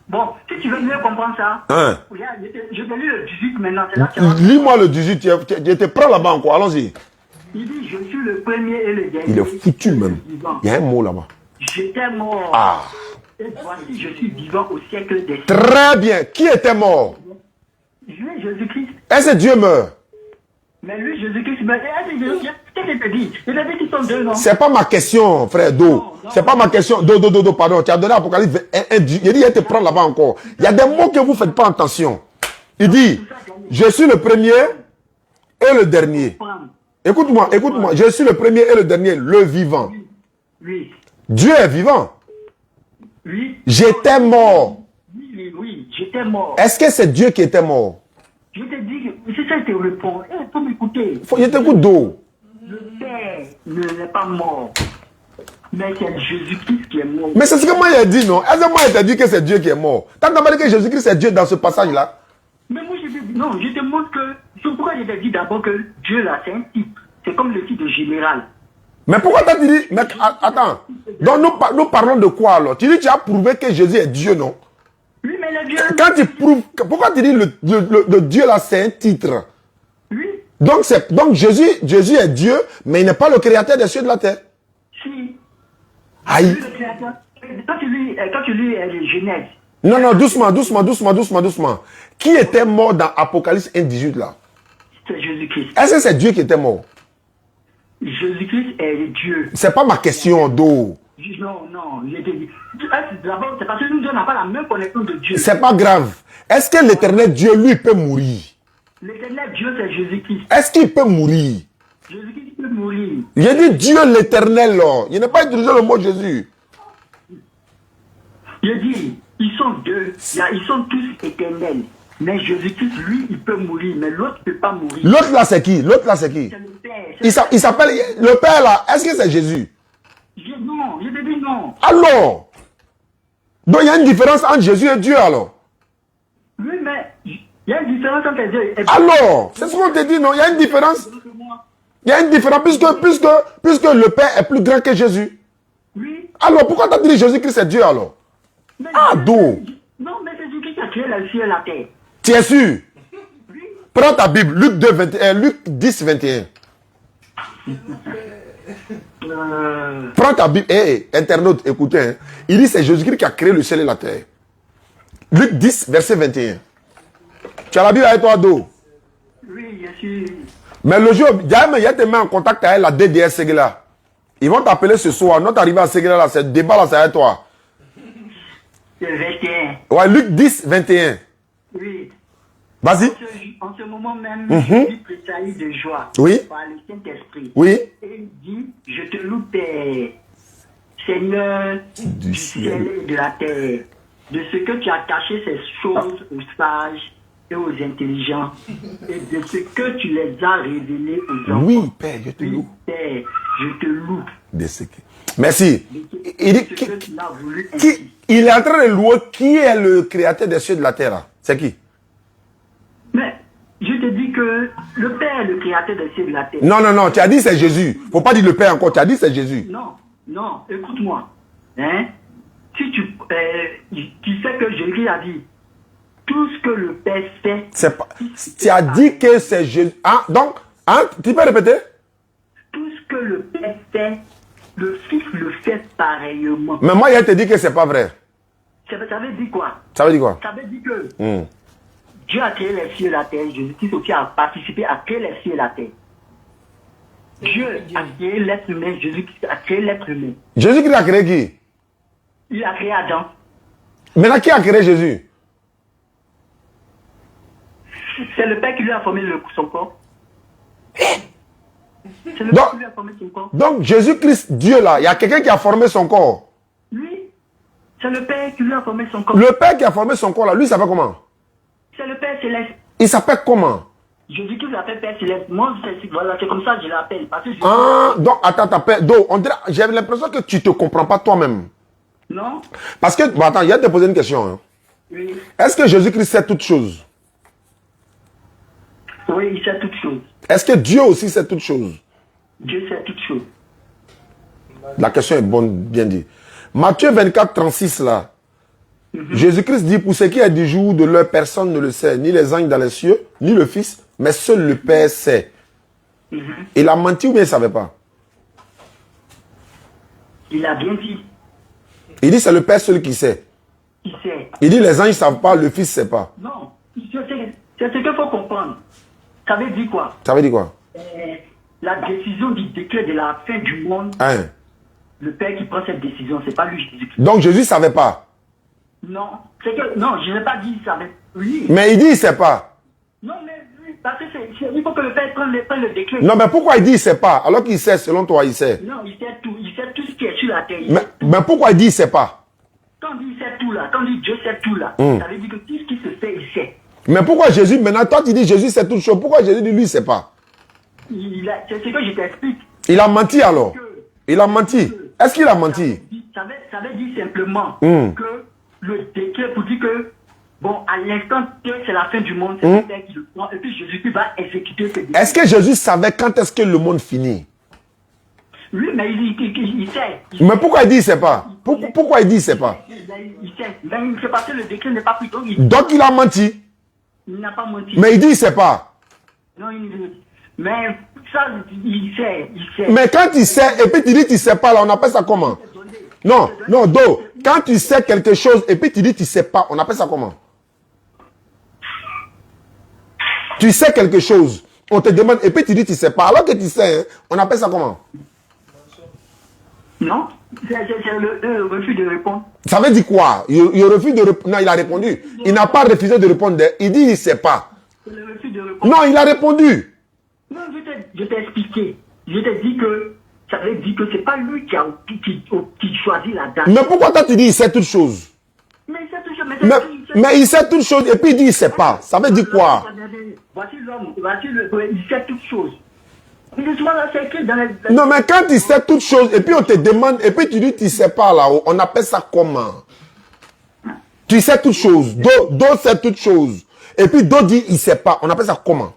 Speaker 10: Bon, si tu veux mieux comprendre ça,
Speaker 1: hein?
Speaker 10: Je te lis le 18 maintenant.
Speaker 1: Lis-moi le 18, je te prends là-bas encore, allons-y.
Speaker 10: Il dit, je suis le premier et le dernier.
Speaker 1: Il est foutu même. Il y a un mot là-bas.
Speaker 10: J'étais mort.
Speaker 1: Ah.
Speaker 10: Et voici, je suis vivant au siècle des siècles.
Speaker 1: Très bien. Qui était mort?
Speaker 10: Lui, Jésus-Christ.
Speaker 1: Est-ce que Dieu meurt?
Speaker 10: Mais lui, Jésus-Christ, qu'est-ce qu'il te dit? Il a dit qu'ils sont deux, non?
Speaker 1: C'est pas ma question, frère Do. C'est pas ma question. Do, pardon. Tu as donné Apocalypse 1. Il dit, il te prend là-bas encore. Il y a des mots que vous ne faites pas attention. Il dit, je suis le premier et le dernier. Écoute-moi. Je suis le premier et le dernier, le vivant.
Speaker 10: Oui.
Speaker 1: Dieu est vivant.
Speaker 10: Oui.
Speaker 1: J'étais mort.
Speaker 10: Oui, j'étais mort.
Speaker 1: Est-ce que c'est Dieu qui était mort?
Speaker 10: Je te dis que c'est ça que tu réponds. Il faut m'écouter.
Speaker 1: Je t'écoute d'eau.
Speaker 10: Le Père n'est pas mort. Mais c'est Jésus-Christ qui est mort.
Speaker 1: Mais c'est ce que moi il a dit, non? Est-ce que moi il t'a dit que c'est Dieu qui est mort? T'as demandé que Jésus-Christ est Dieu dans ce passage-là?
Speaker 10: Mais moi je te dis, non, je te montre que... C'est pourquoi je t'ai dit d'abord que Dieu là, c'est un type. C'est comme le titre général.
Speaker 1: Mais pourquoi t'as dit... Mais, attends. Donc nous parlons de quoi alors? Tu dis que tu as prouvé que Jésus est Dieu, non?
Speaker 10: Oui, mais le Dieu...
Speaker 1: Quand tu prouves... Pourquoi tu dis le Dieu là, c'est un titre?
Speaker 10: Oui.
Speaker 1: Donc Jésus est Dieu, mais il n'est pas le créateur des cieux et de la terre.
Speaker 10: Si.
Speaker 1: Aïe.
Speaker 10: Quand tu lis les Genèse...
Speaker 1: Non, doucement. Qui était mort dans Apocalypse 1:18 là?
Speaker 10: C'est Jésus-Christ.
Speaker 1: Est-ce que c'est Dieu qui était mort?
Speaker 10: Jésus-Christ est Dieu.
Speaker 1: C'est pas ma question, Do.
Speaker 10: Non, je te dis. D'abord, c'est parce que nous n'avons pas la même connaissance de Dieu.
Speaker 1: C'est pas grave. Est-ce que l'éternel Dieu, lui, peut mourir?
Speaker 10: L'éternel Dieu, c'est Jésus-Christ.
Speaker 1: Est-ce qu'il peut mourir?
Speaker 10: Jésus-Christ peut mourir.
Speaker 1: J'ai dit Dieu l'éternel, là. Il n'a pas utilisé le mot Jésus.
Speaker 10: Je dis, ils sont deux. Ils sont tous éternels. Mais Jésus-Christ, lui, il peut mourir. Mais l'autre ne peut pas mourir.
Speaker 1: L'autre là, c'est qui? C'est le Père. Il s'appelle... Le Père là, est-ce que c'est Jésus?
Speaker 10: Non, je te dis non.
Speaker 1: Alors? Donc il y a une différence entre Jésus et Dieu alors?
Speaker 10: Oui, mais il y a une différence entre Dieu et Dieu.
Speaker 1: Alors? C'est ce qu'on te dit, non? Il y a une différence? Il y a une différence puisque le Père est plus grand que Jésus.
Speaker 10: Oui.
Speaker 1: Alors pourquoi tu as dit Jésus-Christ est Dieu alors?
Speaker 10: Mais
Speaker 1: d'où?
Speaker 10: Non, mais Jésus-Christ a créé le ciel et la terre.
Speaker 1: Tu es sûr? Oui. Prends ta Bible, Luc 10, 21. Prends ta Bible, internaute, écoutez. Hein. Il dit c'est Jésus-Christ qui a créé le ciel et la terre. Luc 10, verset 21. Tu as la Bible avec toi, Do?
Speaker 10: Oui, je suis...
Speaker 1: Mais le jour, il y a te mis en contact avec la DDS Séguéla. Ils vont t'appeler ce soir. Notre arrivée à Séguéla, là, c'est débat là, c'est avec toi.
Speaker 10: C'est 21.
Speaker 1: Ouais, Luc 10, 21.
Speaker 10: Oui.
Speaker 1: Vas-y.
Speaker 10: En ce moment même, Jésus tressaillit de joie par le Saint-Esprit.
Speaker 1: Oui.
Speaker 10: Et il dit, je te loue, Père, Seigneur du ciel et de la terre, de ce que tu as caché ces choses aux sages et aux intelligents, et de ce que tu les as révélées aux enfants.
Speaker 1: Oui, Père, je te loue.
Speaker 10: Père, je te loue.
Speaker 1: De ce que... Merci. Il dit,
Speaker 10: que
Speaker 1: il est en train de louer qui est le créateur des cieux et de la terre. C'est qui?
Speaker 10: Mais
Speaker 13: Je te dis que le Père est le créateur des cieux et de la terre.
Speaker 1: Non, non, non, tu as dit c'est Jésus. Faut pas dire le Père encore, tu as dit c'est Jésus.
Speaker 13: Non, non, écoute-moi. Hein? Si tu sais que Jésus a dit, tout ce que le Père fait...
Speaker 1: Tu as dit que c'est Jésus. Ah, donc, tu peux répéter?
Speaker 13: Tout ce que le Père fait, le Fils le fait pareillement.
Speaker 1: Mais moi, il te dit que c'est pas vrai.
Speaker 13: Ça veut dire quoi?
Speaker 1: Ça veut dire quoi?
Speaker 13: Ça veut dire que Dieu a créé les cieux et la terre. Jésus-Christ aussi a participé à créer les cieux et la terre. Dieu a créé l'être humain. Jésus-Christ a créé l'être humain.
Speaker 1: Jésus-Christ a créé qui?
Speaker 13: Il a créé Adam.
Speaker 1: Maintenant, qui a créé Jésus?
Speaker 13: C'est le Père qui lui a formé son corps. C'est le Père qui lui a formé son corps.
Speaker 1: Donc, Jésus-Christ, Dieu là, il y a quelqu'un qui a formé son corps.
Speaker 13: Oui. C'est le Père qui lui a formé son corps.
Speaker 1: Le Père qui a formé son corps là, lui, il s'appelle comment?
Speaker 13: C'est le Père céleste.
Speaker 1: Il s'appelle comment?
Speaker 13: Jésus-Christ l'appelle Père céleste. Moi, c'est comme ça que je l'appelle.
Speaker 1: Donc, attends, j'ai l'impression que tu ne te comprends pas toi-même.
Speaker 13: Non.
Speaker 1: Parce que, attends, il y a te poser une question. Hein.
Speaker 13: Oui.
Speaker 1: Est-ce que Jésus-Christ sait toutes choses?
Speaker 13: Oui, il sait toutes choses.
Speaker 1: Est-ce que Dieu aussi sait toutes choses?
Speaker 13: Dieu sait toutes choses.
Speaker 1: La question est bonne, bien dit. Matthieu 24, 36 là. Jésus-Christ dit, pour ce qui est du jour de l'heure, personne ne le sait, ni les anges dans les cieux, ni le Fils, mais seul le Père sait. Il a menti ou bien il ne savait pas?
Speaker 13: Il a bien dit.
Speaker 1: Il dit c'est le Père seul qui sait.
Speaker 13: Il sait.
Speaker 1: Il dit les anges ne savent pas, le Fils ne sait pas.
Speaker 13: Non, c'est ce qu'il faut comprendre. Ça veut dire quoi?
Speaker 1: Ça veut dire quoi?
Speaker 13: La décision du décret de la fin du monde, le Père qui prend cette décision, c'est pas lui Jésus-Christ.
Speaker 1: Donc Jésus ne savait pas?
Speaker 13: Non, non, je n'ai pas dit ça. Oui.
Speaker 1: Mais il dit il ne sait pas.
Speaker 13: Non, mais parce que il faut que le Père prenne le décret.
Speaker 1: Non, mais pourquoi il dit il ne sait pas? Alors qu'il sait, selon toi, il sait.
Speaker 13: Non, il sait tout ce qui est sur la terre.
Speaker 1: Mais pourquoi il dit il ne sait pas?
Speaker 13: Quand il dit il sait tout là, quand il dit Dieu sait tout là, ça veut dire que tout ce qui se fait, il sait.
Speaker 1: Mais pourquoi Jésus, maintenant, toi tu dis Jésus sait toutes choses, pourquoi Jésus dit lui il ne sait pas?
Speaker 13: C'est ce que je t'explique.
Speaker 1: Il a menti alors? Il a menti? Est-ce qu'il a menti?
Speaker 13: Ça veut dire simplement que le décret pour dire que, bon, à l'instant que c'est la fin du monde, c'est le Père qui le prend, et puis Jésus qui va exécuter ce décret.
Speaker 1: Est-ce que Jésus savait quand est-ce que le monde finit?
Speaker 13: Oui, mais il sait.
Speaker 1: Mais pourquoi il dit il ne sait pas? Pourquoi il dit il ne sait pas?
Speaker 13: Il sait. Mais il sait parce que le décret n'est pas pris.
Speaker 1: Donc il a menti?
Speaker 13: Il n'a pas menti.
Speaker 1: Mais il dit il ne sait pas?
Speaker 13: Non, mais ça, il sait.
Speaker 1: Mais quand il sait, et puis tu dis tu ne sais pas, là, on appelle ça comment? Non, quand tu sais quelque chose, et puis tu dis tu ne sais pas, on appelle ça comment? Tu sais quelque chose, on te demande, et puis tu dis tu ne sais pas, alors que tu sais, hein, on appelle ça comment?
Speaker 13: Non, c'est le refus de répondre.
Speaker 1: Ça veut dire quoi? Il refuse de répondre. Non, il a répondu. Il n'a pas refusé de répondre. Il dit il ne sait pas.
Speaker 13: C'est le refus de répondre.
Speaker 1: Non, il a répondu.
Speaker 13: Non, je t'ai expliqué. Je t'ai dit que ça veut dire que c'est pas lui qui choisit la date.
Speaker 1: Mais pourquoi toi tu dis il sait toutes choses?
Speaker 13: Mais il sait toutes choses.
Speaker 1: Mais il sait toutes choses et puis il dit il ne sait pas. Ça veut dire quoi?
Speaker 13: Voici l'homme, il sait toutes choses.
Speaker 1: Non, mais quand il sait toutes choses et puis on te demande et puis tu dis tu ne sais pas là-haut, on appelle ça comment? Tu sais toutes choses. D'autres sait toutes choses. Et puis d'autres disent il ne sait pas. On appelle ça comment?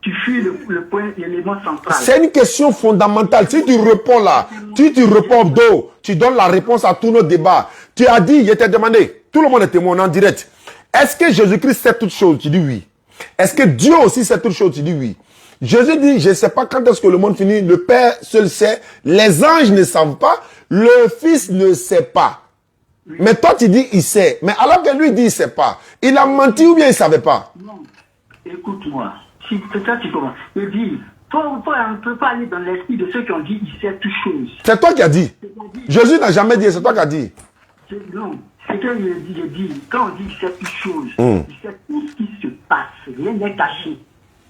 Speaker 13: Tu fuis le point, l'élément central.
Speaker 1: C'est une question fondamentale. Si tu réponds là, tu réponds tu donnes la réponse à tous nos débats. Tu as dit, je t'ai demandé, tout le monde est témoin en direct. Est-ce que Jésus-Christ sait toutes choses? Tu dis oui. Est-ce que Dieu aussi sait toutes choses? Tu dis oui. Jésus dit, je ne sais pas quand est-ce que le monde finit. Le Père seul sait. Les anges ne savent pas. Le Fils ne sait pas. Oui. Mais toi, tu dis, il sait. Mais alors que lui dit, il ne sait pas. Il a menti ou bien il ne savait pas?
Speaker 13: Non. Écoute-moi. C'est ça tu commences. Il dit, on ne peut pas aller dans l'esprit de ceux qui ont dit, il sait toutes choses.
Speaker 1: C'est toi qui as dit. Jésus n'a jamais dit, c'est toi qui as dit.
Speaker 13: Non. C'est qu'il dit, quand on dit il sait toutes choses, il sait tout ce qui se passe. Rien n'est caché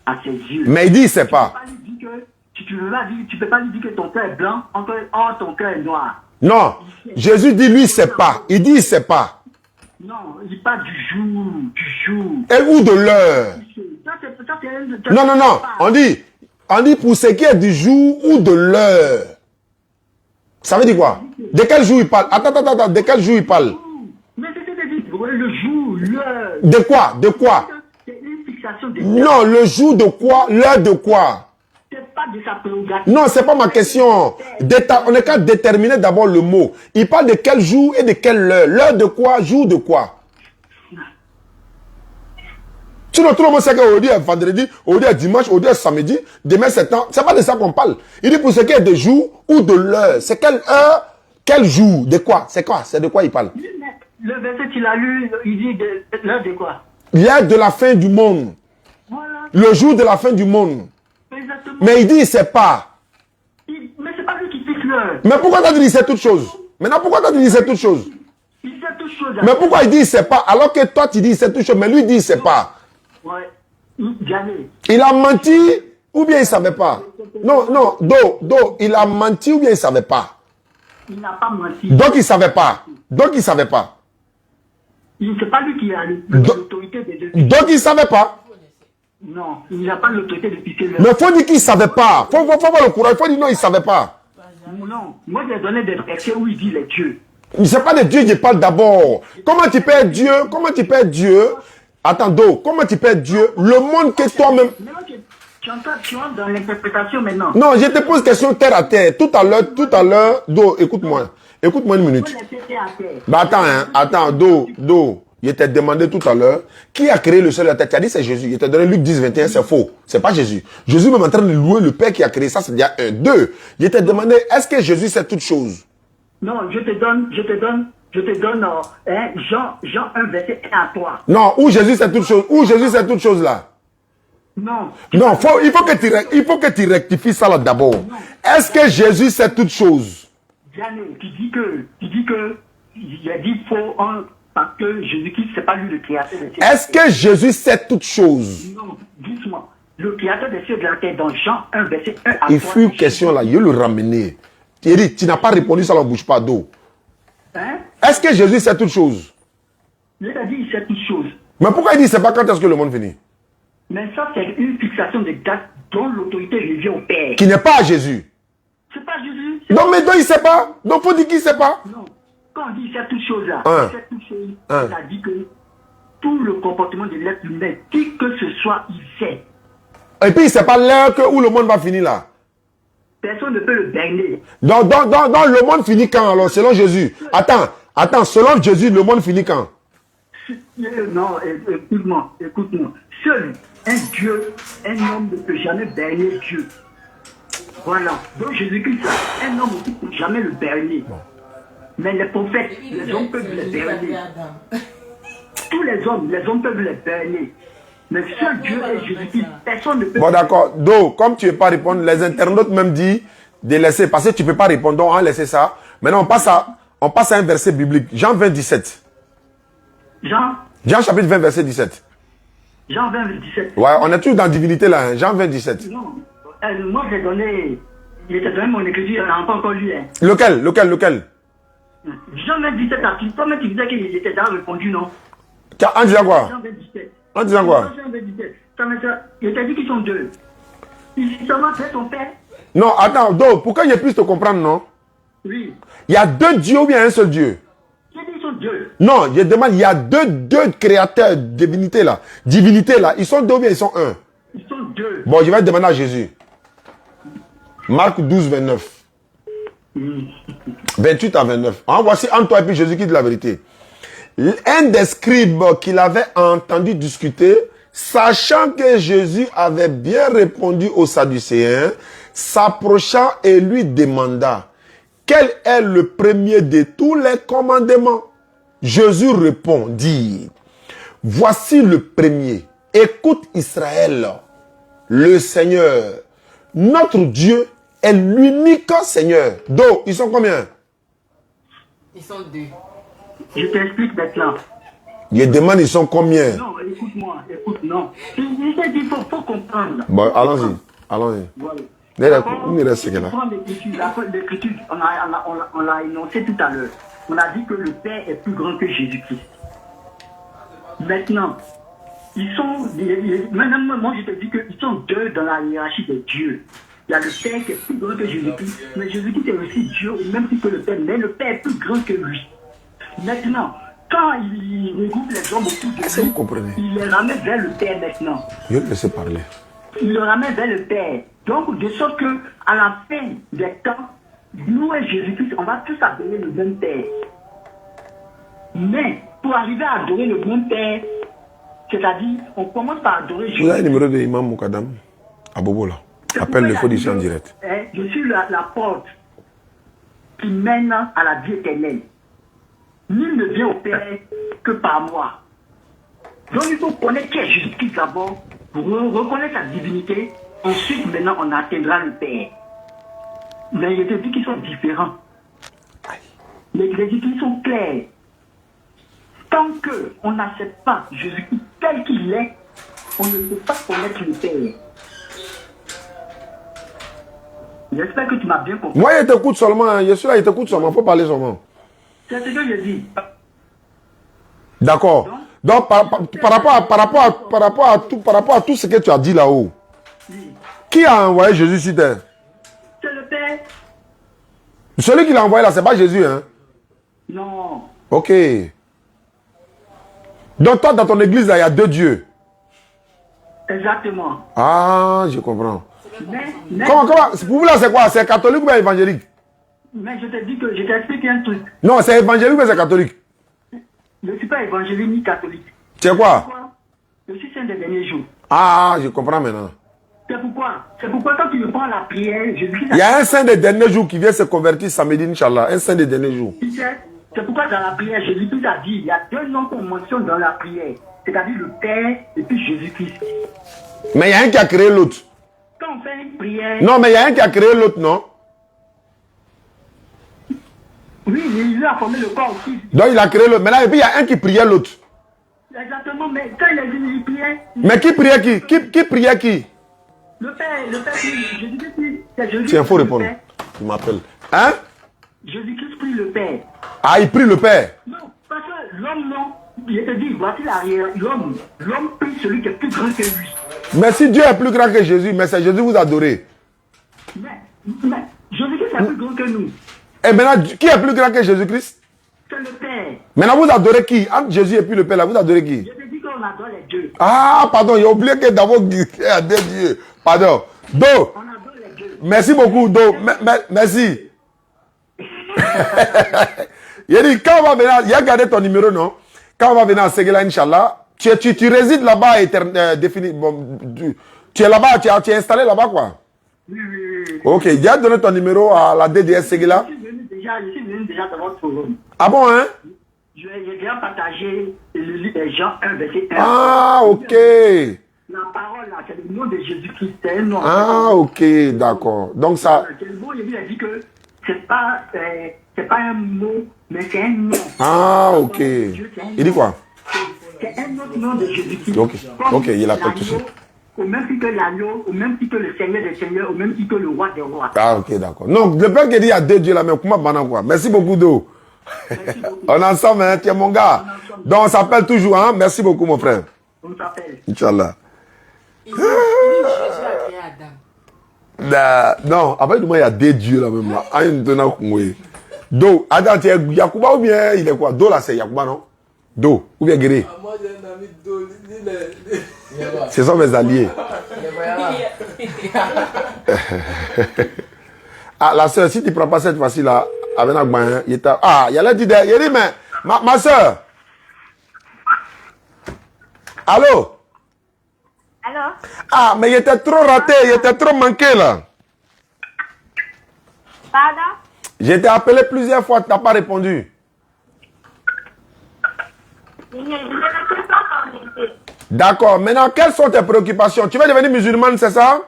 Speaker 13: à ses yeux.
Speaker 1: Mais il dit il ne sait pas.
Speaker 13: Tu ne peux pas lui dire que ton cœur est blanc, or ton cœur est noir.
Speaker 1: Non. Jésus dit lui il ne sait pas. Il dit il ne sait pas.
Speaker 13: Non, il parle du jour.
Speaker 1: Et ou de l'heure. Non. On dit pour ce qui est du jour ou de l'heure. Ça veut dire quoi? De quel jour il parle? Attends. De quel jour il parle?
Speaker 13: Mais c'est ce que je dis. Oui, le jour, l'heure.
Speaker 1: De quoi? De quoi?
Speaker 13: C'est une fixation de...
Speaker 1: Non, le jour de quoi? L'heure de quoi?
Speaker 13: C'est pas de sa prérogative.
Speaker 1: Non, c'est pas ma question. On est qu'à déterminer d'abord le mot. Il parle de quel jour et de quelle heure. L'heure de quoi? Jour de quoi? Sinon, tout le monde sait qu'aujourd'hui est vendredi, aujourd'hui est dimanche, aujourd'hui est samedi, demain c'est temps. C'est pas de ça qu'on parle. Il dit pour ce qui est de jour ou de l'heure. C'est quelle heure, quel jour, de quoi? C'est quoi? C'est de quoi il parle?
Speaker 13: Le verset qu'il a lu, il dit de l'heure de quoi?
Speaker 1: L'heure de la fin du monde.
Speaker 13: Voilà.
Speaker 1: Le jour de la fin du monde.
Speaker 13: Exactement.
Speaker 1: Mais il dit il sait pas.
Speaker 13: Mais c'est pas lui qui fixe l'heure.
Speaker 1: Mais pourquoi t'as dit il sait toutes choses? Maintenant pourquoi t'as dit il sait toutes choses?
Speaker 13: Il sait toutes choses.
Speaker 1: Mais pourquoi il dit il sait pas alors que toi tu dis il sait toutes choses, mais lui dit il sait pas?
Speaker 13: Ouais. Jamais.
Speaker 1: Il a menti ou bien il savait pas? Non, non, il a menti ou bien il savait pas?
Speaker 13: Il n'a pas menti.
Speaker 1: Donc il savait pas. Donc il savait pas.
Speaker 13: C'est pas lui qui a l'autorité de...
Speaker 1: Donc il savait pas.
Speaker 13: Non, il n'a pas l'autorité de fixer l'heure.
Speaker 1: Mais faut dire qu'il savait pas. Faut avoir le courage. Faut dire non, il savait pas.
Speaker 13: Non, moi j'ai donné des versets où il dit les dieux.
Speaker 1: C'est pas de Dieu qui parle d'abord. Comment tu peux être Dieu? Comment tu peux être Dieu? Attends, comment tu peux être Dieu? Le monde que toi-même...
Speaker 13: Tu entres dans l'interprétation maintenant.
Speaker 1: Non, je te pose question terre à terre. Tout à l'heure, écoute-moi. Écoute-moi une minute. Bah attends, je t'ai demandé tout à l'heure, qui a créé le ciel et la terre? Tu as dit c'est Jésus. Je t'ai donné Luc 10, 21, c'est faux. C'est pas Jésus. Jésus est même en train de louer le Père qui a créé ça, c'est déjà un. 2. Je t'ai demandé, est-ce que Jésus sait toutes choses?
Speaker 13: Non, je te donne Jean 1, verset 1 à 3.
Speaker 1: Non, où Jésus sait toutes choses? Où Jésus sait toutes choses là?
Speaker 13: Non.
Speaker 1: Non, il faut que tu rectifies ça là d'abord. Est-ce que Jésus sait toutes choses?
Speaker 13: Jamais. Tu dis que il a dit faux parce que Jésus-Christ, c'est pas lui le créateur des cieux.
Speaker 1: Est-ce que Jésus sait toutes choses?
Speaker 13: Non, doucement. Le créateur des cieux et de la terre dans Jean 1, verset 1 à 3.
Speaker 1: Il faut une question là, il le ramener. Thierry, tu n'as pas répondu, ça ne bouge pas d'eau.
Speaker 13: Hein?
Speaker 1: Est-ce que Jésus sait toutes choses?
Speaker 13: Il a dit il sait toutes choses.
Speaker 1: Mais pourquoi il dit c'est pas quand est-ce que le monde finit?
Speaker 13: Mais ça, c'est une fixation de date dont l'autorité revient au Père.
Speaker 1: Qui n'est pas à Jésus.
Speaker 13: C'est pas Jésus.
Speaker 1: Non, mais donc il ne sait pas. Donc il faut dire qu'il ne sait pas.
Speaker 13: Non. Quand on dit il sait toutes choses là,
Speaker 1: il
Speaker 13: sait toutes choses, ça dit que tout le comportement de l'être humain, qui que ce soit, il sait.
Speaker 1: Et puis il ne sait pas l'heure où le monde va finir là.
Speaker 13: Personne ne peut le berner.
Speaker 1: Donc le monde finit quand alors, selon Jésus? Attends, selon Jésus, le monde finit quand?
Speaker 13: Non, écoute-moi. Seul un Dieu, un homme ne peut jamais berner Dieu. Voilà. Donc Jésus-Christ, un homme ne peut jamais le berner. Mais les prophètes, les hommes peuvent les berner. Tous les hommes peuvent les berner. Mais seul Dieu et Jésus-Christ, personne ne peut...
Speaker 1: Bon d'accord. Donc, comme tu ne veux pas répondre, les internautes même disent de laisser, parce que tu ne peux pas répondre, donc on va laisser ça. Maintenant, on passe à un verset biblique. Jean 20, 17. Jean chapitre 20, verset 17.
Speaker 13: Jean 20, 17.
Speaker 1: Ouais, on est tous dans la divinité là, hein. Jean 20, 17.
Speaker 13: Non, moi j'ai donné... Il était donné mon écriture, on n'a pas encore lu. Hein.
Speaker 1: Lequel?
Speaker 13: Jean 20, 17, toi-même tu disais qu'il était déjà répondu, non?
Speaker 1: En disant quoi?
Speaker 13: Jean 20, 17.
Speaker 1: En disant quoi?
Speaker 13: Jean 20, 17. Il t'a dit qu'ils sont deux. Il seulement fait ton père.
Speaker 1: Non, attends, donc, pour que je puisse te comprendre, non?
Speaker 13: Oui.
Speaker 1: Il y a deux dieux ou bien un seul Dieu?
Speaker 13: J'ai dit ils sont deux.
Speaker 1: Non, je demande, il y a deux créateurs, divinités là. Ils sont deux ou bien ils sont un?
Speaker 13: Ils sont deux.
Speaker 1: Bon, je vais demander à Jésus. Marc 12, 29. 28 à 29. Ah, voici entre toi et puis Jésus qui dit la vérité. Un des scribes qu'il avait entendu discuter, sachant que Jésus avait bien répondu aux Sadducéens, s'approcha et lui demanda, quel est le premier de tous les commandements? Jésus répondit, voici le premier. Écoute Israël, le Seigneur, notre Dieu est l'unique Seigneur. Donc, ils sont combien?
Speaker 4: Ils sont deux.
Speaker 13: Je t'explique maintenant.
Speaker 1: Je demande, ils sont combien?
Speaker 13: Non, écoute-moi, non. Il faut comprendre.
Speaker 1: Bon, allons-y.
Speaker 13: Voilà.
Speaker 1: L'écriture,
Speaker 13: on l'a énoncé tout à l'heure. On a dit que le Père est plus grand que Jésus-Christ. Maintenant, maintenant, moi je te dis qu'ils sont deux dans la hiérarchie des dieux. Il y a le Père qui est plus grand que Jésus-Christ, mais Jésus-Christ est aussi Dieu, même si que le Père, mais le Père est plus grand que lui. Maintenant, quand il regroupe les hommes autour de
Speaker 1: vous comprenez?
Speaker 13: Il les ramène vers le Père maintenant.
Speaker 1: Je vais le laisser parler.
Speaker 13: Il le ramène vers le Père. Donc, de sorte que à la fin des temps, nous et Jésus-Christ, on va tous adorer le même Père. Mais, pour arriver à adorer le même Père, c'est-à-dire, on commence par adorer Jésus.
Speaker 1: Vous avez le numéro de Imam Moukadam à Bobo là. Appelle le code ici en direct.
Speaker 13: Je suis la porte qui mène à la vie éternelle. Nul ne vient au Père que par moi. Donc il faut connaître qui est Jésus-Christ d'abord, pour reconnaître sa divinité. Ensuite, maintenant, on atteindra le Père. Mais il y a des qui sont différents. Les écrits sont clairs. Tant qu'on n'accepte pas Jésus-Christ tel qu'il est, on ne peut pas connaître le Père. J'espère que tu m'as bien compris.
Speaker 1: Moi, je t'écoute seulement. Je suis là, je t'écoute seulement. Il faut parler seulement.
Speaker 13: C'est ce que je dis.
Speaker 1: D'accord. Donc, par rapport à tout ce que tu as dit là-haut, qui a envoyé Jésus sur terre?
Speaker 13: C'est le Père.
Speaker 1: Celui qui l'a envoyé là, c'est pas Jésus, hein?
Speaker 13: Non.
Speaker 1: Ok. Donc, toi, dans ton église, là, il y a deux dieux.
Speaker 13: Exactement.
Speaker 1: Ah, je comprends.
Speaker 13: Mais,
Speaker 1: comment, pour vous là, c'est quoi? C'est catholique ou bien évangélique?
Speaker 13: Mais je te dis que je t'explique un truc.
Speaker 1: Non, c'est évangélique ou bien c'est catholique?
Speaker 13: Je ne suis pas évangélique ni catholique.
Speaker 1: C'est quoi?
Speaker 13: Je suis saint des derniers jours.
Speaker 1: Ah, je comprends maintenant.
Speaker 13: C'est pourquoi quand tu prends la prière,
Speaker 1: il y a un saint des derniers jours qui vient se convertir samedi, Inch'Allah. Un saint des derniers jours.
Speaker 13: C'est pourquoi dans la prière, Jésus-Christ a dit, il y a deux noms qu'on mentionne dans la prière. C'est-à-dire le Père et puis Jésus-Christ.
Speaker 1: Mais il y a un qui a créé l'autre.
Speaker 13: Quand on fait une prière...
Speaker 1: Non, mais il y a un qui a créé l'autre, non?
Speaker 13: Oui, il a formé le corps aussi.
Speaker 1: Donc il a créé l'autre. Maintenant, et puis il y a un qui priait l'autre.
Speaker 13: Exactement, mais quand il a dit il priait...
Speaker 1: Mais qui priait qui? Qui priait qui?
Speaker 13: Le Père, Jésus-Christ, c'est Jésus-Christ.
Speaker 1: Tiens, il faut répondre. Tu m'appelles. Hein?
Speaker 13: Jésus-Christ prie le Père.
Speaker 1: Ah, il prie le Père?
Speaker 13: Non, parce que l'homme, non. Je te dis, voici l'arrière. L'homme prie celui qui est plus grand que lui.
Speaker 1: Mais si Dieu est plus grand que Jésus, mais c'est Jésus vous adorez.
Speaker 13: Mais Jésus-Christ est plus grand que nous.
Speaker 1: Et maintenant, qui est plus grand que Jésus-Christ?
Speaker 13: C'est le Père.
Speaker 1: Maintenant, vous adorez qui? Entre Jésus et puis le Père, là, vous adorez qui?
Speaker 13: Je te dis qu'on adore les dieux.
Speaker 1: Ah, pardon, j'ai oublié que d'abord, il y a deux dieux. Pardon. Do.
Speaker 13: On adore les dieux.
Speaker 1: Merci beaucoup, Do. Merci. Il a dit, quand on va venir, il a gardé ton numéro, non? Quand on va venir à Séguéla, Inch'Allah, tu résides là-bas, tu es là-bas, tu es installé là-bas, quoi?
Speaker 13: Oui.
Speaker 1: Ok, il a donné ton numéro à la DDS Séguéla.
Speaker 13: Je suis venu déjà dans votre forum.
Speaker 1: Ah bon, hein?
Speaker 13: J'ai déjà partagé Jean 1, verset 1.
Speaker 1: Ah, ok.
Speaker 13: La parole là, c'est le nom de Jésus-Christ, c'est un nom.
Speaker 1: Ah, ok, d'accord. Donc ça...
Speaker 13: Le mot, il a dit que c'est pas un mot, mais c'est un nom.
Speaker 1: Ah, ok. Il dit quoi?
Speaker 13: C'est un autre nom de Jésus-Christ.
Speaker 1: Ok, il a pas tout ça.
Speaker 13: Au même titre que l'agneau, au même titre que le Seigneur des Seigneurs, au même titre que le Roi des Rois.
Speaker 1: Ah, ok, d'accord. Non, le père qui dit il y a deux dieux là, mais comment banan quoi? Merci beaucoup, Do. On est ensemble, hein, tu es mon gars. Donc on s'appelle toujours, hein? Merci beaucoup, mon frère.
Speaker 13: On s'appelle.
Speaker 1: Inch'Allah.
Speaker 4: Jésus a créé Adam.
Speaker 1: Non, après moi, il y a des dieux là même là. Do, Adam, tu es Yacouba ou bien il est quoi? Do là, c'est Yacouba, non? Do, ou bien Guéré?
Speaker 9: Moi j'ai un ami Do,
Speaker 1: Ce sont mes alliés. Ah, la soeur, si tu ne prends pas cette fois-ci là, avec Nagban, il t'a. Ah, il y a là, il dit, mais ma soeur. Allô?
Speaker 14: Allô?
Speaker 1: Ah, mais il était trop raté, il était trop manqué là.
Speaker 14: Pardon?
Speaker 1: J'ai été appelé plusieurs fois, tu n'as pas répondu. D'accord, maintenant, quelles sont tes préoccupations? Tu veux devenir musulmane, c'est ça?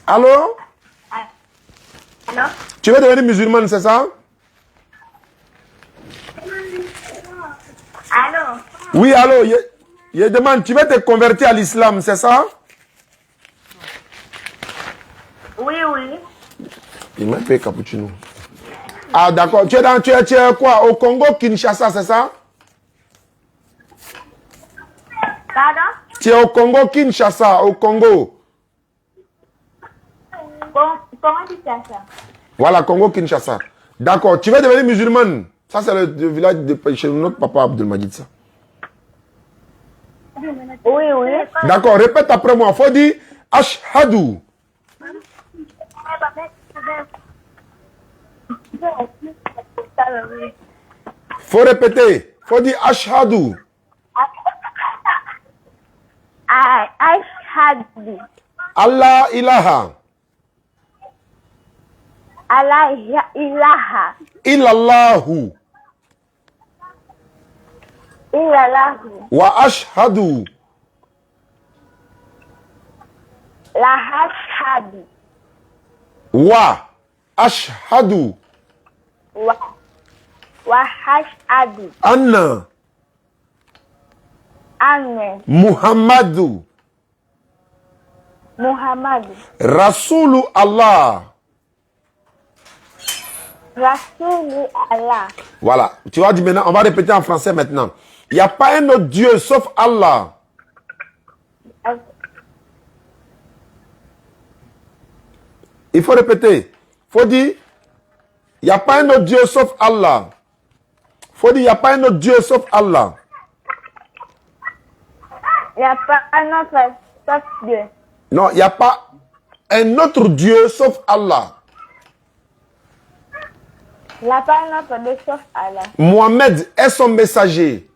Speaker 1: Allô?
Speaker 14: Allô?
Speaker 1: Tu veux devenir musulmane, c'est ça?
Speaker 14: Allô?
Speaker 1: Oui, allô, je demande, tu veux te convertir à l'islam, c'est ça?
Speaker 14: Oui.
Speaker 1: Il m'a fait cappuccino. Ah, d'accord. Tu es quoi? Au Congo, Kinshasa, c'est ça?
Speaker 14: Pardon?
Speaker 1: Tu es au Congo, Kinshasa, au Congo.
Speaker 14: Comment tu fais ça?
Speaker 1: Voilà, Congo-Kinshasa. D'accord, tu veux devenir musulmane. Ça, c'est le village de chez notre papa Abdelmajid, ça.
Speaker 14: Oui, oui.
Speaker 1: D'accord, répète après moi. Faut dire Ashhadu. Faut répéter. Faut dire Ashhadu.
Speaker 14: Ashhadu.
Speaker 1: Allah ilaha.
Speaker 14: Allah ilaha.
Speaker 1: Illallahu.
Speaker 14: Illallahu.
Speaker 1: Wa ashhadu.
Speaker 14: La ashhadu.
Speaker 1: Wa ashhadu.
Speaker 14: Wa ashhadu.
Speaker 1: Anna.
Speaker 14: Anna.
Speaker 1: Muhammadu.
Speaker 14: Muhammadu.
Speaker 1: Rasulu Allah.
Speaker 14: Rasulu Allah.
Speaker 1: Voilà. Tu vas dire maintenant, on va répéter en français maintenant. Il n'y a pas un autre Dieu sauf Allah. Il faut répéter. Il faut dire, il n'y a pas un autre Dieu sauf Allah. Il faut dire, il n'y a pas un autre Dieu sauf Allah.
Speaker 14: Il n'y a pas un autre sauf Dieu.
Speaker 1: Non, il n'y a pas un autre Dieu sauf Allah.
Speaker 14: Il n'y a pas un autre Dieu sauf Allah.
Speaker 1: Mohamed est son messager.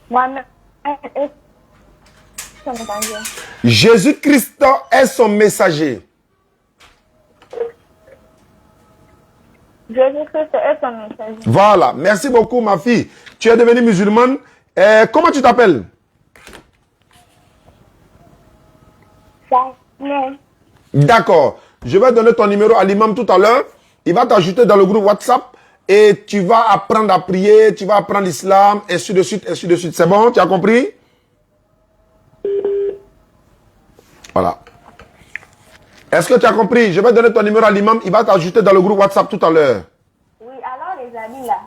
Speaker 14: Mohamed est son messager.
Speaker 1: Jésus-Christ est son messager.
Speaker 14: Jésus-Christ est son messager.
Speaker 1: Voilà. Merci beaucoup, ma fille. Tu es devenue musulmane. Comment tu t'appelles? D'accord. Je vais donner ton numéro à l'imam tout à l'heure. Il va t'ajouter dans le groupe WhatsApp et tu vas apprendre à prier, tu vas apprendre l'islam, ainsi de suite, ainsi de suite. C'est bon? Tu as compris? Voilà. Est-ce que tu as compris? Je vais donner ton numéro à l'imam. Il va t'ajouter dans le groupe WhatsApp tout à l'heure.
Speaker 14: Oui, alors les amis là.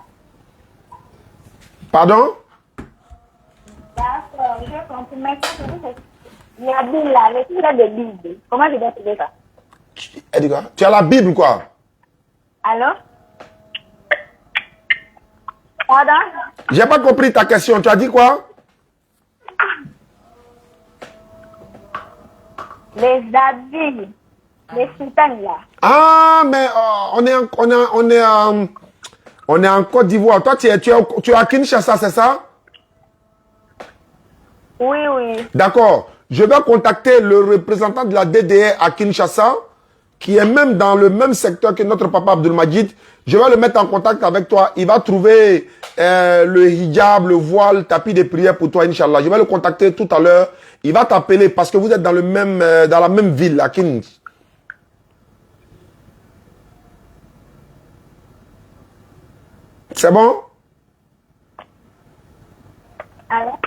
Speaker 1: Pardon?
Speaker 14: D'accord, j'ai compris. Maintenant, il y a Bible là, le livre de Bible. Comment je dois trouver ça?
Speaker 1: Tu as la Bible quoi?
Speaker 14: Allô? Pardon?
Speaker 1: J'ai pas compris ta question. Tu as dit quoi?
Speaker 14: Les habits, les sultans là.
Speaker 1: Ah, mais on est en Côte d'Ivoire. Toi, tu es à Kinshasa, c'est ça?
Speaker 14: Oui, oui.
Speaker 1: D'accord. Je vais contacter le représentant de la DDR à Kinshasa, qui est même dans le même secteur que notre papa Abdelmajid. Je vais le mettre en contact avec toi. Il va trouver le hijab, le voile, le tapis de prière pour toi, Inch'Allah. Je vais le contacter tout à l'heure. Il va t'appeler parce que vous êtes dans, dans la même ville, à Kinshasa. C'est bon?
Speaker 14: Alors?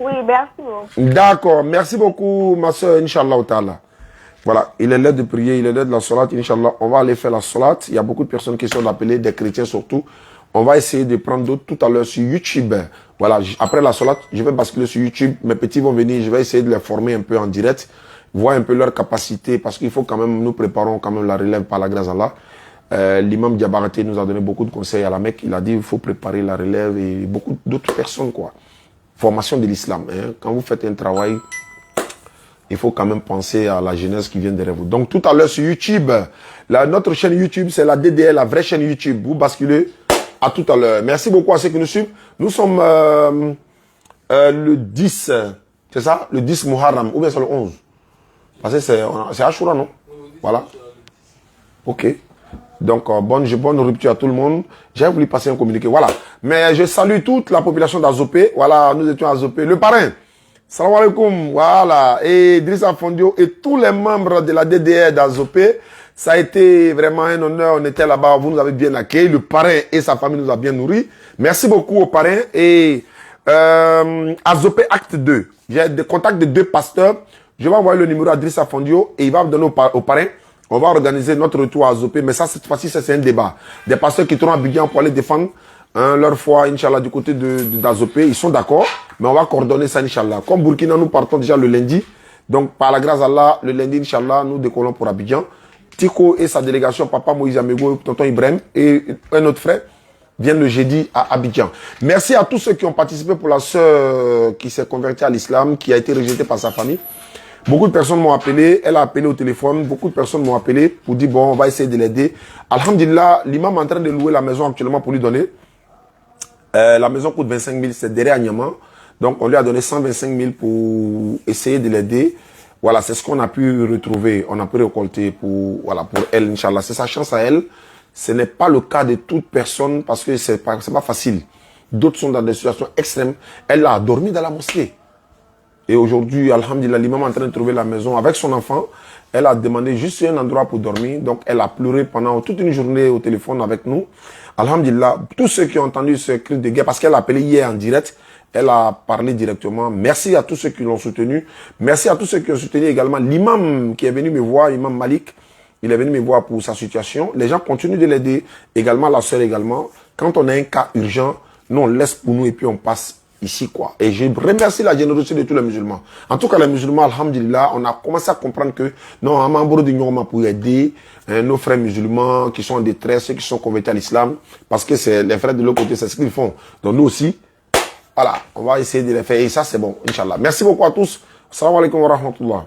Speaker 14: Oui, merci beaucoup.
Speaker 1: D'accord. Merci beaucoup, ma soeur, Inch'Allah. Voilà, il est l'heure de prier, il est l'heure de la salat, Inch'Allah. On va aller faire la salat. Il y a beaucoup de personnes qui sont appelées, des chrétiens surtout. On va essayer de prendre d'autres tout à l'heure sur YouTube. Voilà, après la salat, je vais basculer sur YouTube. Mes petits vont venir, je vais essayer de les former un peu en direct, voir un peu leur capacité, parce qu'il faut quand même, nous préparons quand même la relève par la grâce d'Allah. L'imam Diabarate nous a donné beaucoup de conseils à la Mecque. Il a dit qu'il faut préparer la relève et beaucoup d'autres personnes, quoi. Formation de l'islam. Hein. Quand vous faites un travail, il faut quand même penser à la jeunesse qui vient derrière vous. Donc tout à l'heure sur YouTube, notre chaîne YouTube, c'est la DDL, la vraie chaîne YouTube. Vous basculez à tout à l'heure. Merci beaucoup à ceux qui nous suivent. Nous sommes le 10, c'est ça? Le 10 Muharram, ou bien c'est le 11? Parce que c'est Ashura, non? Voilà. Ok. Donc, bonne rupture à tout le monde. J'ai voulu passer un communiqué. Voilà. Mais je salue toute la population d'Azopé. Voilà, nous étions à Azopé. Le parrain. Salam alaikum. Voilà. Et Idrissa Fondio et tous les membres de la DDR d'Azopé. Ça a été vraiment un honneur. On était là-bas. Vous nous avez bien accueillis. Le parrain et sa famille nous a bien nourris. Merci beaucoup au parrain. Et Azopé Acte 2. J'ai des contacts de 2 pasteurs. Je vais envoyer le numéro à Idrissa Fondio et il va me donner au parrain. On va organiser notre retour à Azopé, mais ça, cette fois-ci, c'est un débat. Des pasteurs qui seront à Abidjan pour aller défendre leur foi, Inch'Allah, du côté d'Azopé. Ils sont d'accord, mais on va coordonner ça, Inch'Allah. Comme Burkina, nous partons déjà le lundi. Donc, par la grâce d'Allah, le lundi, Inch'Allah, nous décollons pour Abidjan. Tico et sa délégation, Papa Moïse Amego, Tonton Ibrahim et un autre frère, viennent le jeudi à Abidjan. Merci à tous ceux qui ont participé pour la sœur qui s'est convertie à l'islam, qui a été rejetée par sa famille. Beaucoup de personnes m'ont appelé, elle a appelé au téléphone, beaucoup de personnes m'ont appelé pour dire bon, on va essayer de l'aider. Alhamdulillah, l'imam est en train de louer la maison actuellement pour lui donner. La maison coûte 25 000, c'est derrière Niamey. Donc on lui a donné 125 000 pour essayer de l'aider. Voilà, c'est ce qu'on a pu retrouver, on a pu récolter pour elle, Inch'Allah. C'est sa chance à elle. Ce n'est pas le cas de toute personne parce que c'est pas facile. D'autres sont dans des situations extrêmes. Elle a dormi dans la mosquée. Et aujourd'hui, alhamdulillah, l'imam est en train de trouver la maison avec son enfant. Elle a demandé juste un endroit pour dormir. Donc, elle a pleuré pendant toute une journée au téléphone avec nous. Alhamdulillah, tous ceux qui ont entendu ce cri de guerre, parce qu'elle a appelé hier en direct, elle a parlé directement. Merci à tous ceux qui l'ont soutenu. Merci à tous ceux qui ont soutenu également l'imam qui est venu me voir, l'imam Malik. Il est venu me voir pour sa situation. Les gens continuent de l'aider. Également, la sœur également. Quand on a un cas urgent, nous on laisse pour nous et puis on passe ici, quoi. Et je remercie la générosité de tous les musulmans. En tout cas, les musulmans, alhamdulillah, on a commencé à comprendre que non, un membre de Nyoma pour aider nos frères musulmans qui sont en détresse, ceux qui sont convertis à l'islam, parce que c'est les frères de l'autre côté, c'est ce qu'ils font. Donc nous aussi, voilà, on va essayer de les faire. Et ça, c'est bon, Inch'Allah. Merci beaucoup à tous. Assalamu alaikum wa rahmatullah.